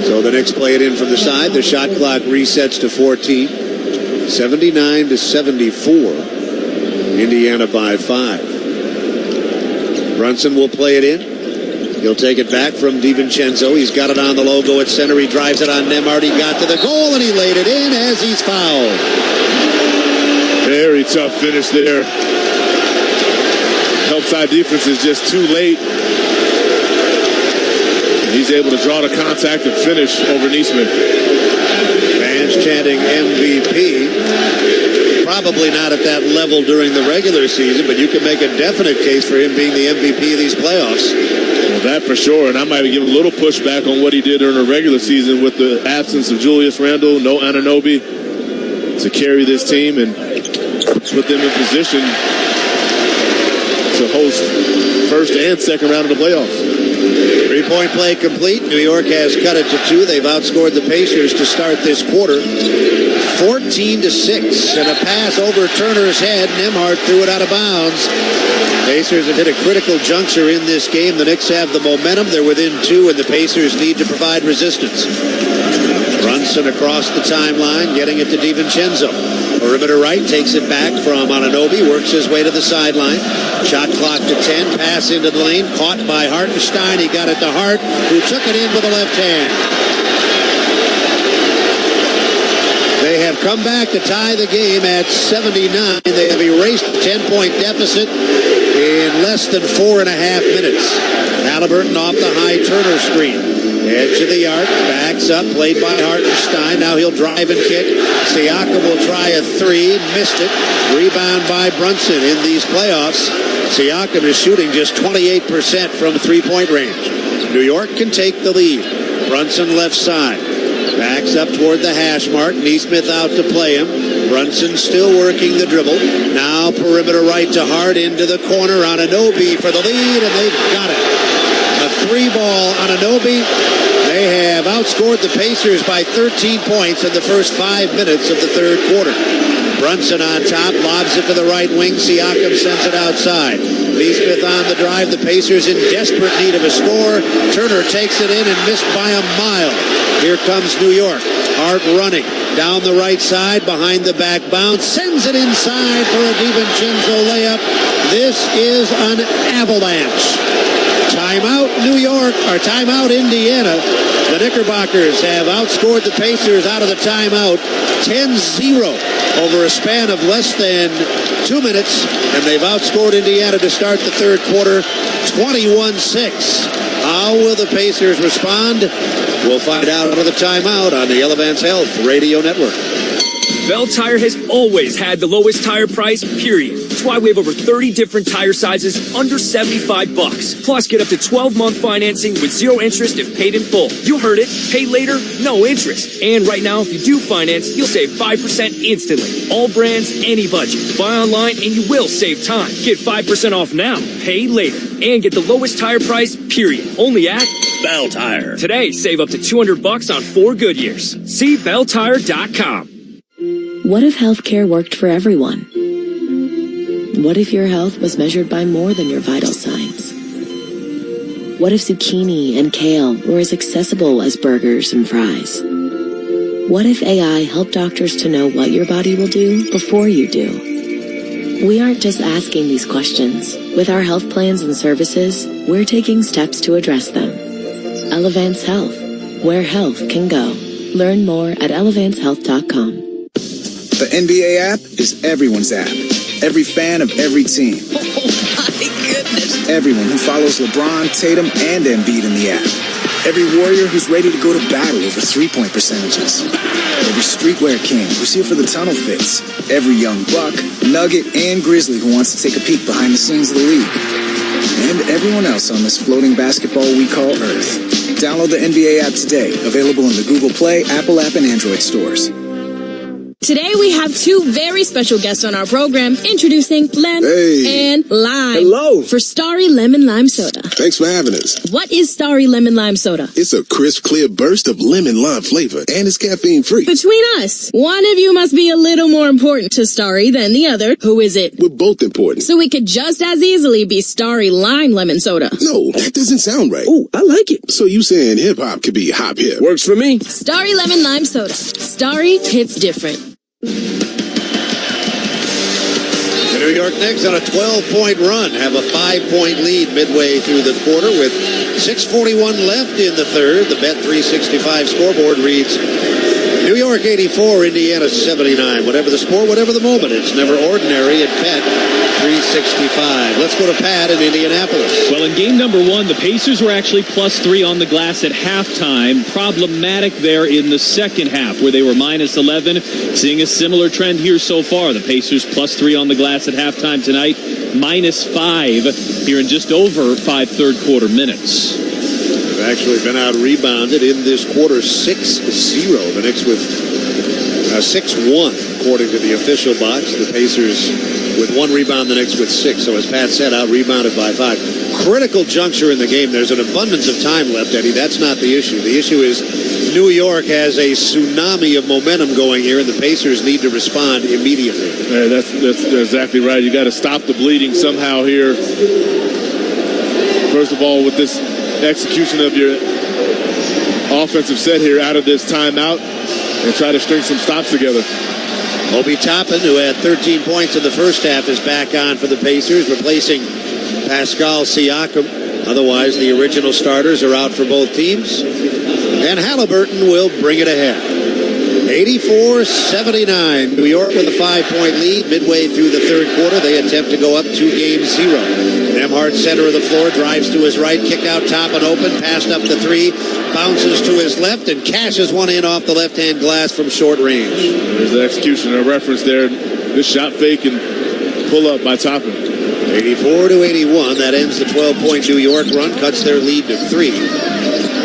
So the Knicks play it in from the side. The shot clock resets to 14. 79-74. Indiana by 5. Brunson will play it in. He'll take it back from DiVincenzo. He's got it on the logo at center. He drives it on Nembhard. He got to the goal, and he laid it in as he's fouled. Very tough finish there. Help side defense is just too late. He's able to draw the contact and finish over Neesmith. Fans chanting MVP. Probably not at that level during the regular season, but you can make a definite case for him being the MVP of these playoffs. Well, that for sure, and I might give a little pushback on what he did during the regular season with the absence of Julius Randle, no Anunoby, to carry this team and put them in position to host first and second round of the playoffs. 3-point play complete. New York has cut it to 2. They've outscored the Pacers to start this quarter 14-6. And a pass over Turner's head. Nembhard threw it out of bounds. Pacers have hit a critical juncture in this game. The Knicks have the momentum. They're within 2, and the Pacers need to provide resistance. Brunson across the timeline, getting it to DiVincenzo. Perimeter right, takes it back from Anunoby, works his way to the sideline. Shot clock to 10, pass into the lane, caught by Hartenstein. He got it to Hart, who took it in with the left hand. They have come back to tie the game at 79. They have erased a 10-point deficit in less than 4.5 minutes. Haliburton off the high Turner screen. Edge of the arc, backs up, played by Hartenstein. Now he'll drive and kick. Siakam will try a 3, missed it. Rebound by Brunson in these playoffs. Siakam is shooting just 28% from three-point range. New York can take the lead. Brunson left side. Backs up toward the hash mark. Neesmith out to play him. Brunson still working the dribble. Now perimeter right to Hart into the corner. Anunoby for the lead, and they've got it. A 3-ball Anunoby. They have outscored the Pacers by 13 points in the first 5 minutes of the third quarter. Brunson on top, lobs it to the right wing. Siakam sends it outside. Neesmith on the drive. The Pacers in desperate need of a score. Turner takes it in and missed by a mile. Here comes New York. Hart running down the right side, behind the back bounce, sends it inside for a DiVincenzo layup. This is an avalanche. Timeout New York, or timeout Indiana. The Knickerbockers have outscored the Pacers out of the timeout 10-0 over a span of less than 2 minutes, and they've outscored Indiana to start the third quarter 21-6. How will the Pacers respond? We'll find out out of the timeout on the Elevance Health Radio Network. Bell Tire has always had the lowest tire price, period. That's why we have over 30 different tire sizes under $75. Plus, get up to 12-month financing with 0 interest if paid in full. You heard it. Pay later, no interest. And right now, if you do finance, you'll save 5% instantly. All brands, any budget. Buy online and you will save time. Get 5% off now, pay later. And get the lowest tire price, period. Only at Bell Tire. Today, save up to $200 on 4 Goodyears. See belltire.com. What if healthcare worked for everyone? What if your health was measured by more than your vital signs? What if zucchini and kale were as accessible as burgers and fries? What if AI helped doctors to know what your body will do before you do? We aren't just asking these questions. With our health plans and services, we're taking steps to address them. Elevance Health, where health can go. Learn more at elevancehealth.com. The NBA app is everyone's app. Every fan of every team. Oh my goodness. Everyone who follows LeBron, Tatum, and Embiid in the app. Every warrior who's ready to go to battle over 3-point percentages. Every streetwear king who's here for the tunnel fits. Every young buck, nugget, and grizzly who wants to take a peek behind the scenes of the league. And everyone else on this floating basketball we call Earth. Download the NBA app today. Available in the Google Play, Apple app, and Android stores. Today we have 2 very special guests on our program, introducing Lem and Lime. Hello. For Starry Lemon Lime Soda. Thanks for having us. What is Starry Lemon Lime Soda? It's a crisp, clear burst of lemon lime flavor, and it's caffeine-free. Between us, one of you must be a little more important to Starry than the other. Who is it? We're both important. So it could just as easily be Starry Lime Lemon Soda. No, that doesn't sound right. Oh, I like it. So you saying hip-hop could be hop-hip? Works for me. Starry Lemon Lime Soda. Starry hits different. The New York Knicks on a 12-point run have a 5-point lead midway through the quarter with 6:41 left in the third. The Bet365 scoreboard reads New York 84, Indiana 79. Whatever the sport, whatever the moment, it's never ordinary at Bet365. Let's go to Pat in Indianapolis. Well, in game number 1, the Pacers were actually +3 on the glass at halftime. Problematic there in the second half, where they were -11. Seeing a similar trend here so far. The Pacers +3 on the glass at halftime tonight, -5 here in just over 5 third-quarter minutes. They've actually been out-rebounded in this quarter 6-0. The Knicks with 6-1, according to the official box. The Pacers with 1 rebound, the Knicks with 6. So as Pat said, out-rebounded by 5. Critical juncture in the game. There's an abundance of time left, Eddie. That's not the issue. The issue is New York has a tsunami of momentum going here, and the Pacers need to respond immediately. Yeah, that's exactly right. You got to stop the bleeding somehow here. First of all, with this execution of your offensive set here out of this timeout, and try to string some stops together. Obi Toppin, who had 13 points in the first half, is back on for the Pacers, replacing Pascal Siakam. Otherwise, the original starters are out for both teams. And Haliburton will bring it ahead. 84-79. New York with a 5-point lead midway through the third quarter. They attempt to go up 2-0. Nembhard, center of the floor, drives to his right, kick out top and open, passed up the 3, bounces to his left, and cashes one in off the left-hand glass from short range. There's the execution, a reference there. This shot fake and pull up by Toppin. 84-81. That ends the 12-point New York run, cuts their lead to 3.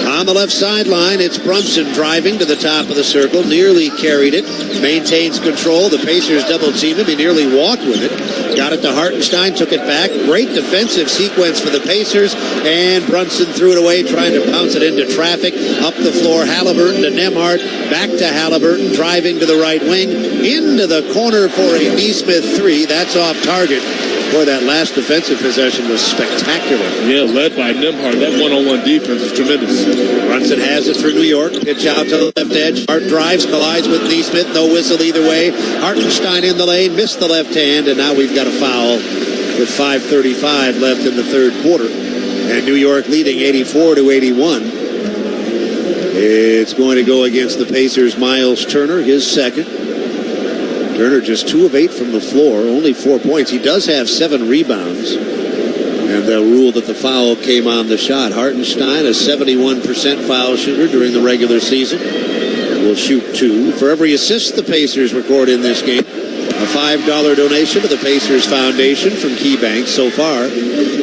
On the left sideline, it's Brunson driving to the top of the circle, nearly carried it, maintains control. The Pacers double-team him. He nearly walked with it. Got it to Hartenstein, took it back. Great defensive sequence for the Pacers, and Brunson threw it away, trying to bounce it into traffic. Up the floor, Haliburton to Nembhard, back to Haliburton, driving to the right wing, into the corner for a Nesmith 3. That's off target. Boy, that last defensive possession was spectacular. Yeah, led by Nembhard. That one-on-one defense is tremendous. Brunson has it for New York. Pitch out to the left edge. Hart drives, collides with Nesmith. No whistle either way. Hartenstein in the lane, missed the left hand, and now we've got a foul with 5:35 left in the third quarter. And New York leading 84-81. It's going to go against the Pacers' Miles Turner, his second. Turner just 2 of 8 from the floor, only 4 points. He does have 7 rebounds. And they'll rule that the foul came on the shot. Hartenstein, a 71% foul shooter during the regular season. will shoot 2. For every assist the Pacers record in this game, a $5 donation to the Pacers Foundation from KeyBank. So far,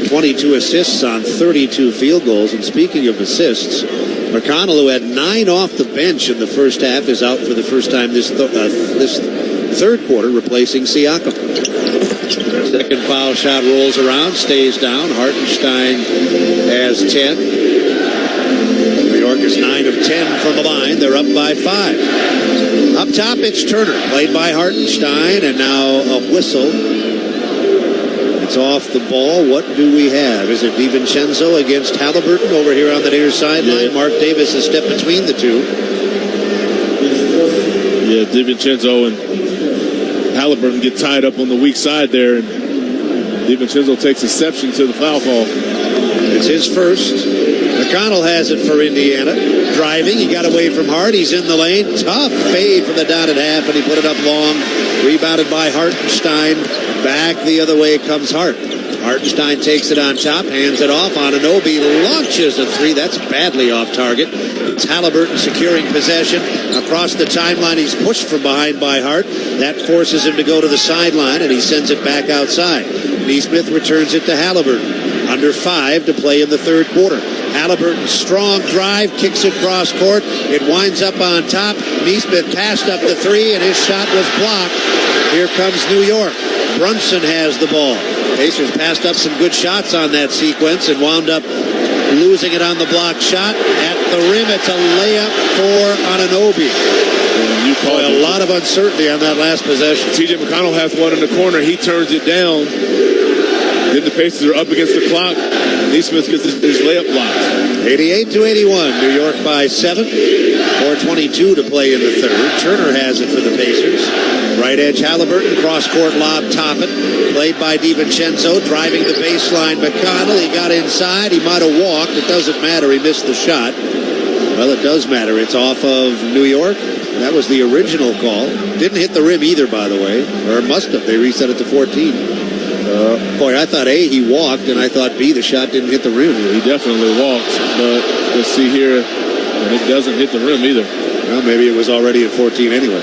22 assists on 32 field goals. And speaking of assists, McConnell, who had 9 off the bench in the first half, is out for the first time this third quarter, replacing Siakam. Second foul shot rolls around, stays down. Hartenstein has 10. New York is 9 of 10 from the line. They're up by 5. Up top, it's Turner, played by Hartenstein, and now a whistle. It's off the ball. What do we have? Is it DiVincenzo against Haliburton over here on the near sideline? Yeah. Mark Davis has stepped between the two. Yeah, DiVincenzo and Haliburton get tied up on the weak side there, and DiVincenzo takes exception to the foul call. It's his first. McConnell has it for Indiana. Driving, he got away from Hart. He's in the lane. Tough fade from the dotted half, and he put it up long. Rebounded by Hartenstein. Back the other way comes Hart. Hartenstein takes it on top, hands it off. Anunoby launches a 3. That's badly off target. It's Haliburton securing possession. Across the timeline, he's pushed from behind by Hart. That forces him to go to the sideline, and he sends it back outside. Neesmith returns it to Haliburton. Under 5 to play in the third quarter. Haliburton, strong drive, kicks it cross court. It winds up on top. Neesmith passed up the 3, and his shot was blocked. Here comes New York. Brunson has the ball. Pacers passed up some good shots on that sequence and wound up losing it on the blocked shot. At the rim, it's a layup for Anunoby. A lot of uncertainty on that last possession. TJ McConnell has one in the corner. He turns it down. Then the Pacers are up against the clock. Neesmith gets his layup blocked. 88-81. New York by 7. 4:22 to play in the third. Turner has it for the Pacers. Right edge Haliburton, cross-court lob Toppin. Played by DiVincenzo, driving the baseline. McConnell, he got inside. He might have walked. It doesn't matter. He missed the shot. Well, it does matter. It's off of New York. That was the original call. Didn't hit the rim either, by the way. Or it must have. They reset it to 14. Boy, I thought A, he walked, and I thought B, the shot didn't hit the rim. He definitely walked, but let's see here, and it doesn't hit the rim either. Well, maybe it was already at 14 anyway.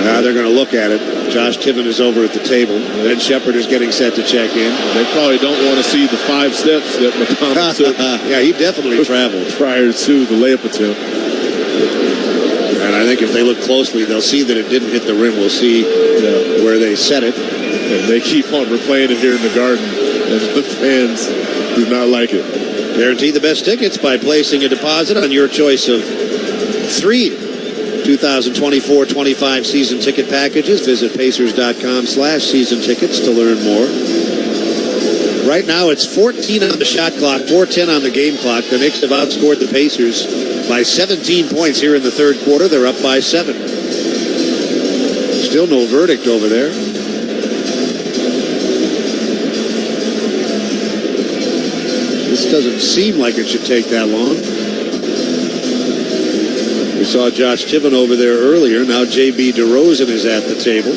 Now they're going to look at it. Josh Tiven is over at the table. Ben Shepard is getting set to check in. They probably don't want to see the 5 steps that McConnell took. Yeah, he definitely traveled prior to the layup attempt. And I think if they look closely, they'll see that it didn't hit the rim. We'll see where they set it. And they keep on replaying it here in the Garden, and the fans do not like it. Guarantee the best tickets by placing a deposit on your choice of 3 2024-25 season ticket packages. Visit Pacers.com/season tickets to learn more. Right now, it's 14 on the shot clock, 4:10 on the game clock. The Knicks have outscored the Pacers by 17 points here in the third quarter. They're up by 7. Still no verdict over there. This doesn't seem like it should take that long. We saw Josh Tiven over there earlier. Now J.B. DeRozan is at the table.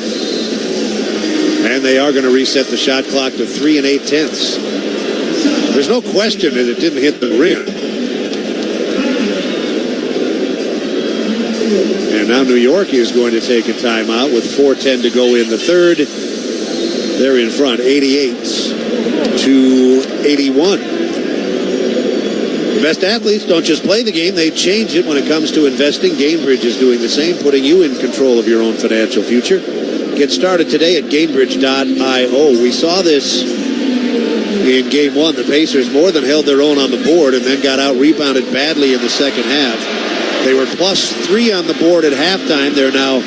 And they are going to reset the shot clock to 3 8/10. There's no question that it didn't hit the rim. And now New York is going to take a timeout with 4:10 to go in the third. They're in front, 88-81. The best athletes don't just play the game, they change it when it comes to investing. Gainbridge is doing the same, putting you in control of your own financial future. Get started today at Gainbridge.io. We saw this in Game 1. The Pacers more than held their own on the board and then got out-rebounded badly in the second half. They were +3 on the board at halftime. They're now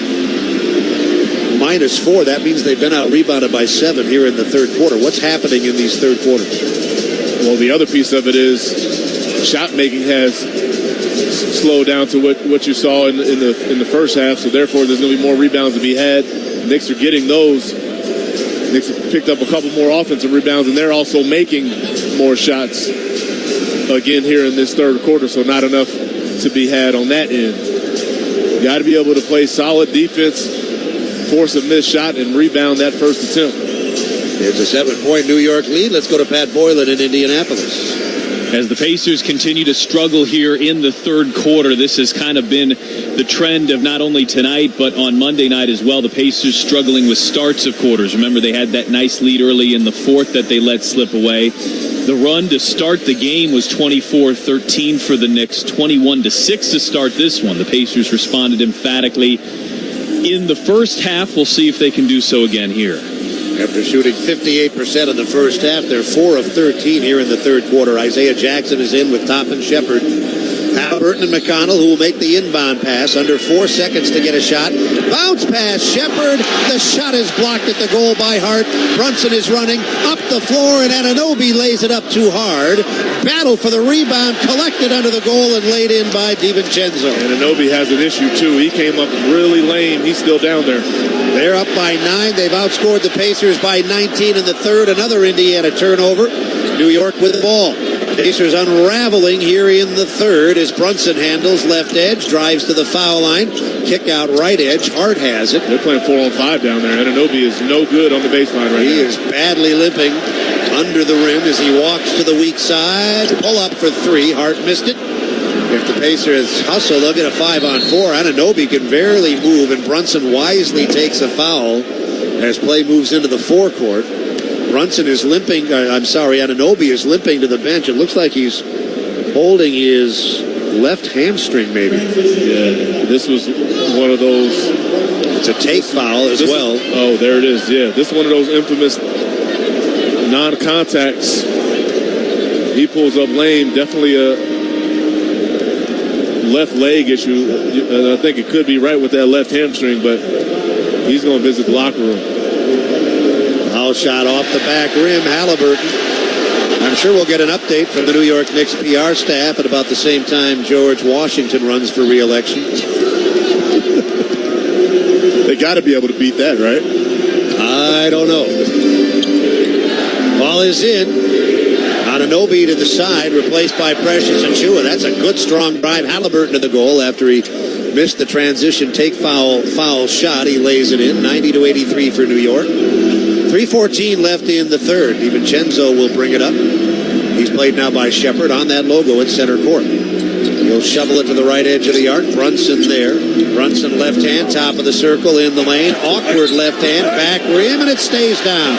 -4. That means they've been out-rebounded by 7 here in the third quarter. What's happening in these third quarters? Well, the other piece of it is shot making has slowed down to what you saw in the first half, so therefore there's going to be more rebounds to be had. Knicks are getting those. Knicks have picked up a couple more offensive rebounds, and they're also making more shots again here in this third quarter, so not enough to be had on that end. You got to be able to play solid defense, force a missed shot, and rebound that first attempt. It's a 7-point New York lead. Let's go to Pat Boylan in Indianapolis. As the Pacers continue to struggle here in the third quarter, this has kind of been the trend of not only tonight, but on Monday night as well. The Pacers struggling with starts of quarters. Remember, they had that nice lead early in the fourth that they let slip away. The run to start the game was 24-13 for the Knicks, 21-6 to start this one. The Pacers responded emphatically in the first half. We'll see if they can do so again here. After shooting 58% in the first half, they're 4 of 13 here in the third quarter. Isaiah Jackson is in with Toppin, Shepard, Haliburton, and McConnell, who will make the inbound pass. Under 4 seconds to get a shot. Bounce pass, Shepard. The shot is blocked at the goal by Hart. Brunson is running up the floor, and Anunoby lays it up too hard. Battle for the rebound, collected under the goal and laid in by DiVincenzo. Anunoby has an issue, too. He came up really lame. He's still down there. They're up by 9. They've outscored the Pacers by 19 in the third. Another Indiana turnover. New York with the ball. Pacers unraveling here in the third as Brunson handles left edge, drives to the foul line, kick out right edge. Hart has it. They're playing 4-on-5 down there. Anunoby is no good on the baseline right now. He is badly limping under the rim as he walks to the weak side. Pull up for 3. Hart missed it. If the Pacers hustle, they'll get a 5-on-4. Anunoby can barely move, and Brunson wisely takes a foul as play moves into the forecourt. Brunson is limping. Anunoby is limping to the bench. It looks like he's holding his left hamstring, maybe. Yeah, this was one of those. It's a take foul as well. Oh, there it is. Yeah, this is one of those infamous non-contacts. He pulls up lame. Definitely a left leg issue. I think it could be right with that left hamstring, but he's going to visit the locker room. Foul shot off the back rim, Haliburton. I'm sure we'll get an update from the New York Knicks PR staff at about the same time George Washington runs for re-election. They got to be able to beat that, right? I don't know. Ball is in. Anunoby to the side, replaced by Precious Achiuwa. That's a good, strong drive. Haliburton to the goal after he missed the transition take foul shot. He lays it in. 90-83 for New York. 3:14 left in the third. DiVincenzo will bring it up. He's played now by Shepard on that logo at center court. He'll shovel it to the right edge of the arc. Brunson there. Brunson left hand, top of the circle in the lane. Awkward left hand, back rim, and it stays down.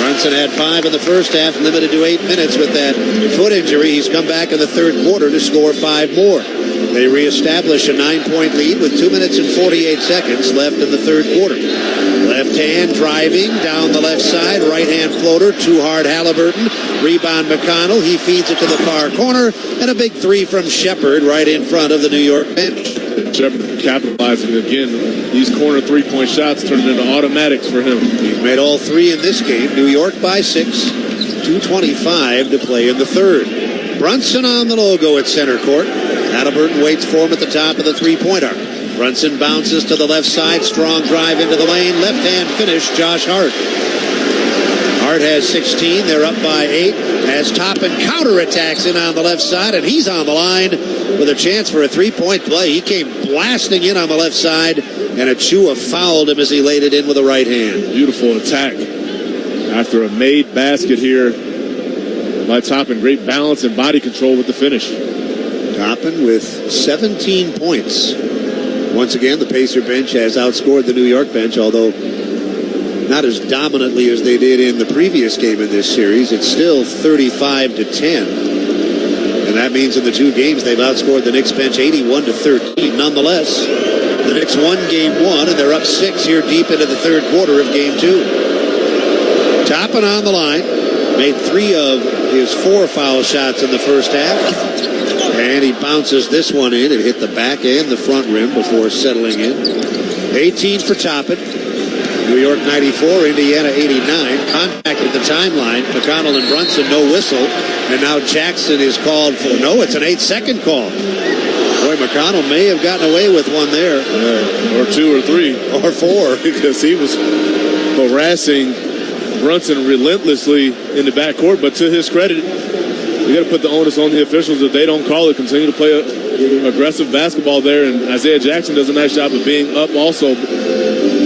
Brunson had 5 in the first half, limited to 8 minutes with that foot injury. He's come back in the third quarter to score 5 more. They reestablish a 9-point lead with 2 minutes and 48 seconds left in the third quarter. Left hand driving down the left side, right hand floater, too hard Haliburton. Rebound McConnell, he feeds it to the far corner, and a big 3 from Shepard right in front of the New York bench. Shepard capitalizing again. These corner 3-point shots turned into automatics for him. He's made all 3 in this game. New York by 6, 2:25 to play in the third. Brunson on the logo at center court. Haliburton waits for him at the top of the 3-point arc. Brunson bounces to the left side, strong drive into the lane, left hand finish, Josh Hart. Hart has 16, they're up by 8, as Toppin counterattacks in on the left side, and he's on the line with a chance for a 3-point play. He came blasting in on the left side, and Achiuwa fouled him as he laid it in with a right hand. Beautiful attack after a made basket here by Toppin. Great balance and body control with the finish. Toppin with 17 points. Once again, the Pacer bench has outscored the New York bench, although not as dominantly as they did in the previous game in this series. It's still 35-10. And that means in the 2 games, they've outscored the Knicks bench 81-13. Nonetheless, the Knicks won game 1, and they're up 6 here deep into the third quarter of game 2. Toppin on the line. Made 3 of his 4 foul shots in the first half. And he bounces this one in. It hit the back and the front rim before settling in. 18 for Toppin. New York 94, Indiana 89. Contact at the timeline. McConnell and Brunson, no whistle. And now Jackson is called for. No, it's an 8-second call. Boy, McConnell may have gotten away with one there. Or 2 or 3. Or 4. Because he was harassing Brunson relentlessly in the backcourt. But to his credit, you got to put the onus on the officials. If they don't call it, continue to play aggressive basketball there. And Isaiah Jackson does a nice job of being up also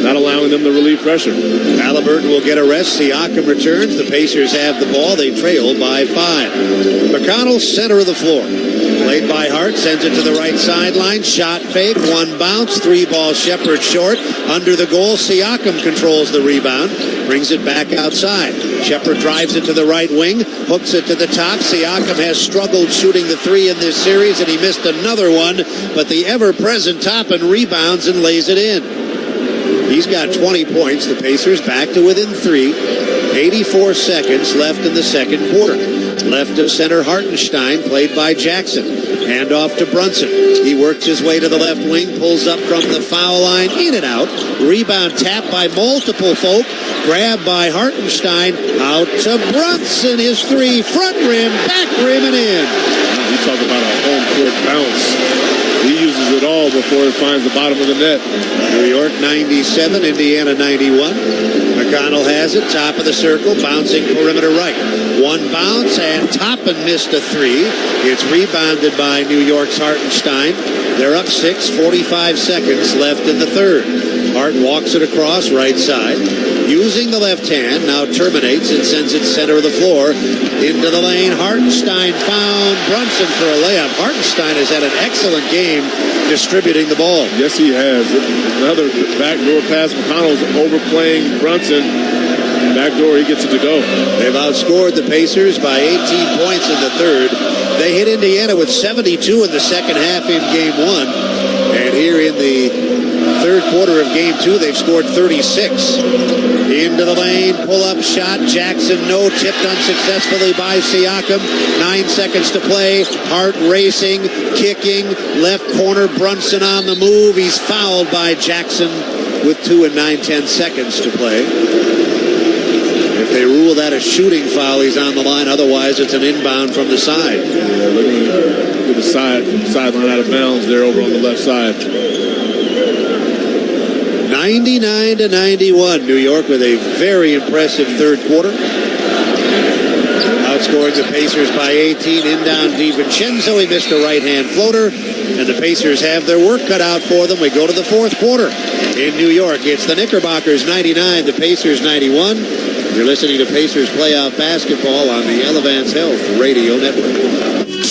not allowing them to relieve pressure. Haliburton will get a rest. Siakam returns. The Pacers have the ball. They trail by 5. McConnell, center of the floor. Played by Hart, sends it to the right sideline. Shot fake, one bounce, 3-ball Shepherd short. Under the goal, Siakam controls the rebound, brings it back outside. Shepherd drives it to the right wing, hooks it to the top. Siakam has struggled shooting the 3 in this series, and he missed another one, but the ever-present Toppin rebounds and lays it in. He's got 20 points. The Pacers back to within 3. 84 seconds left in the second quarter. Left of center Hartenstein, played by Jackson. Hand off to Brunson. He works his way to the left wing, pulls up from the foul line, in and out. Rebound tapped by multiple folk. Grabbed by Hartenstein. Out to Brunson. His 3, front rim, back rim, and in. You talk about a home court bounce. He uses it all before it finds the bottom of the net. New York 97, Indiana 91. McConnell has it, top of the circle, bouncing perimeter right. One bounce, and Toppin missed a 3. It's rebounded by New York's Hartenstein. They're up 6, 45 seconds left in the third. Hart walks it across right side. Using the left hand, now terminates and sends it center of the floor. Into the lane, Hartenstein found Brunson for a layup. Hartenstein has had an excellent game distributing the ball. Yes, he has. Another backdoor pass. McConnell's overplaying Brunson. Backdoor, he gets it to go. They've outscored the Pacers by 18 points in the third. They hit Indiana with 72 in the second half in game 1. And here in the third quarter of game 2, they've scored 36. Into the lane, pull-up shot. Jackson, no, tipped unsuccessfully by Siakam. 9 seconds to play. Hart racing, kicking, left corner. Brunson on the move. He's fouled by Jackson with 2 and 9/10 seconds to play. If they rule that a shooting foul, he's on the line. Otherwise, it's an inbound from the side. Yeah, looking to the sideline out of bounds there over on the left side. 99-91. New York with a very impressive third quarter. Outscoring the Pacers by 18. In down DiVincenzo. He missed a right-hand floater. And the Pacers have their work cut out for them. We go to the fourth quarter. In New York, it's the Knickerbockers 99, the Pacers 91. You're listening to Pacers Playoff Basketball on the Elevance Health Radio Network.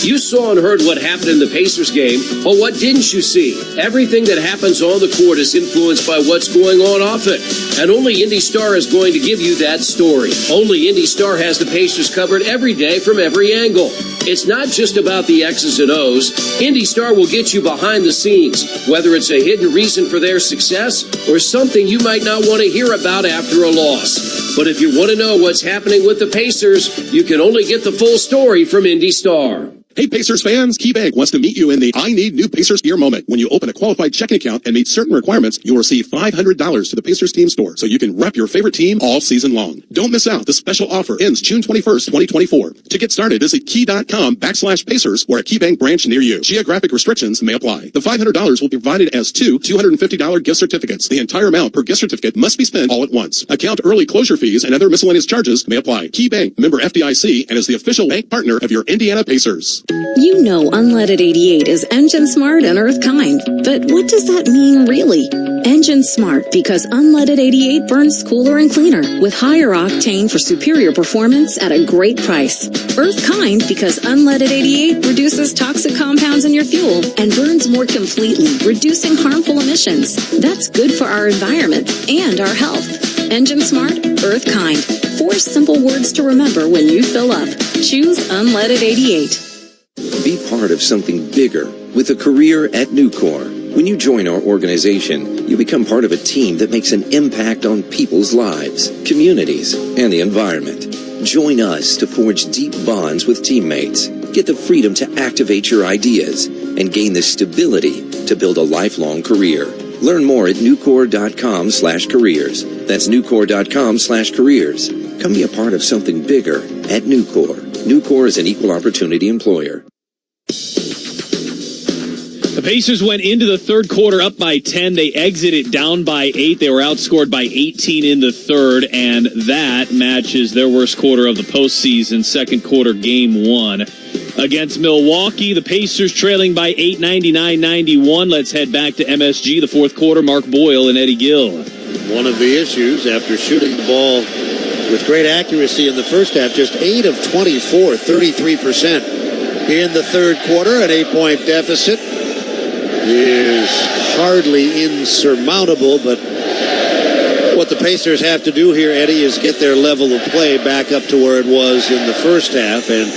You saw and heard what happened in the Pacers game, but what didn't you see? Everything that happens on the court is influenced by what's going on off it. And only Indy Star is going to give you that story. Only Indy Star has the Pacers covered every day from every angle. It's not just about the X's and O's. Indy Star will get you behind the scenes, whether it's a hidden reason for their success or something you might not want to hear about after a loss. But if you want to know what's happening with the Pacers, you can only get the full story from Indy Star. Hey Pacers fans, KeyBank wants to meet you in the I Need New Pacers Gear moment. When you open a qualified checking account and meet certain requirements, you'll receive $500 to the Pacers team store so you can rep your favorite team all season long. Don't miss out. The special offer ends June 21st, 2024. To get started, visit key.com/Pacers or a KeyBank branch near you. Geographic restrictions may apply. The $500 will be provided as 2 $250 gift certificates. The entire amount per gift certificate must be spent all at once. Account early closure fees and other miscellaneous charges may apply. KeyBank, member FDIC, and is the official bank partner of your Indiana Pacers. You know Unleaded 88 is engine smart and earth kind, but what does that mean really? Engine smart because Unleaded 88 burns cooler and cleaner with higher octane for superior performance at a great price. Earth kind because Unleaded 88 reduces toxic compounds in your fuel and burns more completely, reducing harmful emissions. That's good for our environment and our health. Engine smart, earth kind. 4 simple words to remember when you fill up. Choose Unleaded 88. Be part of something bigger with a career at Nucor. When you join our organization, you become part of a team that makes an impact on people's lives, communities, and the environment. Join us to forge deep bonds with teammates, get the freedom to activate your ideas, and gain the stability to build a lifelong career. Learn more at nucor.com/careers. That's nucor.com/careers. Come be a part of something bigger at Nucor. Nucor is an equal opportunity employer. The Pacers went into the third quarter up by 10. They exited down by 8. They were outscored by 18 in the third, and that matches their worst quarter of the postseason, second quarter, game 1. Against Milwaukee, the Pacers trailing by 8, 99-91. Let's head back to MSG, the fourth quarter. Mark Boyle and Eddie Gill. one of the issues after shooting the ball with great accuracy in the first half. Just 8 of 24, 33% in the third quarter. An 8-point deficit is hardly insurmountable, but what the Pacers have to do here, Eddie, is get their level of play back up to where it was in the first half and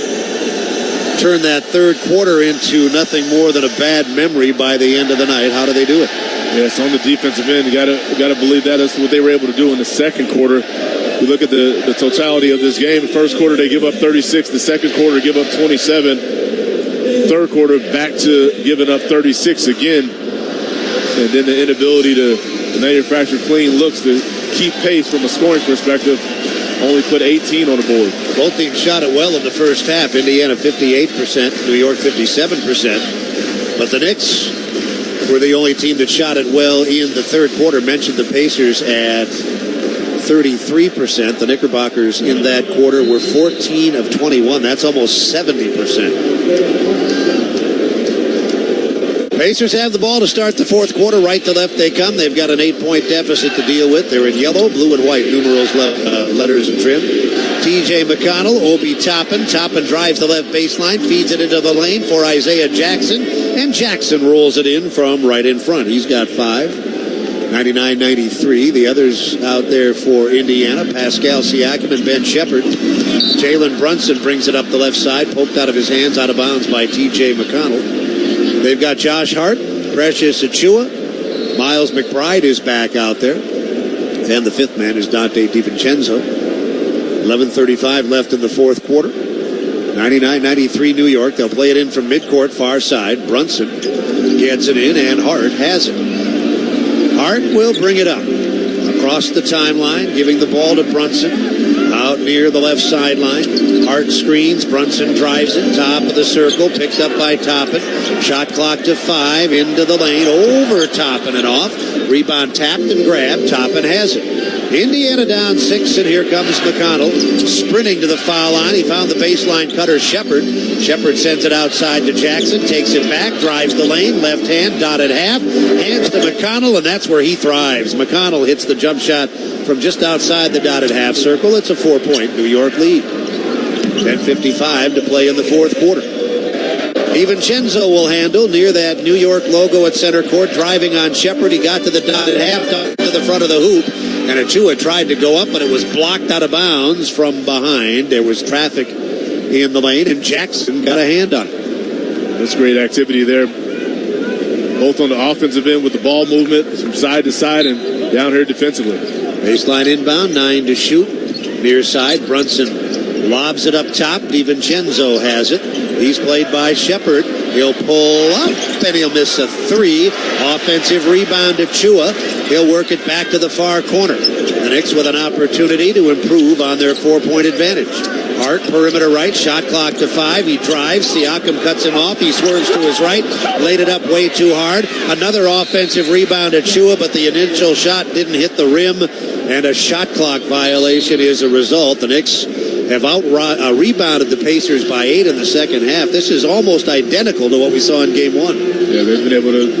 turn that third quarter into nothing more than a bad memory by the end of the night. How do they do it? Yes, on the defensive end, you got to believe that. That's what they were able to do in the second quarter. You look at the totality of this game. The first quarter, they give up 36. The second quarter, give up 27. Third quarter, back to giving up 36 again. And then the inability to manufacture clean looks to keep pace from a scoring perspective. Only put 18 on the board. Both teams shot it well in the first half. Indiana 58%, New York 57%. But the Knicks were the only team that shot it well in the third quarter. Mentioned the Pacers at 33%. The Knickerbockers in that quarter were 14 of 21. That's almost 70%. Pacers have the ball to start the fourth quarter. Right to left they come. They've got an 8-point deficit to deal with. They're in yellow, blue, and white numerals, letters, and trim. T.J. McConnell, Obi Toppin. Toppin drives the left baseline, feeds it into the lane for Isaiah Jackson, and Jackson rolls it in from right in front. He's got 5. 99-93. The others out there for Indiana, Pascal Siakam and Ben Shepherd. Jalen Brunson brings it up the left side, poked out of his hands, out of bounds by T.J. McConnell. They've got Josh Hart, Precious Achiuwa. Miles McBride is back out there. And the fifth man is Dante DiVincenzo. 11:35 left in the fourth quarter. 99-93 New York. They'll play it in from midcourt, far side. Brunson gets it in, and Hart has it. Hart will bring it up across the timeline, giving the ball to Brunson out near the left sideline. Hart screens. Brunson drives it, top of the circle, picked up by Toppin. Shot clock to 5, into the lane, over Toppin and off. Rebound tapped and grabbed. Toppin has it. Indiana down 6, and here comes McConnell sprinting to the foul line. He found the baseline cutter, Shepherd. Shepherd sends it outside to Jackson, takes it back, drives the lane, left hand, dotted half, hands to McConnell, and that's where he thrives. McConnell hits the jump shot from just outside the dotted half circle. It's a 4-point New York lead. 10:55 to play in the fourth quarter. DiVincenzo will handle near that New York logo at center court, driving on Shepherd. He got to the dotted half, to the front of the hoop, and Achiuwa tried to go up, but it was blocked out of bounds from behind. There was traffic in the lane, and Jackson got a hand on it. That's great activity there, both on the offensive end with the ball movement from side to side and down here defensively. Baseline inbound, 9 to shoot. Near side, Brunson lobs it up top. DiVincenzo has it. He's played by Shepherd. He'll pull up, and he'll miss a 3. Offensive rebound to Achiuwa. He'll work it back to the far corner. The Knicks with an opportunity to improve on their 4-point advantage. Hart, perimeter right, shot clock to 5. He drives. Siakam cuts him off. He swerves to his right. Laid it up way too hard. Another offensive rebound to Achiuwa, but the initial shot didn't hit the rim, and a shot clock violation is a result. The Knicks have rebounded the Pacers by 8 in the second half. This is almost identical to what we saw in Game 1. Yeah, they've been able to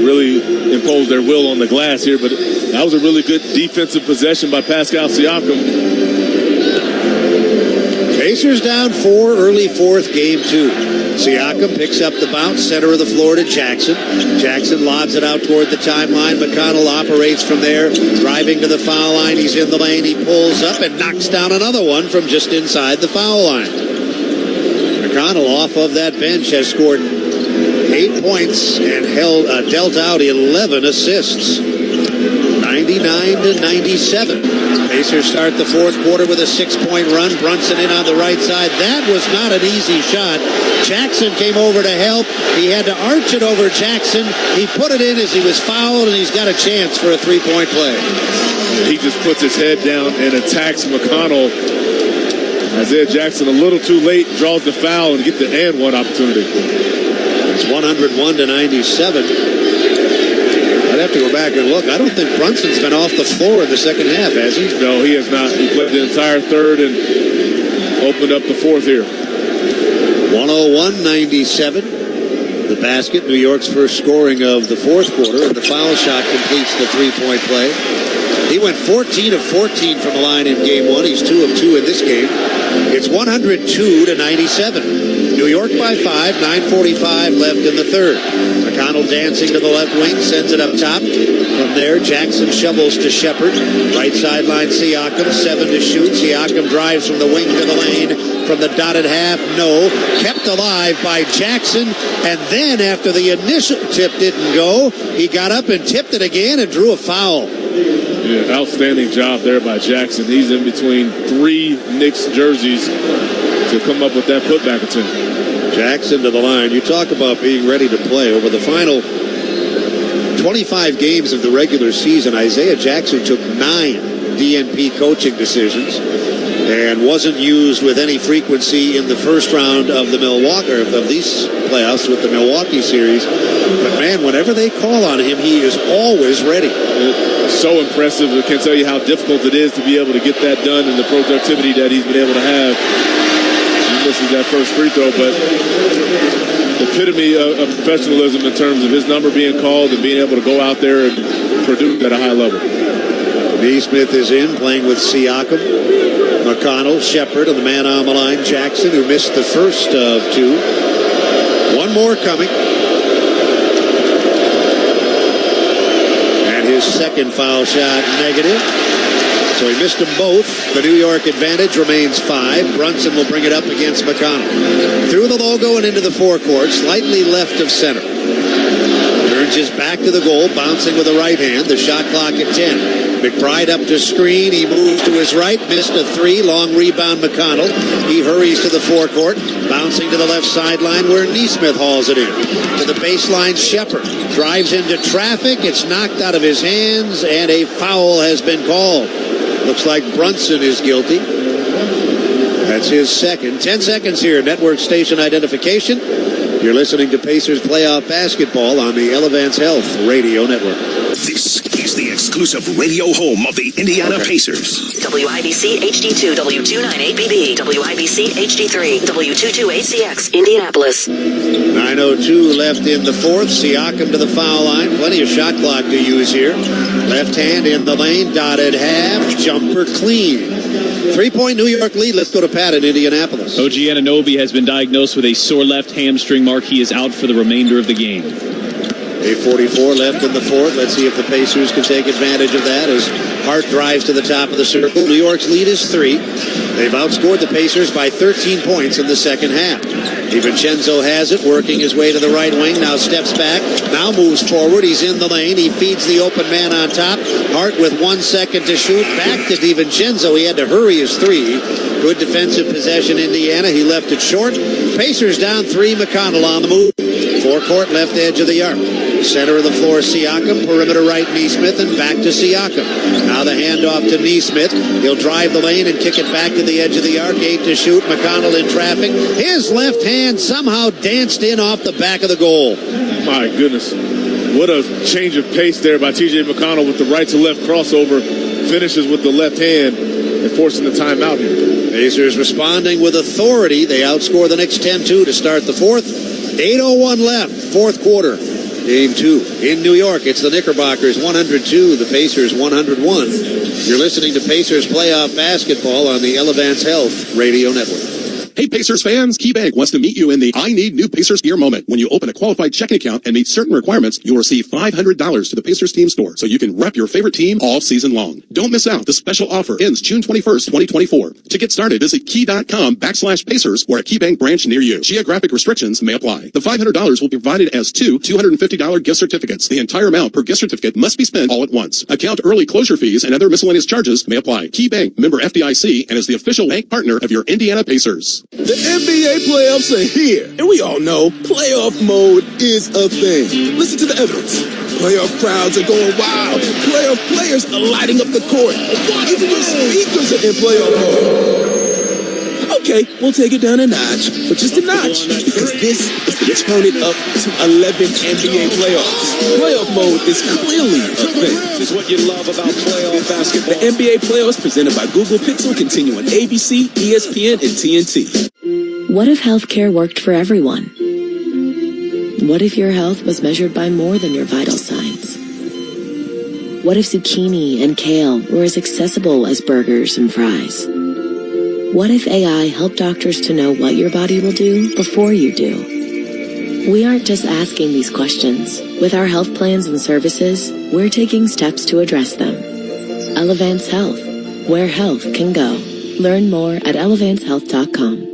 really impose their will on the glass here, but that was a really good defensive possession by Pascal Siakam. Pacers down 4, early fourth, Game 2. Siakam picks up the bounce, center of the floor to Jackson. Jackson lobs it out toward the timeline. McConnell operates from there, driving to the foul line. He's in the lane. He pulls up and knocks down another one from just inside the foul line. McConnell, off of that bench, has scored 8 points and dealt out 11 assists. 99-97. Pacers start the fourth quarter with a 6-point run. Brunson in on the right side. That was not an easy shot. Jackson came over to help. He had to arch it over Jackson. He put it in as he was fouled, and he's got a chance for a 3-point play. He just puts his head down and attacks McConnell. Isaiah Jackson a little too late, draws the foul, and gets the and one opportunity. It's 101-97. I'd have to go back and look. I don't think Brunson's been off the floor in the second half, has he? No, he has not. He played the entire third and opened up the fourth here. 101-97. The basket, New York's first scoring of the fourth quarter, and the foul shot completes the 3-point play. He went 14 of 14 from the line in game 1. He's 2 of 2 in this game. It's 102-97. New York by 5, 9:45 left in the third. McConnell dancing to the left wing, sends it up top. From there, Jackson shovels to Shepard. Right sideline, Siakam, 7 to shoot. Siakam drives from the wing to the lane. From the dotted half, no. Kept alive by Jackson. And then, after the initial tip didn't go, he got up and tipped it again and drew a foul. Yeah, outstanding job there by Jackson. He's in between 3 Knicks jerseys to come up with that putback attempt. Jackson to the line. You talk about being ready to play. Over the final 25 games of the regular season, Isaiah Jackson took 9 DNP coaching decisions and wasn't used with any frequency in the first round of the these playoffs with the Milwaukee series. But man, whenever they call on him, he is always ready. It's so impressive. I can't tell you how difficult it is to be able to get that done and the productivity that he's been able to have. Misses that first free throw, but epitome of professionalism in terms of his number being called and being able to go out there and produce at a high level. Neesmith is in, playing with Siakam, McConnell, Shepard, and the man on the line, Jackson, who missed the first of 2. One more coming. And his second foul shot negative. So he missed them both. The New York advantage remains 5. Brunson will bring it up against McConnell. Through the logo and into the forecourt, slightly left of center. Turns his back to the goal, bouncing with the right hand. The shot clock at 10. McBride up to screen. He moves to his right. Missed a 3. Long rebound, McConnell. He hurries to the forecourt. Bouncing to the left sideline where Neesmith hauls it in. To the baseline, Shepard. Drives into traffic. It's knocked out of his hands, and a foul has been called. Looks like Brunson is guilty. That's his second. 10 seconds here. Network station identification. You're listening to Pacers playoff basketball on the Elevance Health Radio Network. This is the exclusive radio home of the Indiana Pacers. WIBC HD2, W298BB, WIBC HD3, W228CX, Indianapolis. 9:02 left in the fourth. Siakam to the foul line. Plenty of shot clock to use here. Left hand in the lane, dotted half, jumper clean. 3-point New York lead. Let's go to Pat in Indianapolis. OG Anunoby has been diagnosed with a sore left hamstring mark. He is out for the remainder of the game. 8:44 left in the fourth. Let's see if the Pacers can take advantage of that as Hart drives to the top of the circle. New York's lead is 3. They've outscored the Pacers by 13 points in the second half. DiVincenzo has it, working his way to the right wing. Now steps back. Now moves forward. He's in the lane. He feeds the open man on top. Hart with 1 second to shoot. Back to DiVincenzo. He had to hurry his 3. Good defensive possession, Indiana. He left it short. Pacers down 3. McConnell on the move. Forecourt left edge of the arc. Center of the floor, Siakam. Perimeter right, Neesmith, and back to Siakam. Now the handoff to Neesmith. He'll drive the lane and kick it back to the edge of the arc. 8 to shoot. McConnell in traffic. His left hand somehow danced in off the back of the goal. My goodness. What a change of pace there by T.J. McConnell with the right to left crossover. Finishes with the left hand and forcing the timeout here. Pacers responding with authority. They outscore the Knicks 10-2 to start the fourth. 8:01 left, fourth quarter. Game 2 in New York. It's the Knickerbockers 102, the Pacers 101. You're listening to Pacers playoff basketball on the Elevance Health Radio Network. Hey Pacers fans, KeyBank wants to meet you in the I Need New Pacers Gear moment. When you open a qualified checking account and meet certain requirements, you'll receive $500 to the Pacers team store so you can rep your favorite team all season long. Don't miss out. The special offer ends June 21st, 2024. To get started, visit key.com/Pacers or a KeyBank branch near you. Geographic restrictions may apply. The $500 will be provided as 2 $250 gift certificates. The entire amount per gift certificate must be spent all at once. Account early closure fees and other miscellaneous charges may apply. KeyBank, member FDIC, and is the official bank partner of your Indiana Pacers. The NBA playoffs are here, and we all know playoff mode is a thing. Listen to the evidence. Playoff crowds are going wild. Playoff players are lighting up the court. Even your speakers are in playoff mode. Okay, we'll take it down a notch, but just a notch, because this is the turn it up to 11 NBA playoffs. Playoff mode is clearly a thing. This is what you love about playoff basketball. The NBA playoffs presented by Google Pixel continue on ABC, ESPN, and TNT. What if healthcare worked for everyone? What if your health was measured by more than your vital signs? What if zucchini and kale were as accessible as burgers and fries? What if AI helped doctors to know what your body will do before you do? We aren't just asking these questions. With our health plans and services, we're taking steps to address them. Elevance Health, where health can go. Learn more at elevancehealth.com.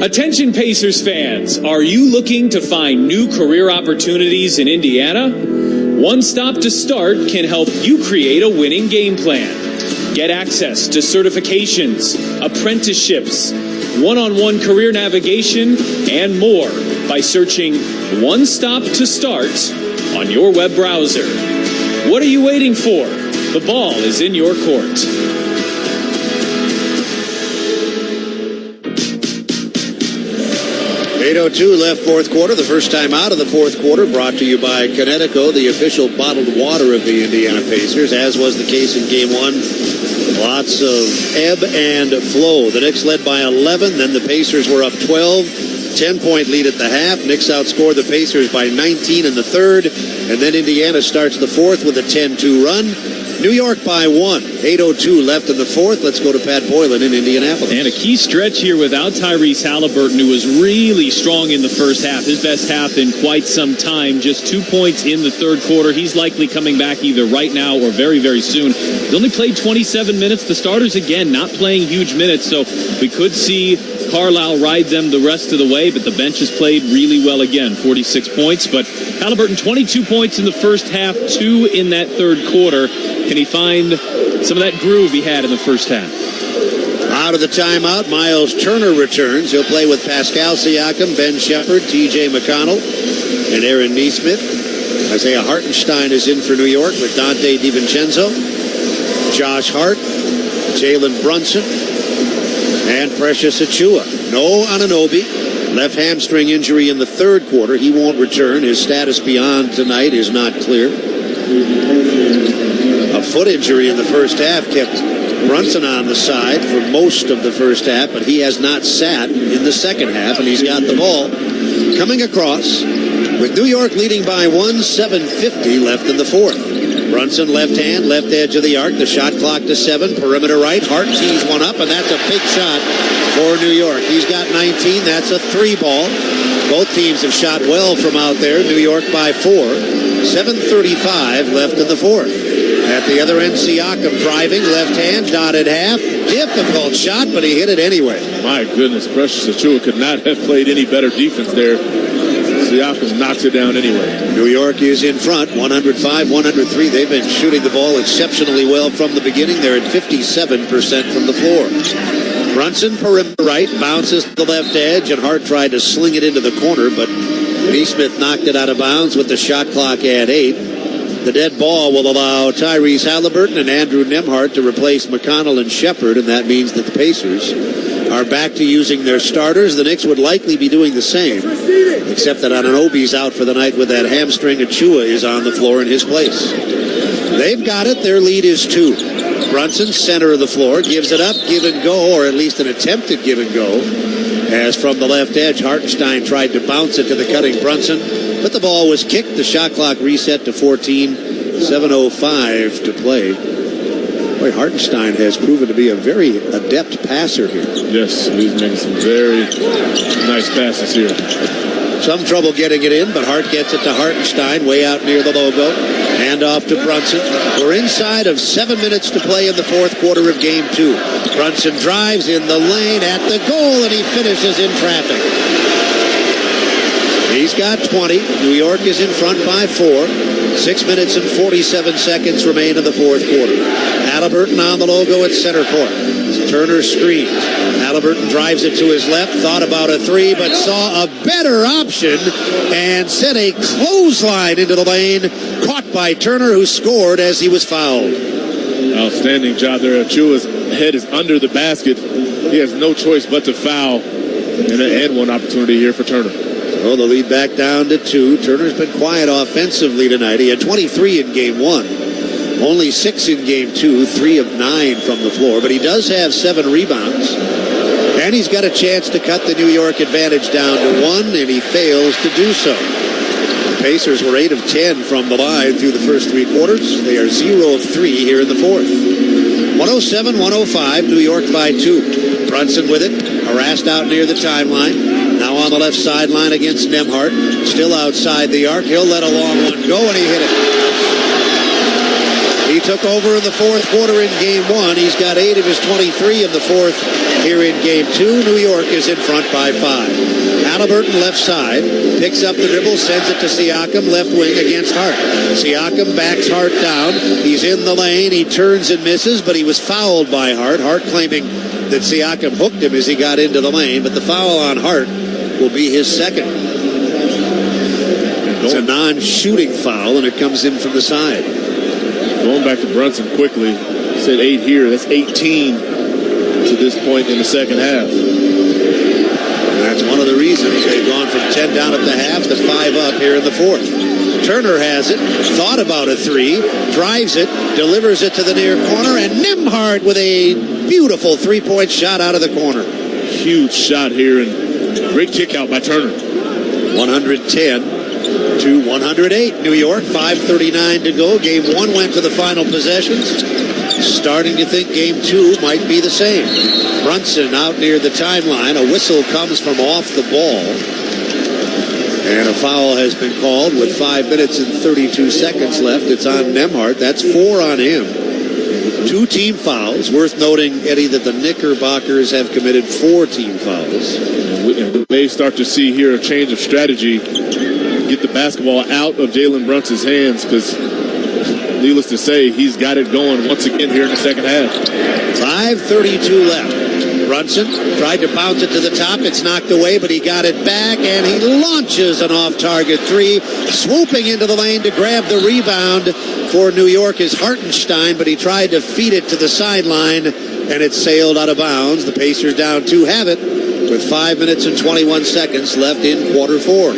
Attention Pacers fans, are you looking to find new career opportunities in Indiana? One Stop to Start can help you create a winning game plan. Get access to certifications, apprenticeships, one-on-one career navigation, and more by searching One Stop to Start on your web browser. What are you waiting for? The ball is in your court. .802 left fourth quarter. The first time out of the fourth quarter brought to you by KNICKS, the official bottled water of the Indiana Pacers, as was the case in game one. Lots of ebb and flow. The Knicks led by 11, then the Pacers were up 12. 10-point lead at the half. Knicks outscored the Pacers by 19 in the third, and then Indiana starts the fourth with a 10-2 run. New York by 1. 8:02 left in the fourth. Let's go to Pat Boylan in Indianapolis. And a key stretch here without Tyrese Haliburton, who was really strong in the first half. His best half in quite some time. Just 2 points in the third quarter. He's likely coming back either right now or very, very soon. He's only played 27 minutes. The starters, again, not playing huge minutes. So we could see Carlisle ride them the rest of the way, but the bench has played really well again. 46 points. But Haliburton, 22 points in the first half, 2 in that third quarter. Can he find some of that groove he had in the first half? Out of the timeout, Miles Turner returns. He'll play with Pascal Siakam, Ben Shepherd, T.J. McConnell, and Aaron Nesmith. Isaiah Hartenstein is in for New York with Dante DiVincenzo, Josh Hart, Jalen Brunson, and Precious Achiuwa. No Anunoby. Left hamstring injury in the third quarter. He won't return. His status beyond tonight is not clear. A foot injury in the first half kept Brunson on the side for most of the first half, but he has not sat in the second half, and he's got the ball coming across with New York leading by 1, 7:50 left in the fourth. Brunson left hand, left edge of the arc, the shot clock to 7, perimeter right. Hart tees one up, and that's a big shot for New York. He's got 19, that's a 3 ball. Both teams have shot well from out there. New York by 4, 7:35 left in the fourth. At the other end, Siakam driving, left hand, dotted half. Difficult shot, but he hit it anyway. My goodness, Precious Achiuwa could not have played any better defense there. Siakam knocks it down anyway. New York is in front, 105-103. They've been shooting the ball exceptionally well from the beginning. They're at 57% from the floor. Brunson, perimeter right, bounces to the left edge, and Hart tried to sling it into the corner, but Nesmith knocked it out of bounds with the shot clock at 8. The dead ball will allow Tyrese Haliburton and Andrew Nembhard to replace McConnell and Shepherd, and that means that the Pacers are back to using their starters. The Knicks would likely be doing the same, except that Anunoby's out for the night with that hamstring. Achiuwa is on the floor in his place. They've got it. Their lead is 2. Brunson, center of the floor, gives it up, give and go, or at least an attempted give and go. As from the left edge, Hartenstein tried to bounce it to the cutting Brunson, but the ball was kicked. The shot clock reset to 14, 7:05 to play. Boy, Hartenstein has proven to be a very adept passer here. Yes, he's making some very nice passes here. Some trouble getting it in, but Hart gets it to Hartenstein way out near the logo. Hand off to Brunson. We're inside of 7 minutes to play in the fourth quarter of game 2. Brunson drives in the lane at the goal, and he finishes in traffic. He's got 20. New York is in front by 4. 6 minutes and 47 seconds remain in the fourth quarter. Haliburton on the logo at center court. Turner screens. Haliburton drives it to his left, thought about a 3, but saw a better option and sent a clothesline into the lane, caught by Turner, who scored as he was fouled. Outstanding job there. Achiuwa's head is under the basket. He has no choice but to foul, and one opportunity here for Turner. So the lead back down to 2. Turner's been quiet offensively tonight. He had 23 in game 1. Only 6 in game 2, 3 of 9 from the floor, but he does have 7 rebounds. And he's got a chance to cut the New York advantage down to 1, and he fails to do so. The Pacers were 8 of 10 from the line through the first 3 quarters. They are 0 of 3 here in the fourth. 107-105, New York by 2. Brunson with it, harassed out near the timeline. Now on the left sideline against Nembhard. Still outside the arc. He'll let a long one go, and he hit it. He took over in the fourth quarter in Game 1. He's got 8 of his 23 of the fourth here in Game 2. New York is in front by 5. Haliburton left side, picks up the dribble, sends it to Siakam, left wing against Hart. Siakam backs Hart down. He's in the lane. He turns and misses, but he was fouled by Hart. Hart claiming that Siakam hooked him as he got into the lane, but the foul on Hart will be his second. It's a non-shooting foul, and it comes in from the side. Going back to Brunson quickly, said 8 here. That's 18 to this point in the second half. And that's one of the reasons they've gone from 10 down at the half to 5 up here in the fourth. Turner has it, thought about a 3, drives it, delivers it to the near corner, and Nembhard with a beautiful 3-point shot out of the corner. Huge shot here, and great kick out by Turner. 110-108, New York, 5:39 to go. Game 1 went to the final possessions. Starting to think Game 2 might be the same. Brunson out near the timeline. A whistle comes from off the ball. And a foul has been called with 5 minutes and 32 seconds left. It's on Nembhard. That's 4 on him. 2 team fouls. Worth noting, Eddie, that the Knickerbockers have committed 4 team fouls. And we may start to see here a change of strategy. Get the basketball out of Jalen Brunson's hands, because needless to say, he's got it going once again here in the second half. 5:32 left. Brunson tried to bounce it to the top. It's knocked away, but he got it back, and he launches an off-target 3. Swooping into the lane to grab the rebound for New York is Hartenstein, but he tried to feed it to the sideline, and it sailed out of bounds. The Pacers down 2 have it with 5 minutes and 21 seconds left in quarter 4.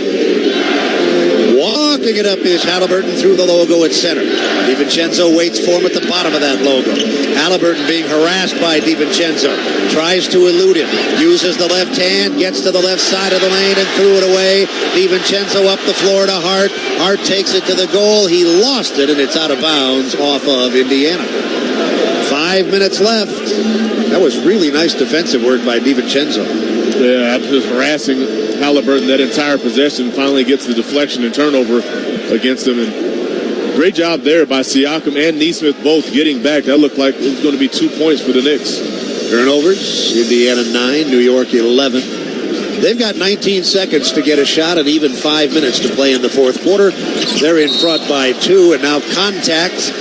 Walking it up is Haliburton through the logo at center. DiVincenzo waits for him at the bottom of that logo. Haliburton being harassed by DiVincenzo. Tries to elude him. Uses the left hand. Gets to the left side of the lane and threw it away. DiVincenzo up the floor to Hart. Hart takes it to the goal. He lost it, and it's out of bounds off of Indiana. 5 minutes left. That was really nice defensive work by DiVincenzo. Yeah, just harassing Haliburton that entire possession. Finally gets the deflection and turnover against him. And great job there by Siakam and Nesmith both getting back. That looked like it was going to be 2 points for the Knicks. Turnovers, Indiana 9, New York 11. They've got 19 seconds to get a shot and even 5 minutes to play in the fourth quarter. They're in front by 2, and now contact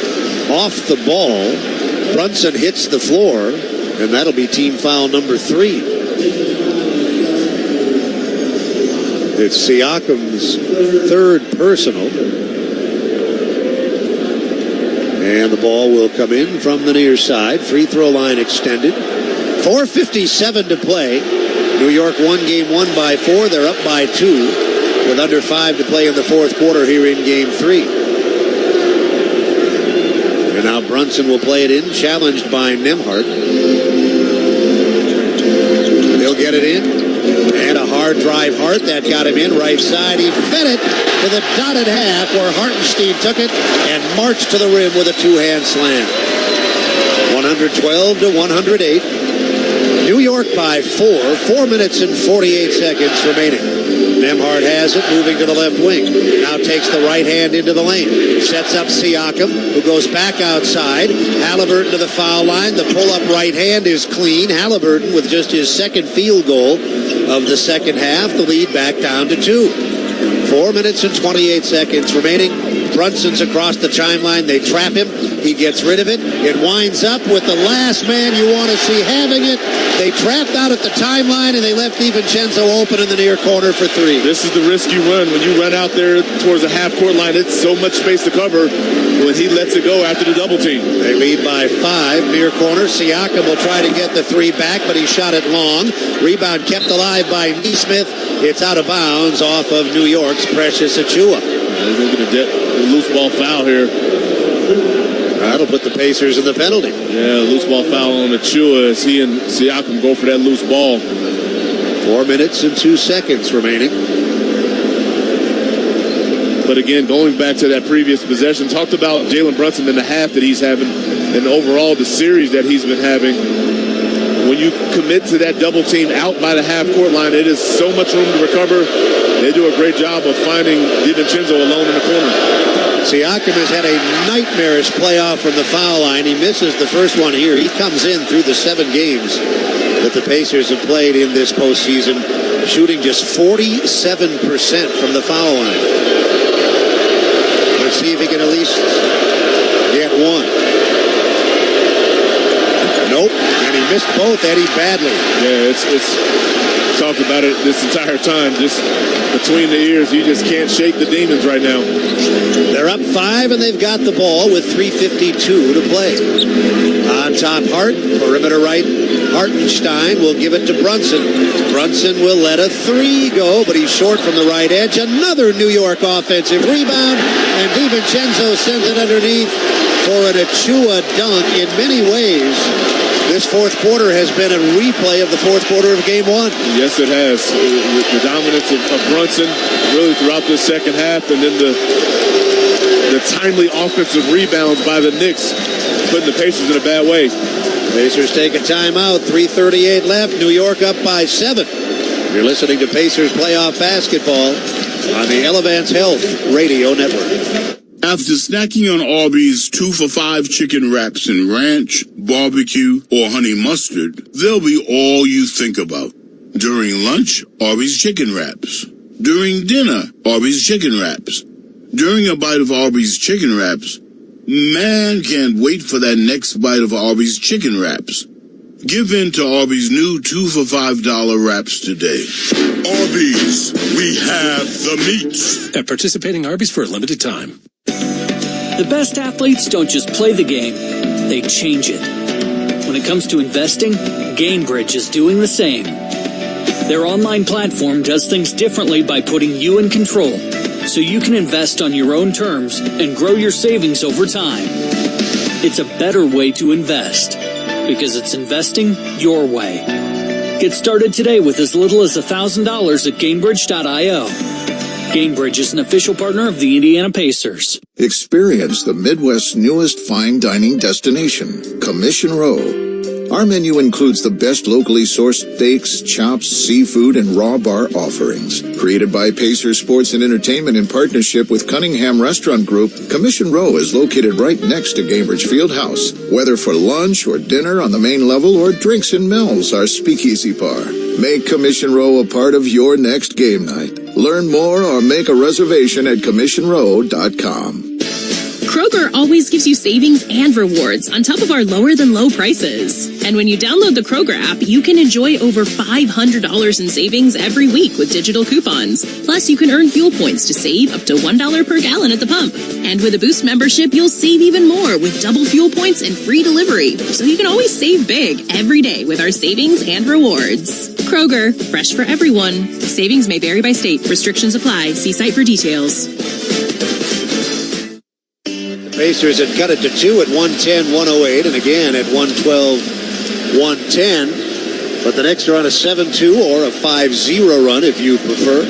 off the ball. Brunson hits the floor, and that'll be team foul number 3. It's Siakam's 3rd personal. And the ball will come in from the near side. Free throw line extended. 4:57 to play. New York won Game 1 by 4. They're up by 2 with under 5 to play in the fourth quarter here in Game 3. And now Brunson will play it in, challenged by Nembhard. He'll get it in. And a hard drive Hart. That got him in right side. He fed it to the dotted half where Hartenstein took it and marched to the rim with a 2-hand slam. 112-108. New York by 4. 4 minutes and 48 seconds remaining. Nembhard has it, moving to the left wing. Now takes the right hand into the lane. Sets up Siakam, who goes back outside. Haliburton to the foul line. The pull-up right hand is clean. Haliburton with just his second field goal of the second half. The lead back down to 2. 4 minutes and 28 seconds remaining. Brunson's across the timeline. They trap him. He gets rid of it. It winds up with the last man you want to see having it. They trapped out at the timeline, and they left DiVincenzo open in the near corner for 3. This is the risk you run when you run out there towards the half-court line. It's so much space to cover when he lets it go after the double team. They lead by 5. Near corner. Siakam will try to get the 3 back, but he shot it long. Rebound kept alive by Nesmith. It's out of bounds off of New York's Precious Achiuwa. They're going to get a loose ball foul here. That'll put the Pacers in the penalty. Yeah, loose ball foul on Achiuwa as he and Siakam go for that loose ball. 4 minutes and 2 seconds remaining. But again, going back to that previous possession, talked about Jalen Brunson and the half that he's having and overall the series that he's been having. When you commit to that double team out by the half-court line, it is so much room to recover. They do a great job of finding DiVincenzo alone in the corner. Siakam has had a nightmarish playoff from the foul line. He misses the first one here. He comes in through the 7 games that the Pacers have played in this postseason, shooting just 47% from the foul line. Let's see if he can at least get one. Nope, and he missed both, Eddie, badly. Yeah, it's talked about it this entire time. Just between the ears, you just can't shake the demons right now. They're up 5, and they've got the ball with 3:52 to play. On top, Hart, perimeter right. Hartenstein will give it to Brunson. Brunson will let a 3 go, but he's short from the right edge. Another New York offensive rebound, and DiVincenzo sends it underneath for an Achua dunk. In many ways, this fourth quarter has been a replay of the fourth quarter of Game 1. Yes, it has. The dominance of Brunson really throughout this second half, and then the timely offensive rebounds by the Knicks, putting the Pacers in a bad way. Pacers take a timeout. 3:38 left. New York up by 7. You're listening to Pacers playoff basketball on the Elevance Health Radio Network. After snacking on Arby's 2 for $5 chicken wraps in ranch, barbecue, or honey mustard, they'll be all you think about. During lunch, Arby's chicken wraps. During dinner, Arby's chicken wraps. During a bite of Arby's chicken wraps, man can't wait for that next bite of Arby's chicken wraps. Give in to Arby's new 2 for $5 wraps today. Arby's, we have the meat. At participating Arby's for a limited time. The best athletes don't just play the game, they change it. When it comes to investing, GameBridge is doing the same. Their online platform does things differently by putting you in control, so you can invest on your own terms and grow your savings over time. It's a better way to invest, because it's investing your way. Get started today with as little as $1,000 at GameBridge.io. GameBridge is an official partner of the Indiana Pacers. Experience the Midwest's newest fine dining destination, Commission Row. Our menu includes the best locally sourced steaks, chops, seafood, and raw bar offerings. Created by Pacers Sports and Entertainment in partnership with Cunningham Restaurant Group, Commission Row is located right next to Cambridge Fieldhouse. Whether for lunch or dinner on the main level or drinks and mills, our speakeasy bar. Make Commission Row a part of your next game night. Learn more or make a reservation at CommissionRow.com. Kroger always gives you savings and rewards on top of our lower-than-low prices. And when you download the Kroger app, you can enjoy over $500 in savings every week with digital coupons. Plus, you can earn fuel points to save up to $1 per gallon at the pump. And with a Boost membership, you'll save even more with double fuel points and free delivery. So you can always save big every day with our savings and rewards. Kroger, fresh for everyone. Savings may vary by state. Restrictions apply. See site for details. Pacers had cut it to 2 at 110-108 and again at 112-110. But the Knicks are on a 7-2 or a 5-0 run if you prefer.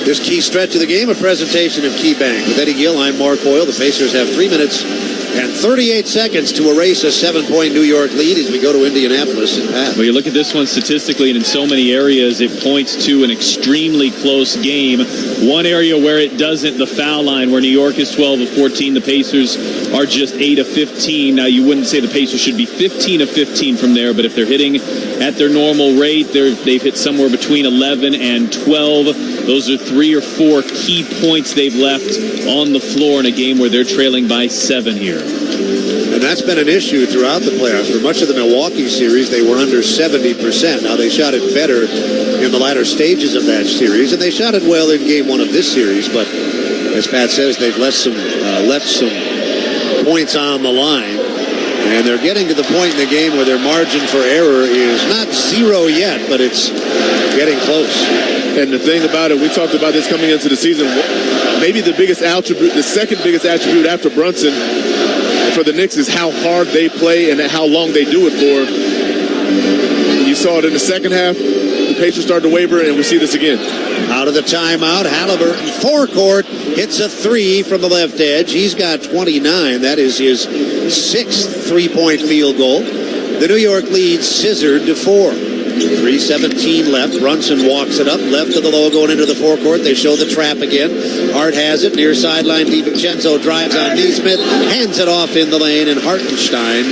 This key stretch of the game, a presentation of KeyBank. With Eddie Gill, I'm Mark Hoyle. The Pacers have 3 minutes and 38 seconds to erase a 7-point New York lead as we go to Indianapolis and Pat. Well, you look at this one statistically, and in so many areas, it points to an extremely close game. One area where it doesn't, the foul line, where New York is 12 of 14. The Pacers are just 8 of 15. Now, you wouldn't say the Pacers should be 15 of 15 from there, but if they're hitting at their normal rate, they've hit somewhere between 11 and 12. Those are 3 or 4 key points they've left on the floor in a game where they're trailing by 7 here. And that's been an issue throughout the playoffs. For much of the Milwaukee series, they were under 70%. Now, they shot it better in the latter stages of that series, and they shot it well in Game 1 of this series. But as Pat says, they've left some points on the line. And they're getting to the point in the game where their margin for error is not 0 yet, but it's getting close. And the thing about it, we talked about this coming into the season, maybe the biggest attribute, the second biggest attribute after Brunson for the Knicks is how hard they play and how long they do it for. You saw it in the second half. The Pacers started to waver, and we see this again. Out of the timeout, Haliburton forecourt hits a three from the left edge. He's got 29. That is his 6th three-point field goal. The New York lead scissored to 4. 3:17 left. Brunson walks it up, left of the low, going into the forecourt. They show the trap again. Hart has it, near sideline. DiVincenzo drives on Neesmith, hands it off in the lane, and Hartenstein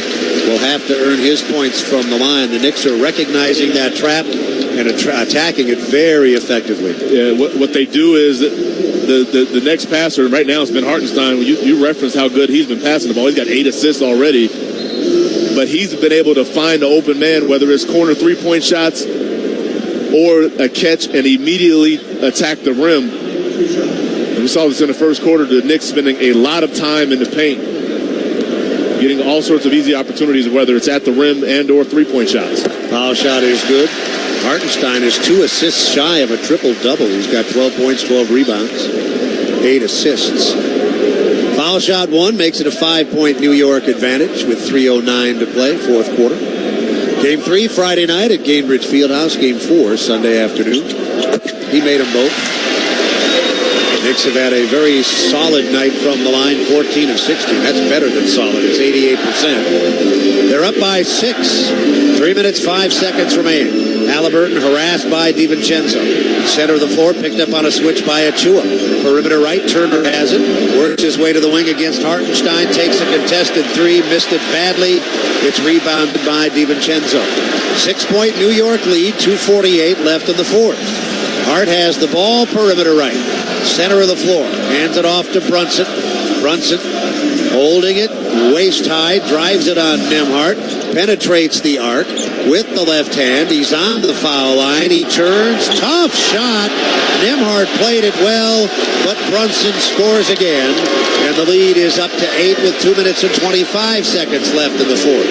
will have to earn his points from the line. The Knicks are recognizing that trap and attacking it very effectively. Yeah, what they do is the next passer right now has been Hartenstein. You referenced how good he's been passing the ball. He's got 8 assists already. But he's been able to find the open man, whether it's corner three-point shots or a catch, and immediately attack the rim. And we saw this in the first quarter. The Knicks spending a lot of time in the paint, getting all sorts of easy opportunities, whether it's at the rim and or three-point shots. Foul shot is good. Hartenstein is 2 assists shy of a triple-double. He's got 12 points, 12 rebounds, 8 assists. Foul shot 1 makes it a 5-point New York advantage with 3:09 to play, fourth quarter. Game 3 Friday night at Gainbridge Fieldhouse. Game 4 Sunday afternoon. He made them both. Knicks have had a very solid night from the line, 14 of 16. That's better than solid. It's 88%. They're up by 6. 3 minutes, 5 seconds remain. Haliburton harassed by DiVincenzo. Center of the floor, picked up on a switch by Achua. Perimeter right, Turner has it. Works his way to the wing against Hartenstein. Takes a contested 3, missed it badly. It's rebounded by DiVincenzo. 6-point New York lead, 2:48 left in the fourth. Hart has the ball, perimeter right. Center of the floor, hands it off to Brunson. Brunson holding it, waist high, drives it on Nembhard, penetrates the arc with the left hand. He's on the foul line. He turns, tough shot. Nembhard played it well, but Brunson scores again, and the lead is up to 8 with 2 minutes and 25 seconds left in the fourth.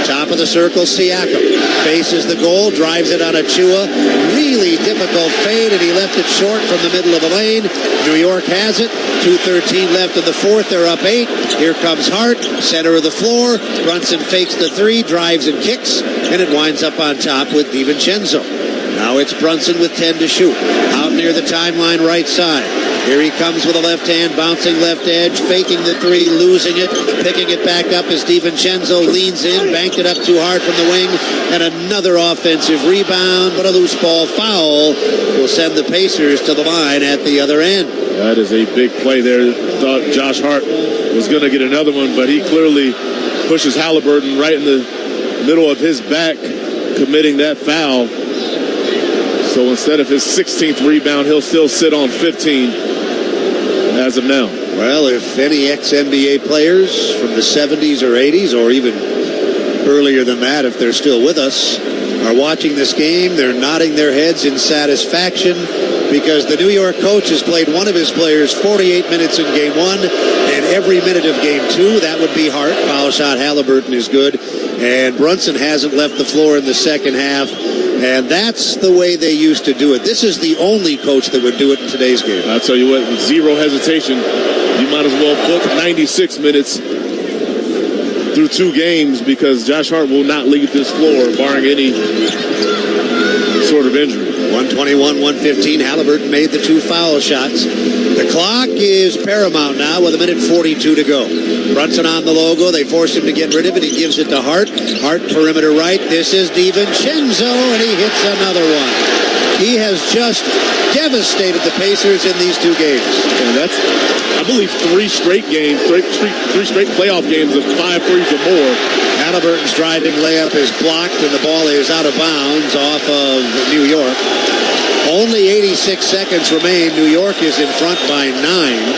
Top of the circle, Siakam faces the goal, drives it on Achua. Really difficult fade, and he left it short from the middle of the lane. New York has it. 2:13 left in the fourth. They're up 8. Here comes Hart, center of the floor. Brunson fakes the 3, drives and kicks, and it winds up on top with DiVincenzo. Now it's Brunson with 10 to shoot. Out near the timeline right side. Here he comes with a left hand, bouncing left edge, faking the 3, losing it, picking it back up as DiVincenzo leans in, banked it up too hard from the wing, and another offensive rebound, but a loose ball foul will send the Pacers to the line at the other end. That is a big play there. Thought Josh Hart was going to get another one, but he clearly pushes Haliburton right in the middle of his back, committing that foul. So instead of his 16th rebound, he'll still sit on 15 as of now. Well, if any ex-NBA players from the 70s or 80s, or even earlier than that, if they're still with us, are watching this game, they're nodding their heads in satisfaction because the New York coach has played one of his players 48 minutes in Game 1 and every minute of Game 2. That would be Hart. Foul shot Haliburton is good. And Brunson hasn't left the floor in the second half. And that's the way they used to do it. This is the only coach that would do it in today's game. I'll tell you what, with zero hesitation, you might as well book 96 minutes through 2 games because Josh Hart will not leave this floor barring any sort of injury. 121-115. Haliburton made the 2 foul shots. The clock is paramount now with 1:42 to go. Brunson on the logo. They force him to get rid of it. He gives it to Hart. Hart perimeter right. This is DiVincenzo, and he hits another one. He has just devastated the Pacers in these 2 games. And that's, I believe, 3 straight games, 3 straight playoff games of 5 threes or more. Haliburton's driving layup is blocked, and the ball is out of bounds off of New York. Only 86 seconds remain. New York is in front by 9.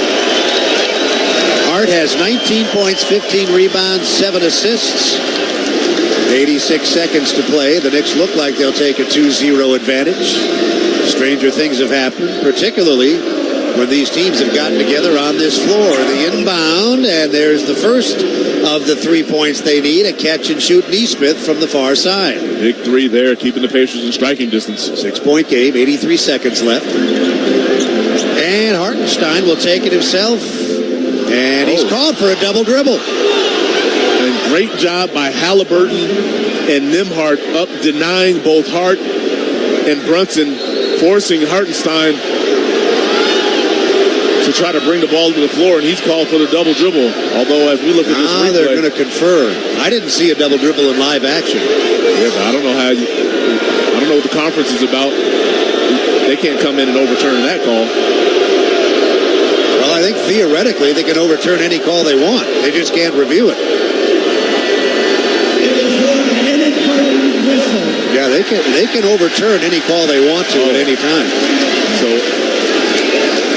Hart has 19 points, 15 rebounds, 7 assists. 86 seconds to play. The Knicks look like they'll take a 2-0 advantage. Stranger things have happened, particularly when these teams have gotten together on this floor. The inbound, and there's the first of the 3 points they need, a catch-and-shoot Neesmith from the far side. Big 3 there, keeping the Pacers in striking distance. 6-point game, 83 seconds left. And Hartenstein will take it himself, and he's called for a double dribble. And great job by Haliburton and Nembhard up denying both Hart and Brunson, forcing Hartenstein to try to bring the ball to the floor, and he's called for the double dribble. Although, as we look at this replay, they're going to confer. I didn't see a double dribble in live action. Yeah, but I don't know I don't know what the conference is about. They can't come in and overturn that call. Well, I think theoretically they can overturn any call they want. They just can't review it. Yeah, they can overturn any call they want to at any time.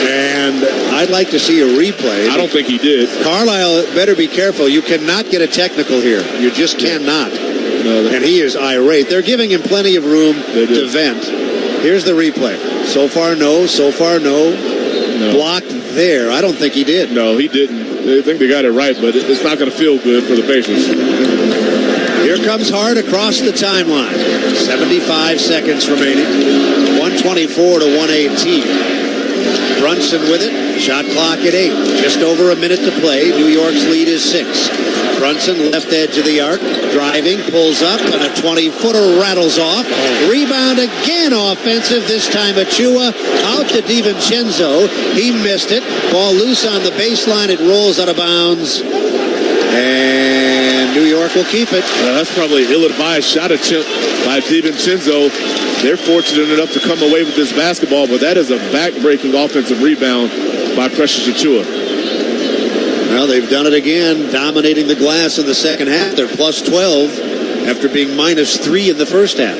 And I'd like to see a replay. I don't think he did. Carlisle better be careful. You cannot get a technical here. You just cannot. No, and he is irate. They're giving him plenty of room to vent. Here's the replay. So far, no. So far, no. Blocked there. I don't think he did. No, he didn't. I think they got it right, but it's not going to feel good for the Pacers. Here comes Hart across the timeline. 75 seconds remaining. 124 to 118. Brunson with it. Shot clock at 8. Just over a minute to play. New York's lead is 6. Brunson, left edge of the arc. Driving, pulls up, and a 20-footer rattles off. Rebound again offensive. This time Achua out to DiVincenzo. He missed it. Ball loose on the baseline. It rolls out of bounds. And New York will keep it. That's probably an ill-advised shot by DiVincenzo. They're fortunate enough to come away with this basketball, but that is a back-breaking offensive rebound by Precious Achua. Well, they've done it again, dominating the glass in the second half. They're plus 12 after being -3 in the first half.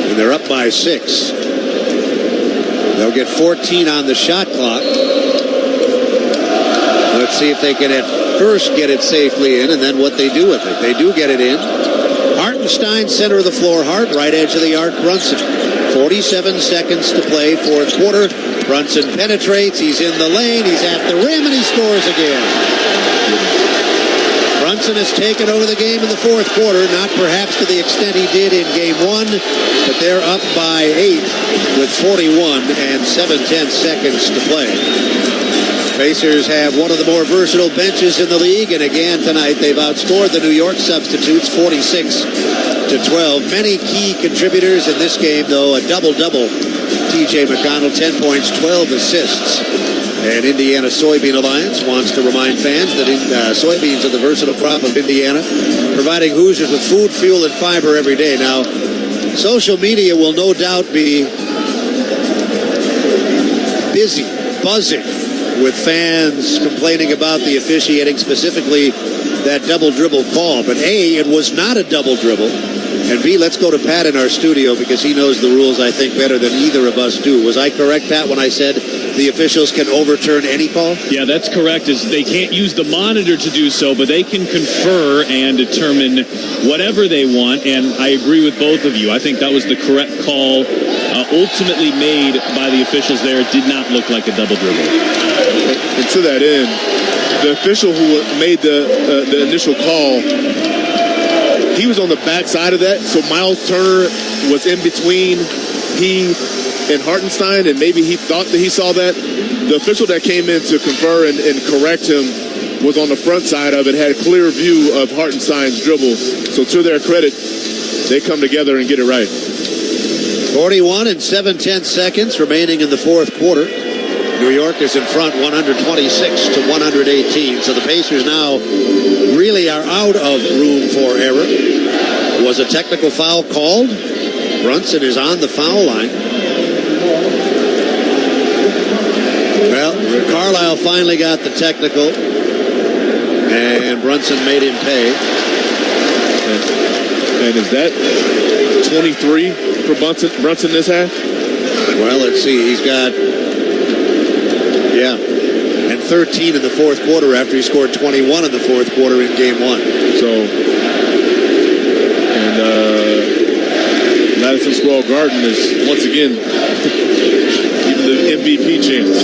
And they're up by 6. They'll get 14 on the shot clock. Let's see if they can at first get it safely in, and then what they do with it. They do get it in. Hartenstein, center of the floor. Hart, right edge of the arc. Brunson. 47 seconds to play, fourth quarter. Brunson penetrates. He's in the lane. He's at the rim, and he scores again. Brunson has taken over the game in the fourth quarter, not perhaps to the extent he did in game 1, but they're up by 8 with 41 and 7/10 seconds to play. Pacers have one of the more versatile benches in the league, and again tonight they've outscored the New York substitutes 46-12. Many key contributors in this game, though. A double-double. T.J. McConnell, 10 points, 12 assists. And Indiana Soybean Alliance wants to remind fans that soybeans are the versatile crop of Indiana, providing Hoosiers with food, fuel, and fiber every day. Now, social media will no doubt be busy, buzzing, with fans complaining about the officiating, specifically that double dribble call. But A, it was not a double dribble. And B, let's go to Pat in our studio because he knows the rules, I think, better than either of us do. Was I correct, Pat, when I said the officials can overturn any call? Yeah, that's correct. They can't use the monitor to do so, but they can confer and determine whatever they want. And I agree with both of you. I think that was the correct call ultimately made by the officials there. It did not look like a double dribble. And to that end, the official who made the initial call, he was on the back side of that, so Miles Turner was in between he and Hartenstein, and maybe he thought that he saw that. The official that came in to confer and correct him was on the front side of it, had a clear view of Hartenstein's dribble. So to their credit, they come together and get it right. 41 and 7/10 seconds remaining in the fourth quarter. New York is in front 126-118. So the Pacers now really are out of room for error. Was a technical foul called? Brunson is on the foul line. Well, Carlisle finally got the technical, and Brunson made him pay. And is that 23 for Brunson this half? Well, let's see. He's got... Yeah, and 13 in the fourth quarter after he scored 21 in the fourth quarter in game 1. So, and Madison Square Garden is once again even the MVP chance.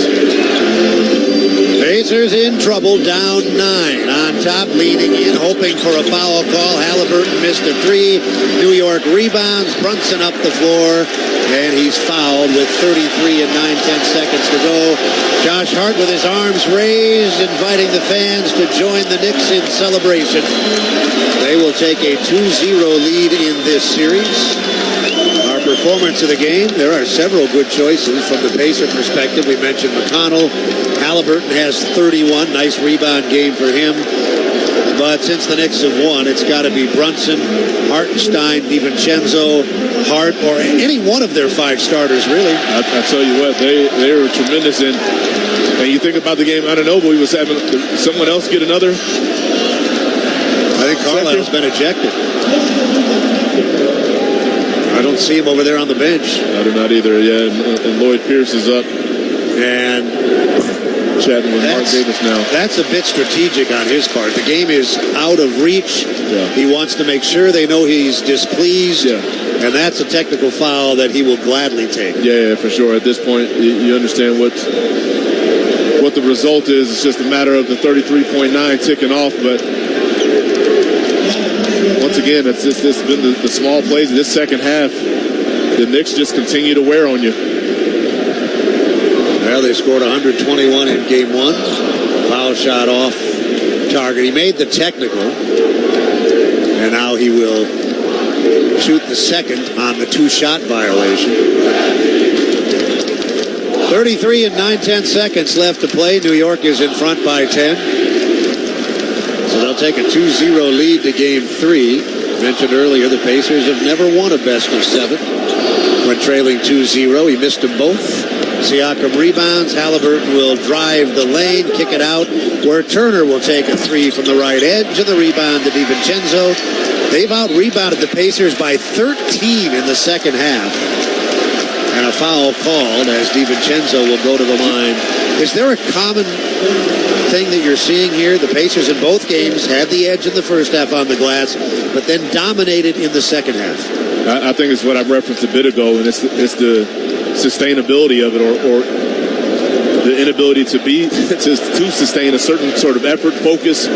Pacers in trouble, down 9. On top, leaning in, hoping for a foul call. Haliburton missed a 3. New York rebounds. Brunson up the floor, and he's fouled with 33 and 9/10 seconds to go. Josh Hart with his arms raised, inviting the fans to join the Knicks in celebration. They will take a 2-0 lead in this series. Harper performance of the game, there are several good choices from the Pacer perspective. We mentioned McConnell. Haliburton has 31. Nice rebound game for him. But since the Knicks have won, it's got to be Brunson, Hartenstein, DiVincenzo, Hart, or any one of their 5 starters, really. I tell you what, they were tremendous. And you think about the game, Anunoby was having someone else get another. I think Carlisle's been ejected. I don't see him over there on the bench. I do not either, yeah. And Lloyd Pierce is up. And chatting with Mark Davis now. That's a bit strategic on his part. The game is out of reach. Yeah. He wants to make sure they know he's displeased. Yeah. And that's a technical foul that he will gladly take. Yeah, for sure. At this point, you understand what the result is. It's just a matter of the 33.9 ticking off. But once again, it's been the small plays in this second half. The Knicks just continue to wear on you. Well, they scored 121 in game 1. Foul shot off target. He made the technical. And now he will shoot the second on the 2-shot violation. 33 and 9/10 seconds left to play. New York is in front by 10. So they'll take a 2-0 lead to game 3. Mentioned earlier, the Pacers have never won a best of 7. When trailing 2-0, he missed them both. Siakam rebounds. Haliburton will drive the lane, kick it out, where Turner will take a 3 from the right edge, and the rebound to DiVincenzo. They've out-rebounded the Pacers by 13 in the second half. And a foul called as DiVincenzo will go to the line. Is there a common thing that you're seeing here? The Pacers in both games had the edge in the first half on the glass, but then dominated in the second half. I think it's what I referenced a bit ago, and it's the sustainability of it, or the inability to sustain a certain sort of effort, focus.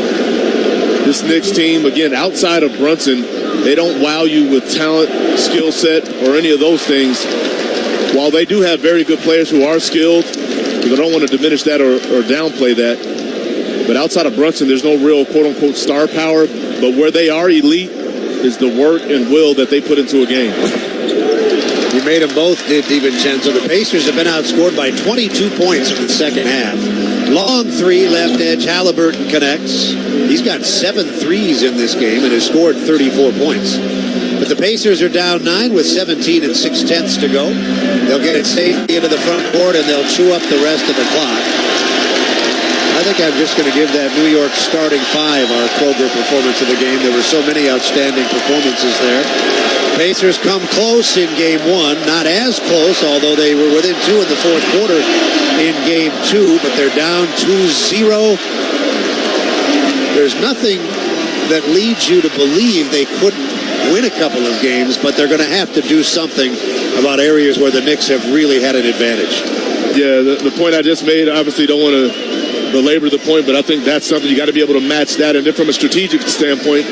This Knicks team, again, outside of Brunson, they don't wow you with talent, skill set, or any of those things. While they do have very good players who are skilled, because I don't want to diminish that or downplay that, but outside of Brunson, there's no real quote-unquote star power. But where they are elite is the work and will that they put into a game. You made them both, did DiVincenzo. The Pacers have been outscored by 22 points in the second half. Long 3, left edge. Haliburton connects. He's got 7 threes in this game and has scored 34 points. But the Pacers are down 9 with 17 and 6/10 to go. They'll get it safely into the front court, and they'll chew up the rest of the clock. I think I'm just going to give that New York starting 5 our Kroger performance of the game. There were so many outstanding performances there. Pacers come close in game 1. Not as close, although they were within 2 in the fourth quarter in game 2, but they're down 2-0. There's nothing that leads you to believe they couldn't win a couple of games, but they're going to have to do something about areas where the Knicks have really had an advantage. Yeah, the point I just made, obviously don't want to belabor the point, but I think that's something you got to be able to match that. And then from a strategic standpoint,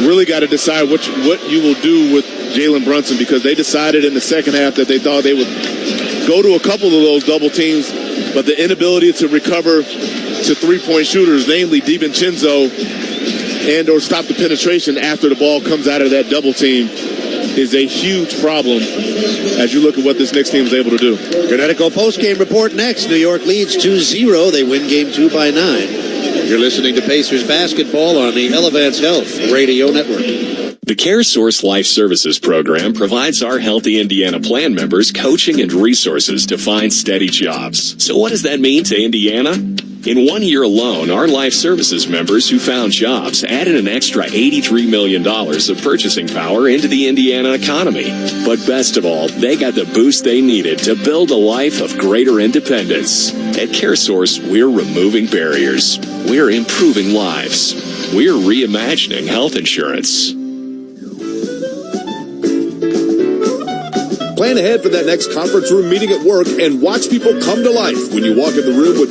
really got to decide what you will do with Jalen Brunson, because they decided in the second half that they thought they would go to a couple of those double teams, but the inability to recover to three-point shooters, namely DiVincenzo, and or stop the penetration after the ball comes out of that double team, is a huge problem as you look at what this Knicks team is able to do. Connecticut post-game report next. New York leads 2-0. They win game 2 by 9. You're listening to Pacers basketball on the Elevance Health Radio Network. The CareSource Life Services program provides our Healthy Indiana plan members coaching and resources to find steady jobs. So what does that mean to Indiana? In 1 year alone, our Life Services members who found jobs added an extra $83 million of purchasing power into the Indiana economy. But best of all, they got the boost they needed to build a life of greater independence. At CareSource, we're removing barriers. We're improving lives. We're reimagining health insurance. Plan ahead for that next conference room meeting at work and watch people come to life when you walk in the room with that